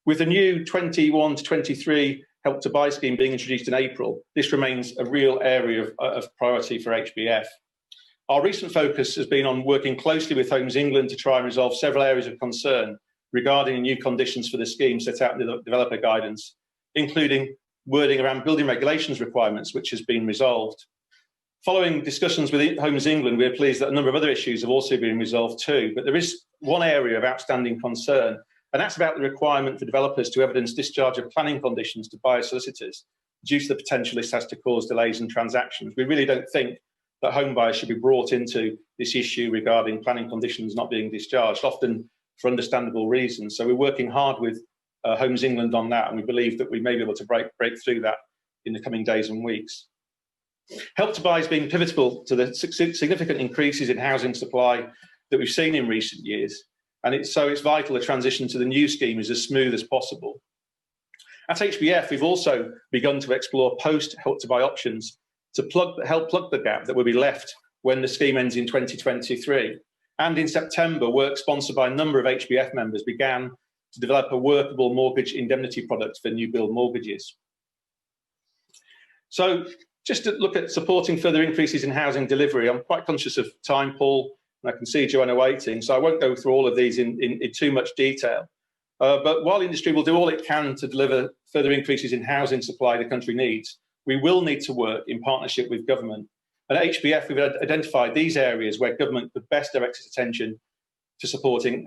with the new 21 to 23 Help to Buy scheme being introduced in April, this remains a real area of priority for HBF. Our recent focus has been on working closely with Homes England to try and resolve several areas of concern regarding new conditions for the scheme set out in the developer guidance, including wording around building regulations requirements, which has been resolved. Following discussions with Homes England, we are pleased that a number of other issues have also been resolved too, but there is one area of outstanding concern, and that's about the requirement for developers to evidence discharge of planning conditions to buyer solicitors due to the potential this has to cause delays in transactions. We really don't think that home buyers should be brought into this issue regarding planning conditions not being discharged, often for understandable reasons. So we're working hard with Homes England on that, and we believe that we may be able to break through that in the coming days and weeks. Help to Buy has been pivotal to the significant increases in housing supply that we've seen in recent years, and it's vital the transition to the new scheme is as smooth as possible. At HBF, we've also begun to explore post-Help to Buy options to help plug the gap that will be left when the scheme ends in 2023. And in September, work sponsored by a number of HBF members began to develop a workable mortgage indemnity product for new build mortgages. So just to look at supporting further increases in housing delivery, I'm quite conscious of time, Paul, and I can see Joanna waiting, so I won't go through all of these in too much detail. But while industry will do all it can to deliver further increases in housing supply the country needs, we will need to work in partnership with government. And at HBF, we've identified these areas where government could best direct its attention to supporting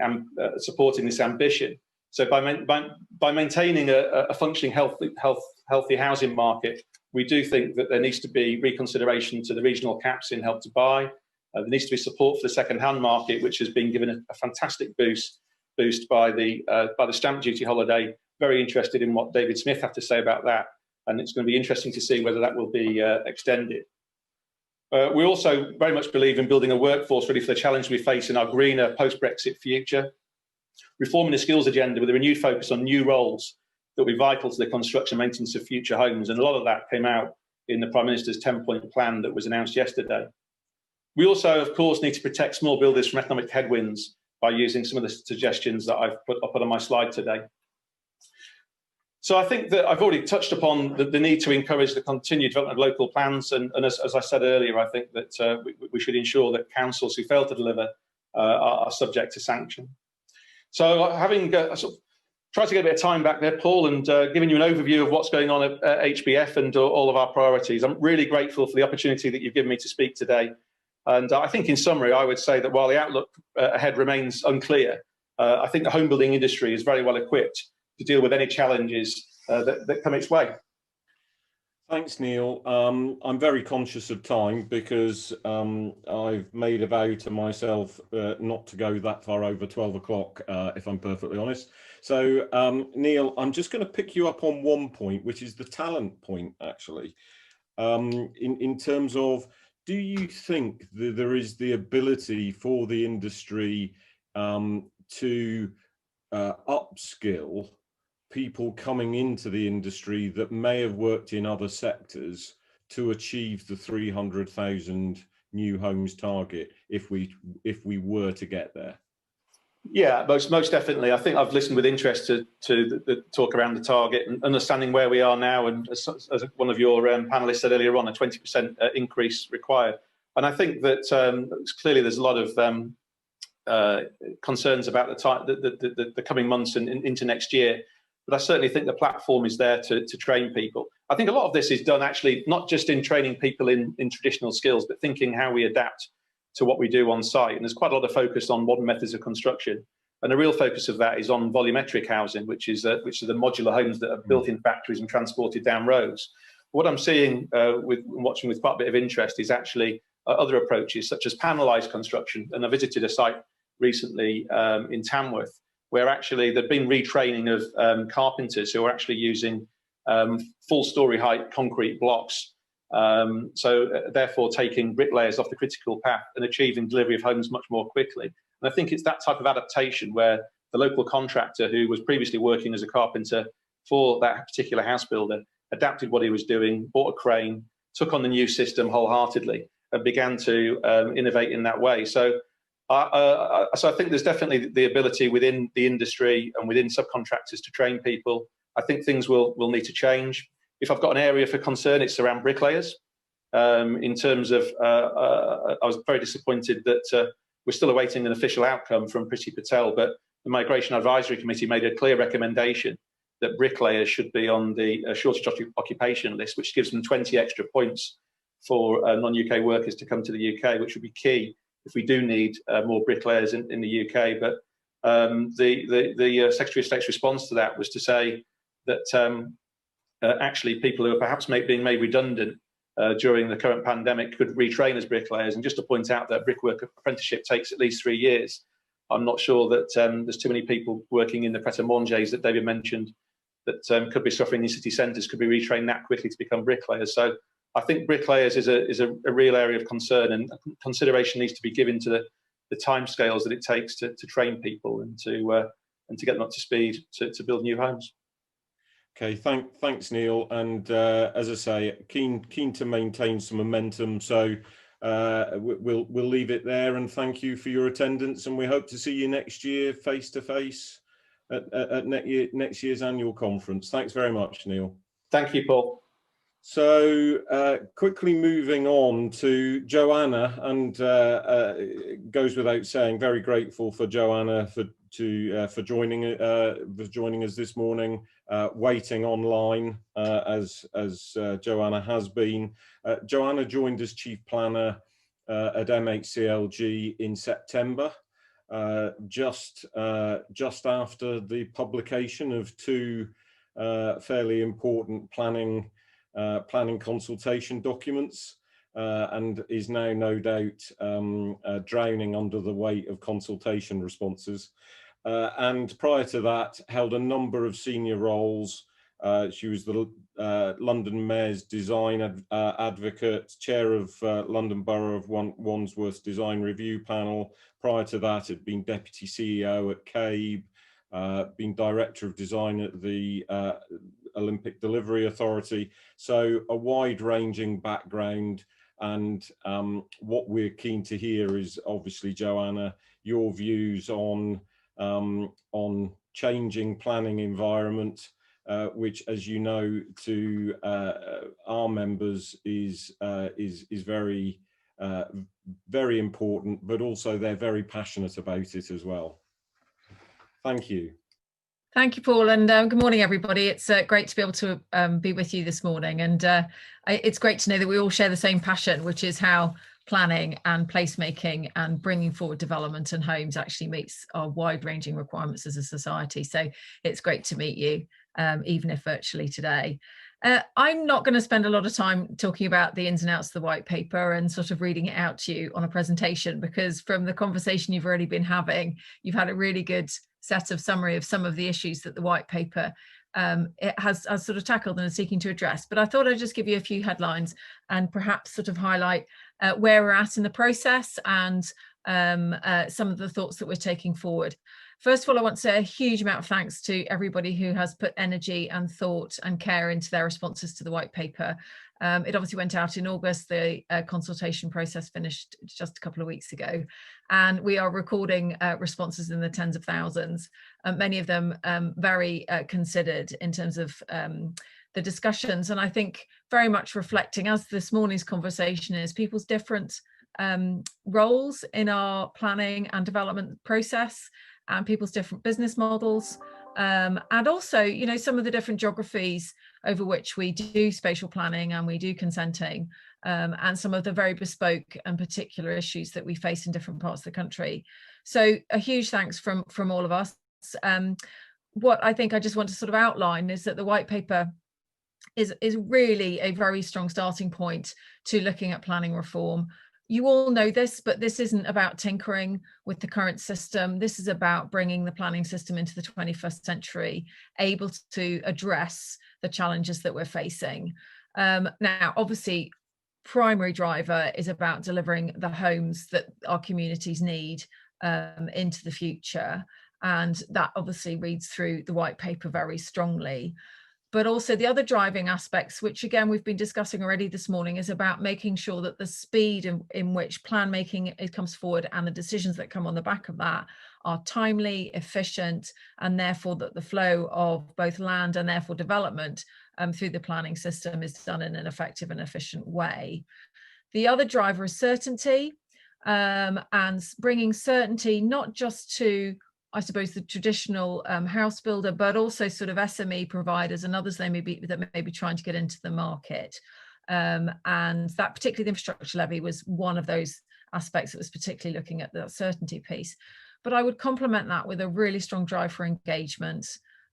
this ambition. So by maintaining a functioning healthy housing market, we do think that there needs to be reconsideration to the regional caps in Help to Buy. There needs to be support for the second-hand market, which has been given a fantastic boost by the stamp duty holiday. Very interested in what David Smith had to say about that, and it's going to be interesting to see whether that will be extended. We also very much believe in building a workforce ready for the challenge we face in our greener post-Brexit future, reforming the skills agenda with a renewed focus on new roles that will be vital to the construction and maintenance of future homes, and a lot of that came out in the Prime Minister's 10-point plan that was announced yesterday. We also, of course, need to protect small builders from economic headwinds by using some of the suggestions that I've put on my slide today. So I think that I've already touched upon the need to encourage the continued development of local plans, and as I said earlier, I think that we should ensure that councils who fail to deliver are subject to sanction. So having sort of tried to get a bit of time back there, Paul, and giving you an overview of what's going on at HBF and all of our priorities, I'm really grateful for the opportunity that you've given me to speak today. And I think in summary, I would say that while the outlook ahead remains unclear, I think the home building industry is very well equipped to deal with any challenges that come its way. Thanks, Neil. I'm very conscious of time because I've made a vow to myself not to go that far over 12 o'clock, if I'm perfectly honest. So, Neil, I'm just going to pick you up on one point, which is the talent point, actually, in terms of, do you think that there is the ability for the industry to upskill people coming into the industry that may have worked in other sectors to achieve the 300,000 new homes target if we were to get there? Yeah, most definitely. I think I've listened with interest to the talk around the target and understanding where we are now. And as one of your panelists said earlier on, a 20% increase required. And I think that clearly there's a lot of concerns about the coming months and into next year. But I certainly think the platform is there to train people. I think a lot of this is done actually not just in training people in traditional skills, but thinking how we adapt to what we do on site. And there's quite a lot of focus on modern methods of construction. And the real focus of that is on volumetric housing, which are the modular homes that are built in factories and transported down roads. What I'm seeing, watching with quite a bit of interest, is actually other approaches such as panelized construction. And I visited a site recently in Tamworth, where actually there'd been retraining of carpenters who are actually using full story height concrete blocks. So therefore taking bricklayers off the critical path and achieving delivery of homes much more quickly. And I think it's that type of adaptation where the local contractor who was previously working as a carpenter for that particular house builder adapted what he was doing, bought a crane, took on the new system wholeheartedly. began to innovate in that way. So I think there's definitely the ability within the industry and within subcontractors to train people. I think things will need to change. If I've got an area for concern, it's around bricklayers. In terms of, I was very disappointed that we're still awaiting an official outcome from Priti Patel, but the Migration Advisory Committee made a clear recommendation that bricklayers should be on the shortage occupation list, which gives them 20 extra points for non-UK workers to come to the UK, which would be key if we do need more bricklayers in the UK. But the Secretary of State's response to that was to say that actually people who are perhaps being made redundant during the current pandemic could retrain as bricklayers. And just to point out that brickwork apprenticeship takes at least 3 years. I'm not sure that there's too many people working in the pret-a-manger's that David mentioned that could be suffering in city centres could be retrained that quickly to become bricklayers. So I think bricklayers is a real area of concern, and consideration needs to be given to the timescales that it takes to train people and to get them up to speed to build new homes. Okay, thanks, Neil. And as I say, keen to maintain some momentum. So we'll leave it there. And thank you for your attendance. And we hope to see you next year, face to face, at next year's annual conference. Thanks very much, Neil. Thank you, Paul. So quickly moving on to Joanna, and it goes without saying, very grateful for Joanna for joining us this morning, waiting online as Joanna has been. Joanna joined as Chief Planner at MHCLG in September, just after the publication of two fairly important planning consultation documents, and is now no doubt drowning under the weight of consultation responses. And prior to that, held a number of senior roles. She was the London Mayor's design advocate, chair of London Borough of Wandsworth's design review panel. Prior to that, had been deputy CEO at CABE, been director of design at the Olympic Delivery Authority. So a wide-ranging background. And what we're keen to hear is obviously, Joanna, your views on changing planning environment, which, as you know, to our members is very very important, but also they're very passionate about it as well. Thank you. Thank you, Paul, and good morning, everybody. It's great to be able to be with you this morning, and it's great to know that we all share the same passion, which is how planning and placemaking and bringing forward development and homes actually meets our wide-ranging requirements as a society. So it's great to meet you, even if virtually today. I'm not going to spend a lot of time talking about the ins and outs of the white paper and sort of reading it out to you on a presentation, because from the conversation you've already been having, you've had a really good set of summary of some of the issues that the white paper it has sort of tackled and is seeking to address. But I thought I'd just give you a few headlines and perhaps sort of highlight where we're at in the process and some of the thoughts that we're taking forward. First of all, I want to say a huge amount of thanks to everybody who has put energy and thought and care into their responses to the white paper. It obviously went out in August. The consultation process finished just a couple of weeks ago, and we are recording responses in the tens of thousands, many of them very considered in terms of the discussions, and I think very much reflecting, as this morning's conversation is, people's different roles in our planning and development process, and people's different business models, and also, you know, some of the different geographies over which we do spatial planning and we do consenting, and some of the very bespoke and particular issues that we face in different parts of the country. So a huge thanks from all of us. What I think I just want to sort of outline is that the white paper is really a very strong starting point to looking at planning reform. You all know this, but this isn't about tinkering with the current system. This is about bringing the planning system into the 21st century, able to address the challenges that we're facing. Now, obviously, primary driver is about delivering the homes that our communities need into the future. And that obviously reads through the white paper very strongly. But also the other driving aspects, which again we've been discussing already this morning, is about making sure that the speed in which plan making comes forward and the decisions that come on the back of that are timely, efficient, and therefore that the flow of both land and therefore development through the planning system is done in an effective and efficient way. The other driver is certainty, and bringing certainty not just to, I suppose, the traditional house builder, but also sort of SME providers and others that may be trying to get into the market. And that particularly the infrastructure levy was one of those aspects that was particularly looking at the certainty piece. But I would complement that with a really strong drive for engagement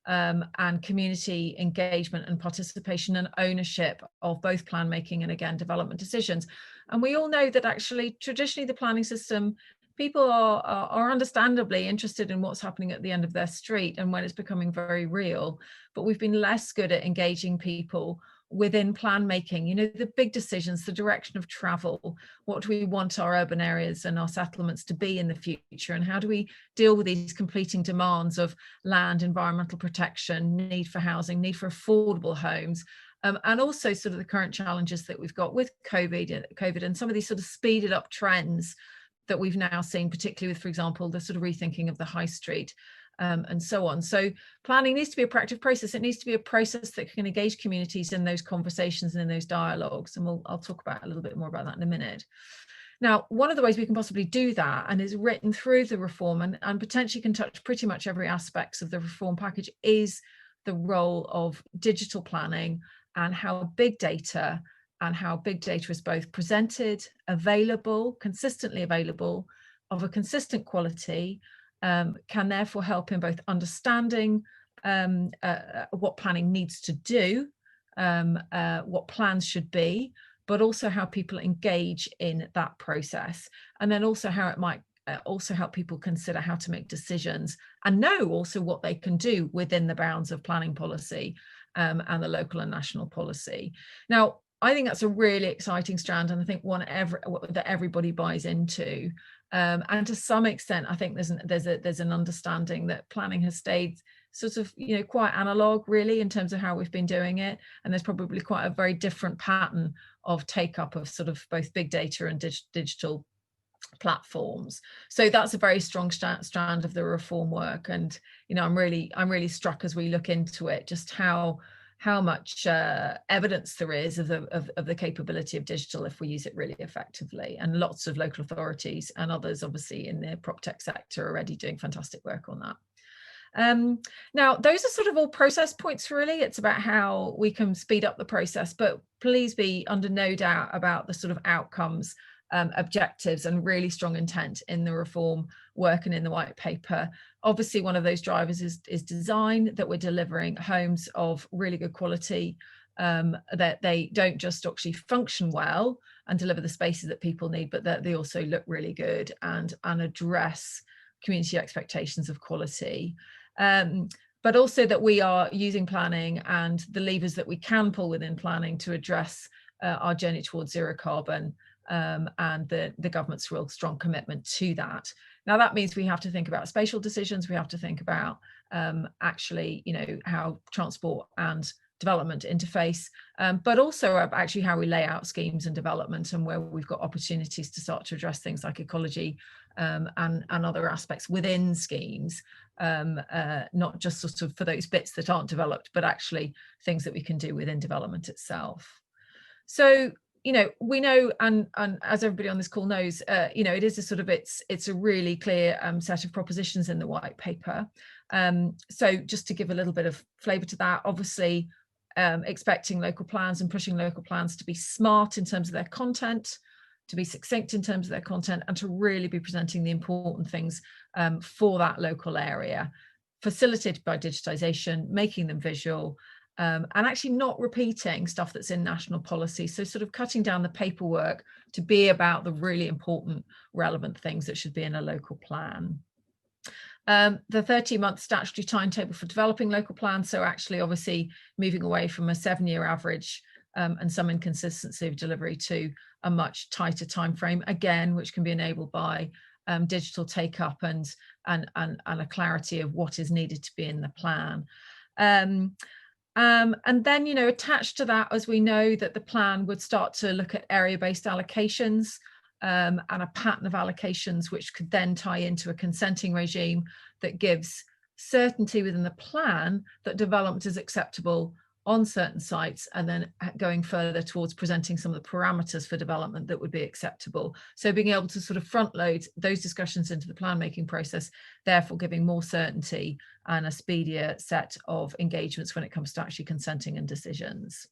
and community engagement and participation and ownership of both plan making and again development decisions. And we all know that actually traditionally the planning system, people are understandably interested in what's happening at the end of their street and when it's becoming very real, but we've been less good at engaging people within plan making, you know, the big decisions, the direction of travel, what do we want our urban areas and our settlements to be in the future, and how do we deal with these completing demands of land, environmental protection, need for housing, need for affordable homes, and also sort of the current challenges that we've got with COVID and some of these sort of speeded up trends that we've now seen, particularly with, for example, the sort of rethinking of the high street and so on. So planning needs to be a proactive process. It needs to be a process that can engage communities in those conversations and in those dialogues. And I'll talk about a little bit more about that in a minute. Now, one of the ways we can possibly do that, and is written through the reform and potentially can touch pretty much every aspect of the reform package, is the role of digital planning and how big data is both presented, available, consistently available, of a consistent quality, can therefore help in both understanding what planning needs to do, what plans should be, but also how people engage in that process. And then also how it might also help people consider how to make decisions and know also what they can do within the bounds of planning policy and the local and national policy. Now, I think that's a really exciting strand, and I think one that everybody buys into. And to some extent, I think there's an understanding that planning has stayed sort of, you know, quite analog really in terms of how we've been doing it. And there's probably quite a very different pattern of take up of sort of both big data and digital platforms. So that's a very strong strand of the reform work. And, you know, I'm really struck as we look into it, just how much evidence there is of the capability of digital if we use it really effectively. And lots of local authorities and others obviously in the prop tech sector are already doing fantastic work on that. Now, those are sort of all process points really. It's about how we can speed up the process, but please be under no doubt about the sort of outcomes, objectives and really strong intent in the reform work and in the white paper. Obviously, one of those drivers is design, that we're delivering homes of really good quality, that they don't just actually function well and deliver the spaces that people need, but that they also look really good and address community expectations of quality. But also that we are using planning and the levers that we can pull within planning to address our journey towards zero carbon, and the government's real strong commitment to that. Now that means we have to think about spatial decisions. We have to think about actually, you know, how transport and development interface, but also actually how we lay out schemes and development, and where we've got opportunities to start to address things like ecology and other aspects within schemes, not just sort of for those bits that aren't developed, but actually things that we can do within development itself. So, you know, we know, and as everybody on this call knows, you know, it is a sort of, it's a really clear set of propositions in the white paper. So just to give a little bit of flavour to that, obviously expecting local plans and pushing local plans to be smart in terms of their content, to be succinct in terms of their content, and to really be presenting the important things for that local area, facilitated by digitisation, making them visual, and actually not repeating stuff that's in national policy. So sort of cutting down the paperwork to be about the really important, relevant things that should be in a local plan. The 30-month statutory timetable for developing local plans. So actually, obviously, moving away from a 7-year average and some inconsistency of delivery to a much tighter time frame, again, which can be enabled by digital take-up and a clarity of what is needed to be in the plan. And then, you know, attached to that, as we know that the plan would start to look at area-based allocations and a pattern of allocations, which could then tie into a consenting regime that gives certainty within the plan that development is acceptable on certain sites, and then going further towards presenting some of the parameters for development that would be acceptable. So being able to sort of front load those discussions into the plan making process, therefore giving more certainty and a speedier set of engagements when it comes to actually consenting and decisions.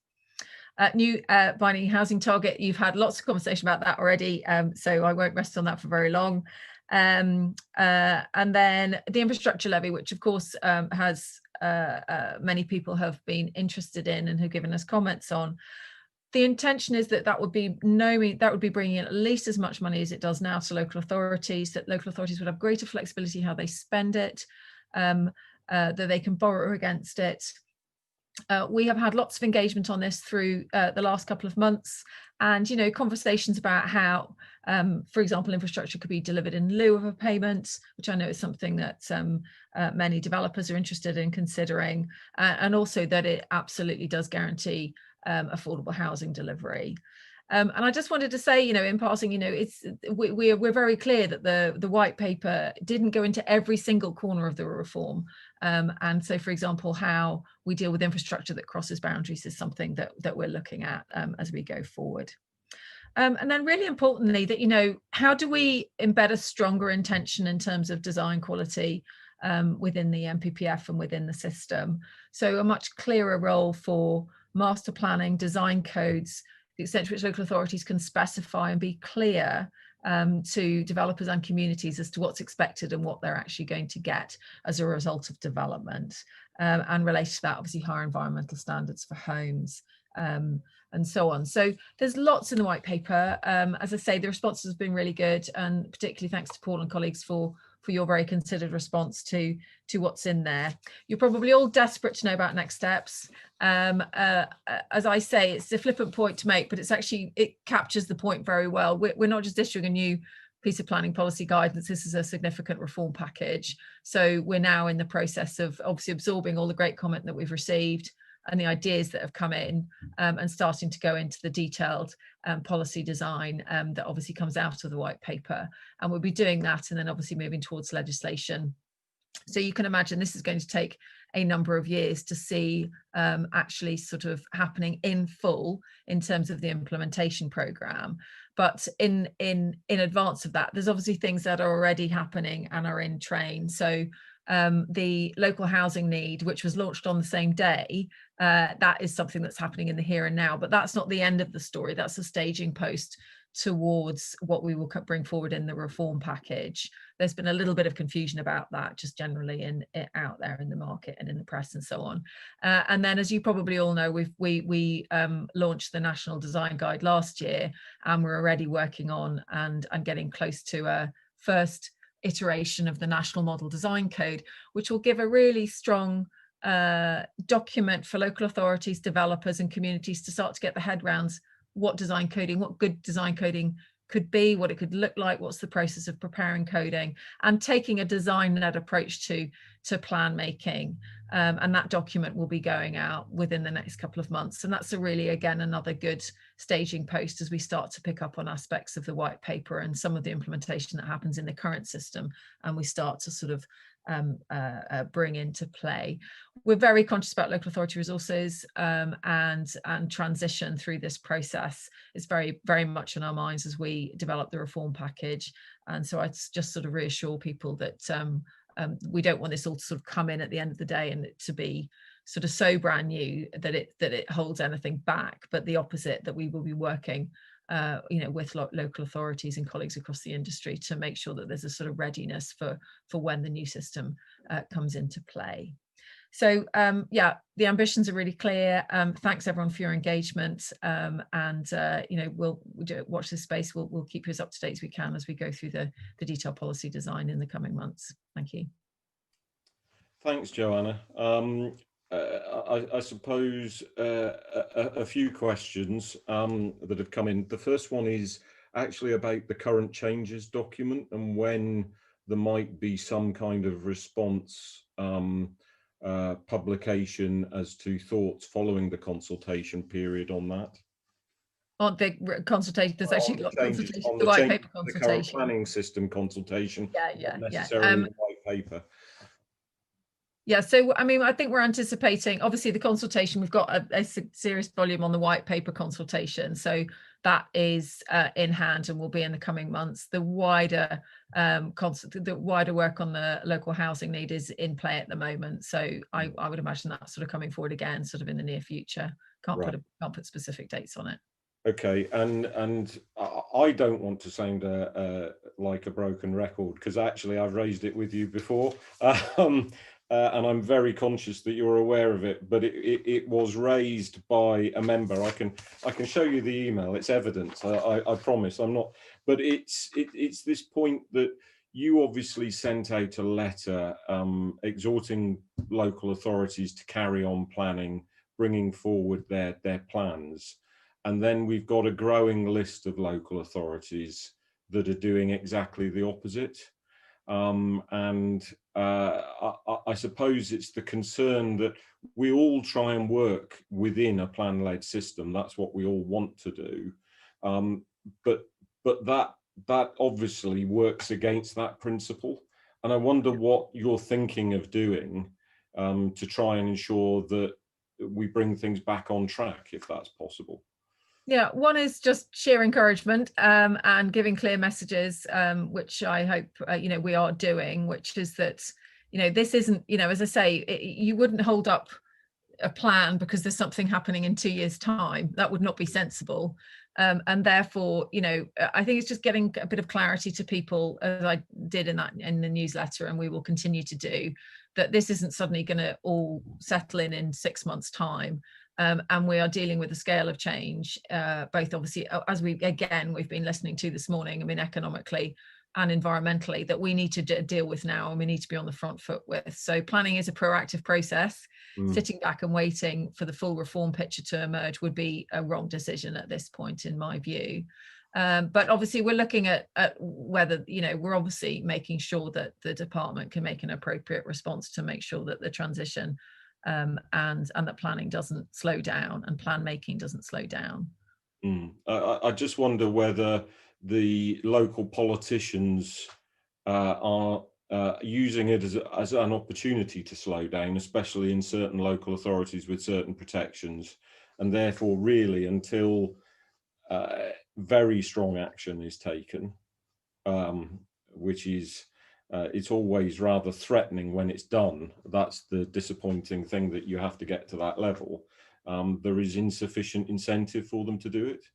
New binding housing target, you've had lots of conversation about that already, so I won't rest on that for very long. And then the infrastructure levy, which of course has many people have been interested in and have given us comments on. The intention is that that would be bringing in at least as much money as it does now to local authorities, that local authorities would have greater flexibility how they spend it, that they can borrow against it. We have had lots of engagement on this through the last couple of months, and, you know, conversations about how, for example, infrastructure could be delivered in lieu of a payment, which I know is something that many developers are interested in considering, and also that it absolutely does guarantee affordable housing delivery. And I just wanted to say, you know, in passing, you know, we're very clear that the white paper didn't go into every single corner of the reform. And so, for example, how we deal with infrastructure that crosses boundaries is something that we're looking at as we go forward. And then really importantly, that, you know, how do we embed a stronger intention in terms of design quality within the NPPF and within the system? So a much clearer role for master planning, design codes, the extent to which local authorities can specify and be clear to developers and communities as to what's expected and what they're actually going to get as a result of development. And related to that, obviously, higher environmental standards for homes and so on. So there's lots in the white paper. As I say, the responses have been really good, and particularly thanks to Paul and colleagues for your very considered response to what's in there. You're probably all desperate to know about next steps. As I say, it's a flippant point to make, but it's actually, it captures the point very well. We're not just issuing a new piece of planning policy guidance. This is a significant reform package. So we're now in the process of obviously absorbing all the great comment that we've received and the ideas that have come in, and starting to go into the detailed policy design that obviously comes out of the white paper. And we'll be doing that and then obviously moving towards legislation. So you can imagine this is going to take a number of years to see actually sort of happening in full in terms of the implementation programme. But in advance of that, there's obviously things that are already happening and are in train. So the local housing need, which was launched on the same day, that is something that's happening in the here and now, but that's not the end of the story. That's a staging post towards what we will bring forward in the reform package. There's been a little bit of confusion about that just generally out there in the market and in the press and so on. And then, as you probably all know, we launched the National Design Guide last year, and we're already working on and getting close to a first iteration of the National Model Design Code, which will give a really strong document for local authorities, developers and communities to start to get the head round what design coding, what good design coding could be, what it could look like, what's the process of preparing coding, and taking a design-led approach to plan making. And that document will be going out within the next couple of months. And that's really, again, another good staging post as we start to pick up on aspects of the white paper and some of the implementation that happens in the current system, and we start to sort of bring into play. We're very conscious about local authority resources and transition through this process. It's very, very much on our minds as we develop the reform package. And so I just sort of reassure people that we don't want this all to sort of come in at the end of the day and it to be sort of so brand new that it holds anything back, but the opposite, that we will be working with local authorities and colleagues across the industry to make sure that there's a sort of readiness for when the new system comes into play. So yeah, the ambitions are really clear. Thanks everyone for your engagement, and we'll watch this space. We'll keep you as up to date as we can as we go through the detailed policy design in the coming months. Thank you. Thanks, Joanna. I suppose a few questions that have come in. The first one is actually about the current changes document and when there might be some kind of response publication as to thoughts following the consultation period on that? On the consultation, there's actually On a consultation, the white paper the current consultation. planning system consultation, Yeah. not necessarily the white paper. Yeah, so I mean, I think we're anticipating, obviously the consultation, we've got a serious volume on the white paper consultation. So that is in hand and will be in the coming months. The wider work on the local housing need is in play at the moment. So I would imagine that's sort of coming forward again, sort of in the near future. Can't put specific dates on it. Okay, and I don't want to sound like a broken record, because actually I've raised it with you before, and I'm very conscious that you're aware of it. But it was raised by a member. I can show you the email. It's evidence. I promise. I'm not. But it's this point that you obviously sent out a letter exhorting local authorities to carry on planning, bringing forward their plans. And then we've got a growing list of local authorities that are doing exactly the opposite. I suppose it's the concern that we all try and work within a plan-led system. That's what we all want to do. But that obviously works against that principle. And I wonder what you're thinking of doing to try and ensure that we bring things back on track, if that's possible. Yeah, one is just sheer encouragement and giving clear messages, which I hope we are doing, which is that this isn't, as I say, you wouldn't hold up a plan because there's something happening in 2 years' time. That would not be sensible. And therefore, I think it's just getting a bit of clarity to people, as I did in the newsletter, and we will continue to do, that this isn't suddenly going to all settle in 6 months' time. And we are dealing with a scale of change, both obviously, as we've been listening to this morning, I mean, economically and environmentally, that we need to deal with now, and we need to be on the front foot with. So planning is a proactive process. Sitting back and waiting for the full reform picture to emerge would be a wrong decision at this point, in my view. But obviously we're looking at whether, we're obviously making sure that the department can make an appropriate response to make sure that the transition and that planning doesn't slow down and plan making doesn't slow down. I just wonder whether the local politicians are using it as an opportunity to slow down, especially in certain local authorities with certain protections, and therefore really until very strong action is taken, which is it's always rather threatening when it's done. That's the disappointing thing, that you have to get to that level. There is insufficient incentive for them to do it.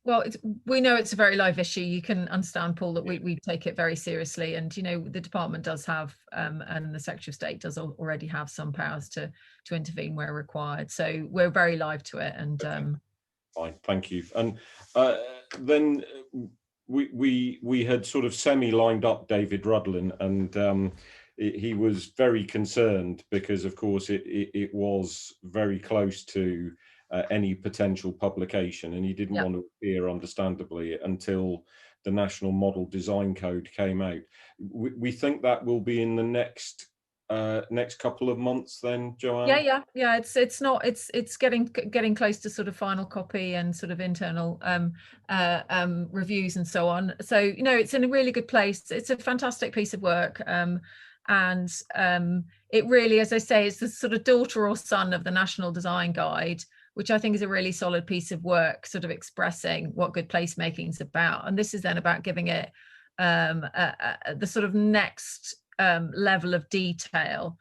Well, we know it's a very live issue. You can understand, Paul, that we take it very seriously, and the department does have, and the Secretary of State does already have some powers to intervene where required. So we're very live to it. And fine, thank you. And then we had sort of semi-lined up David Rudlin, and he was very concerned because, of course, it was very close to any potential publication, and he didn't want to appear, understandably, until the National Model Design Code came out. We think that will be in the next couple of months then, Joanne? Yeah. It's getting close to sort of final copy and sort of internal reviews and so on. So it's in a really good place. It's a fantastic piece of work, and it really, as I say, it's the sort of daughter or son of the National Design Guide, which I think is a really solid piece of work, sort of expressing what good placemaking is about. And this is then about giving it the sort of next level of detail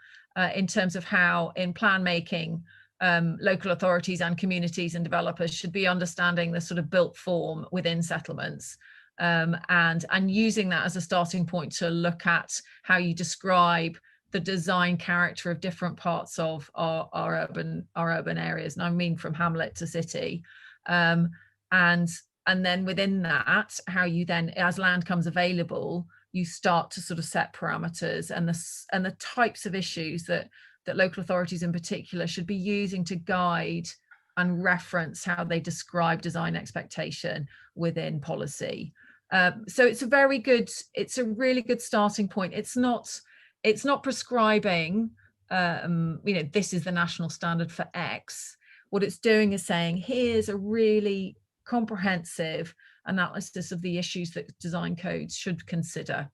in terms of how, in plan making, local authorities and communities and developers should be understanding the sort of built form within settlements, and using that as a starting point to look at how you describe the design character of different parts of our urban areas, and I mean from hamlet to city, and then within that, how you then, as land comes available, you start to sort of set parameters and the types of issues that local authorities in particular should be using to guide and reference how they describe design expectation within policy. So it's a really good starting point. It's not prescribing this is the national standard for X. What it's doing is saying, here's a really comprehensive analysis of the issues that design codes should consider.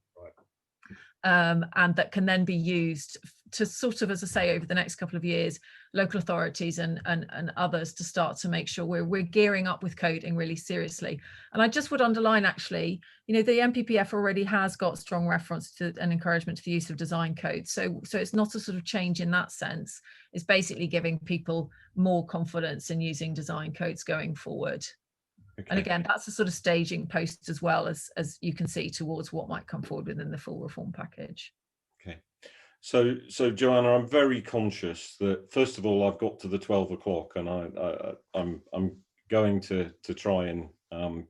And that can then be used to sort of, as I say, over the next couple of years, local authorities and others to start to make sure we're gearing up with coding really seriously. And I just would underline, actually, the NPPF already has got strong reference to and encouragement to the use of design codes. So it's not a sort of change in that sense. It's basically giving people more confidence in using design codes going forward. Okay. And again, that's a sort of staging post as well, as you can see, towards what might come forward within the full reform package. Okay. So Joanna, I'm very conscious that, first of all, I've got to the 12 o'clock, and I'm going to try and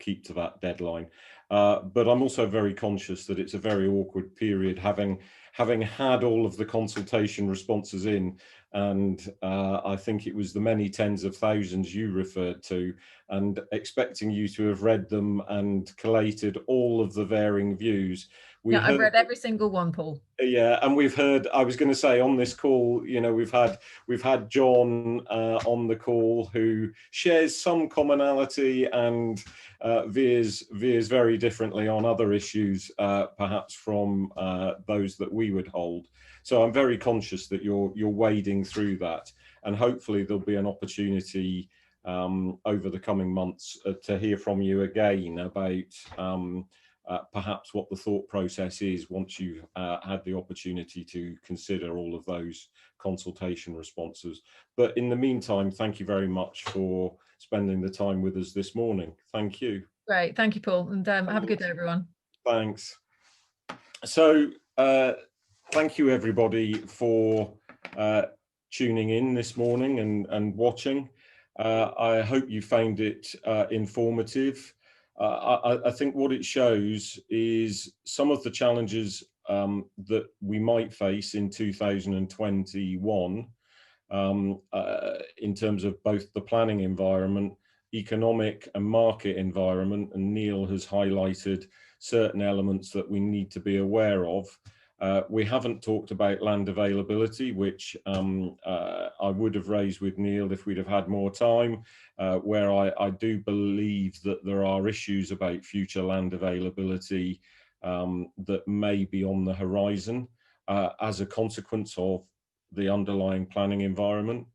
keep to that deadline. But I'm also very conscious that it's a very awkward period, having had all of the consultation responses in, and I think it was the many tens of thousands you referred to, and expecting you to have read them and collated all of the varying views. I've read every single one, Paul. Yeah, and we've heard, I was going to say on this call, we've had John on the call, who shares some commonality and veers very differently on other issues, perhaps from those that we would hold. So I'm very conscious that you're wading through that, and hopefully there'll be an opportunity over the coming months to hear from you again about perhaps what the thought process is once you've had the opportunity to consider all of those consultation responses. But in the meantime, thank you very much for spending the time with us this morning. Thank you. Great, thank you, Paul, and have a good day, everyone. Thanks. So thank you, everybody, for tuning in this morning and watching. I hope you found it informative. I think what it shows is some of the challenges that we might face in 2021 in terms of both the planning environment, economic and market environment, and Neil has highlighted certain elements that we need to be aware of. We haven't talked about land availability, which I would have raised with Neil if we'd have had more time, where I do believe that there are issues about future land availability that may be on the horizon as a consequence of the underlying planning environment.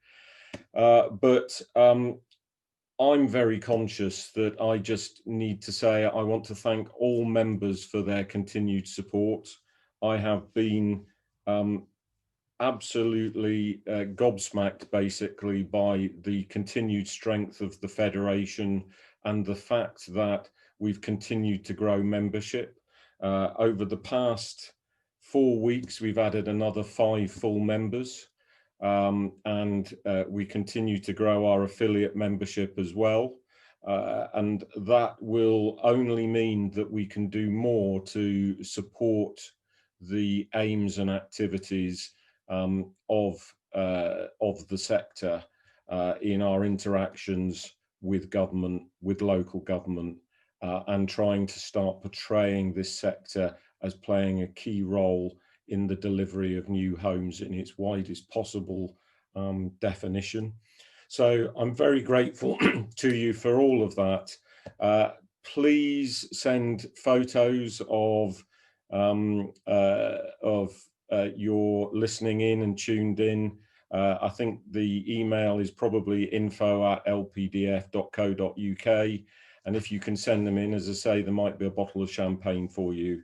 But I'm very conscious that I just need to say I want to thank all members for their continued support. I have been absolutely gobsmacked, basically, by the continued strength of the Federation and the fact that we've continued to grow membership. Over the past 4 weeks, we've added another 5 full members, and we continue to grow our affiliate membership as well. And that will only mean that we can do more to support the aims and activities of the sector in our interactions with government, with local government, and trying to start portraying this sector as playing a key role in the delivery of new homes in its widest possible definition. So I'm very grateful to you for all of that. Please send photos of your listening in and tuned in. I think the email is probably info@lpdf.co.uk, and if you can send them in, as I say, there might be a bottle of champagne for you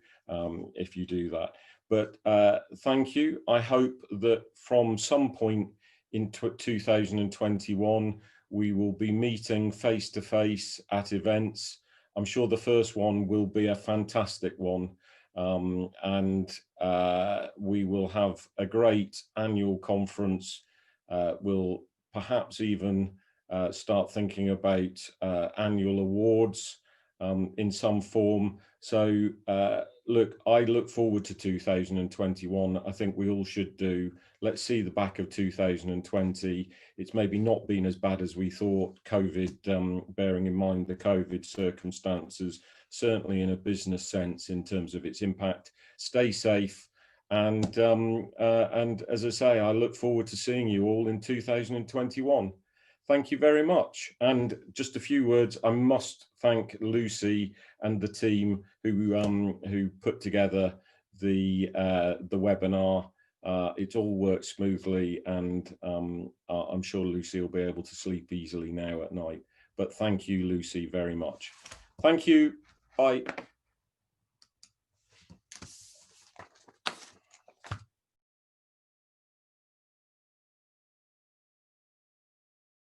if you do that. But thank you. I hope that from some point in 2021 we will be meeting face to face at events. I'm sure the first one will be a fantastic one. And we will have a great annual conference. We'll perhaps even start thinking about annual awards in some form. So look, I look forward to 2021. I think we all should do. Let's see the back of 2020. It's maybe not been as bad as we thought, COVID, bearing in mind the COVID circumstances, certainly in a business sense in terms of its impact. Stay safe, And as I say, I look forward to seeing you all in 2021. Thank you very much. And just a few words, I must thank Lucy and the team who put together the webinar. It all worked smoothly, and I'm sure Lucy will be able to sleep easily now at night. But thank you, Lucy, very much. Thank you. Bye.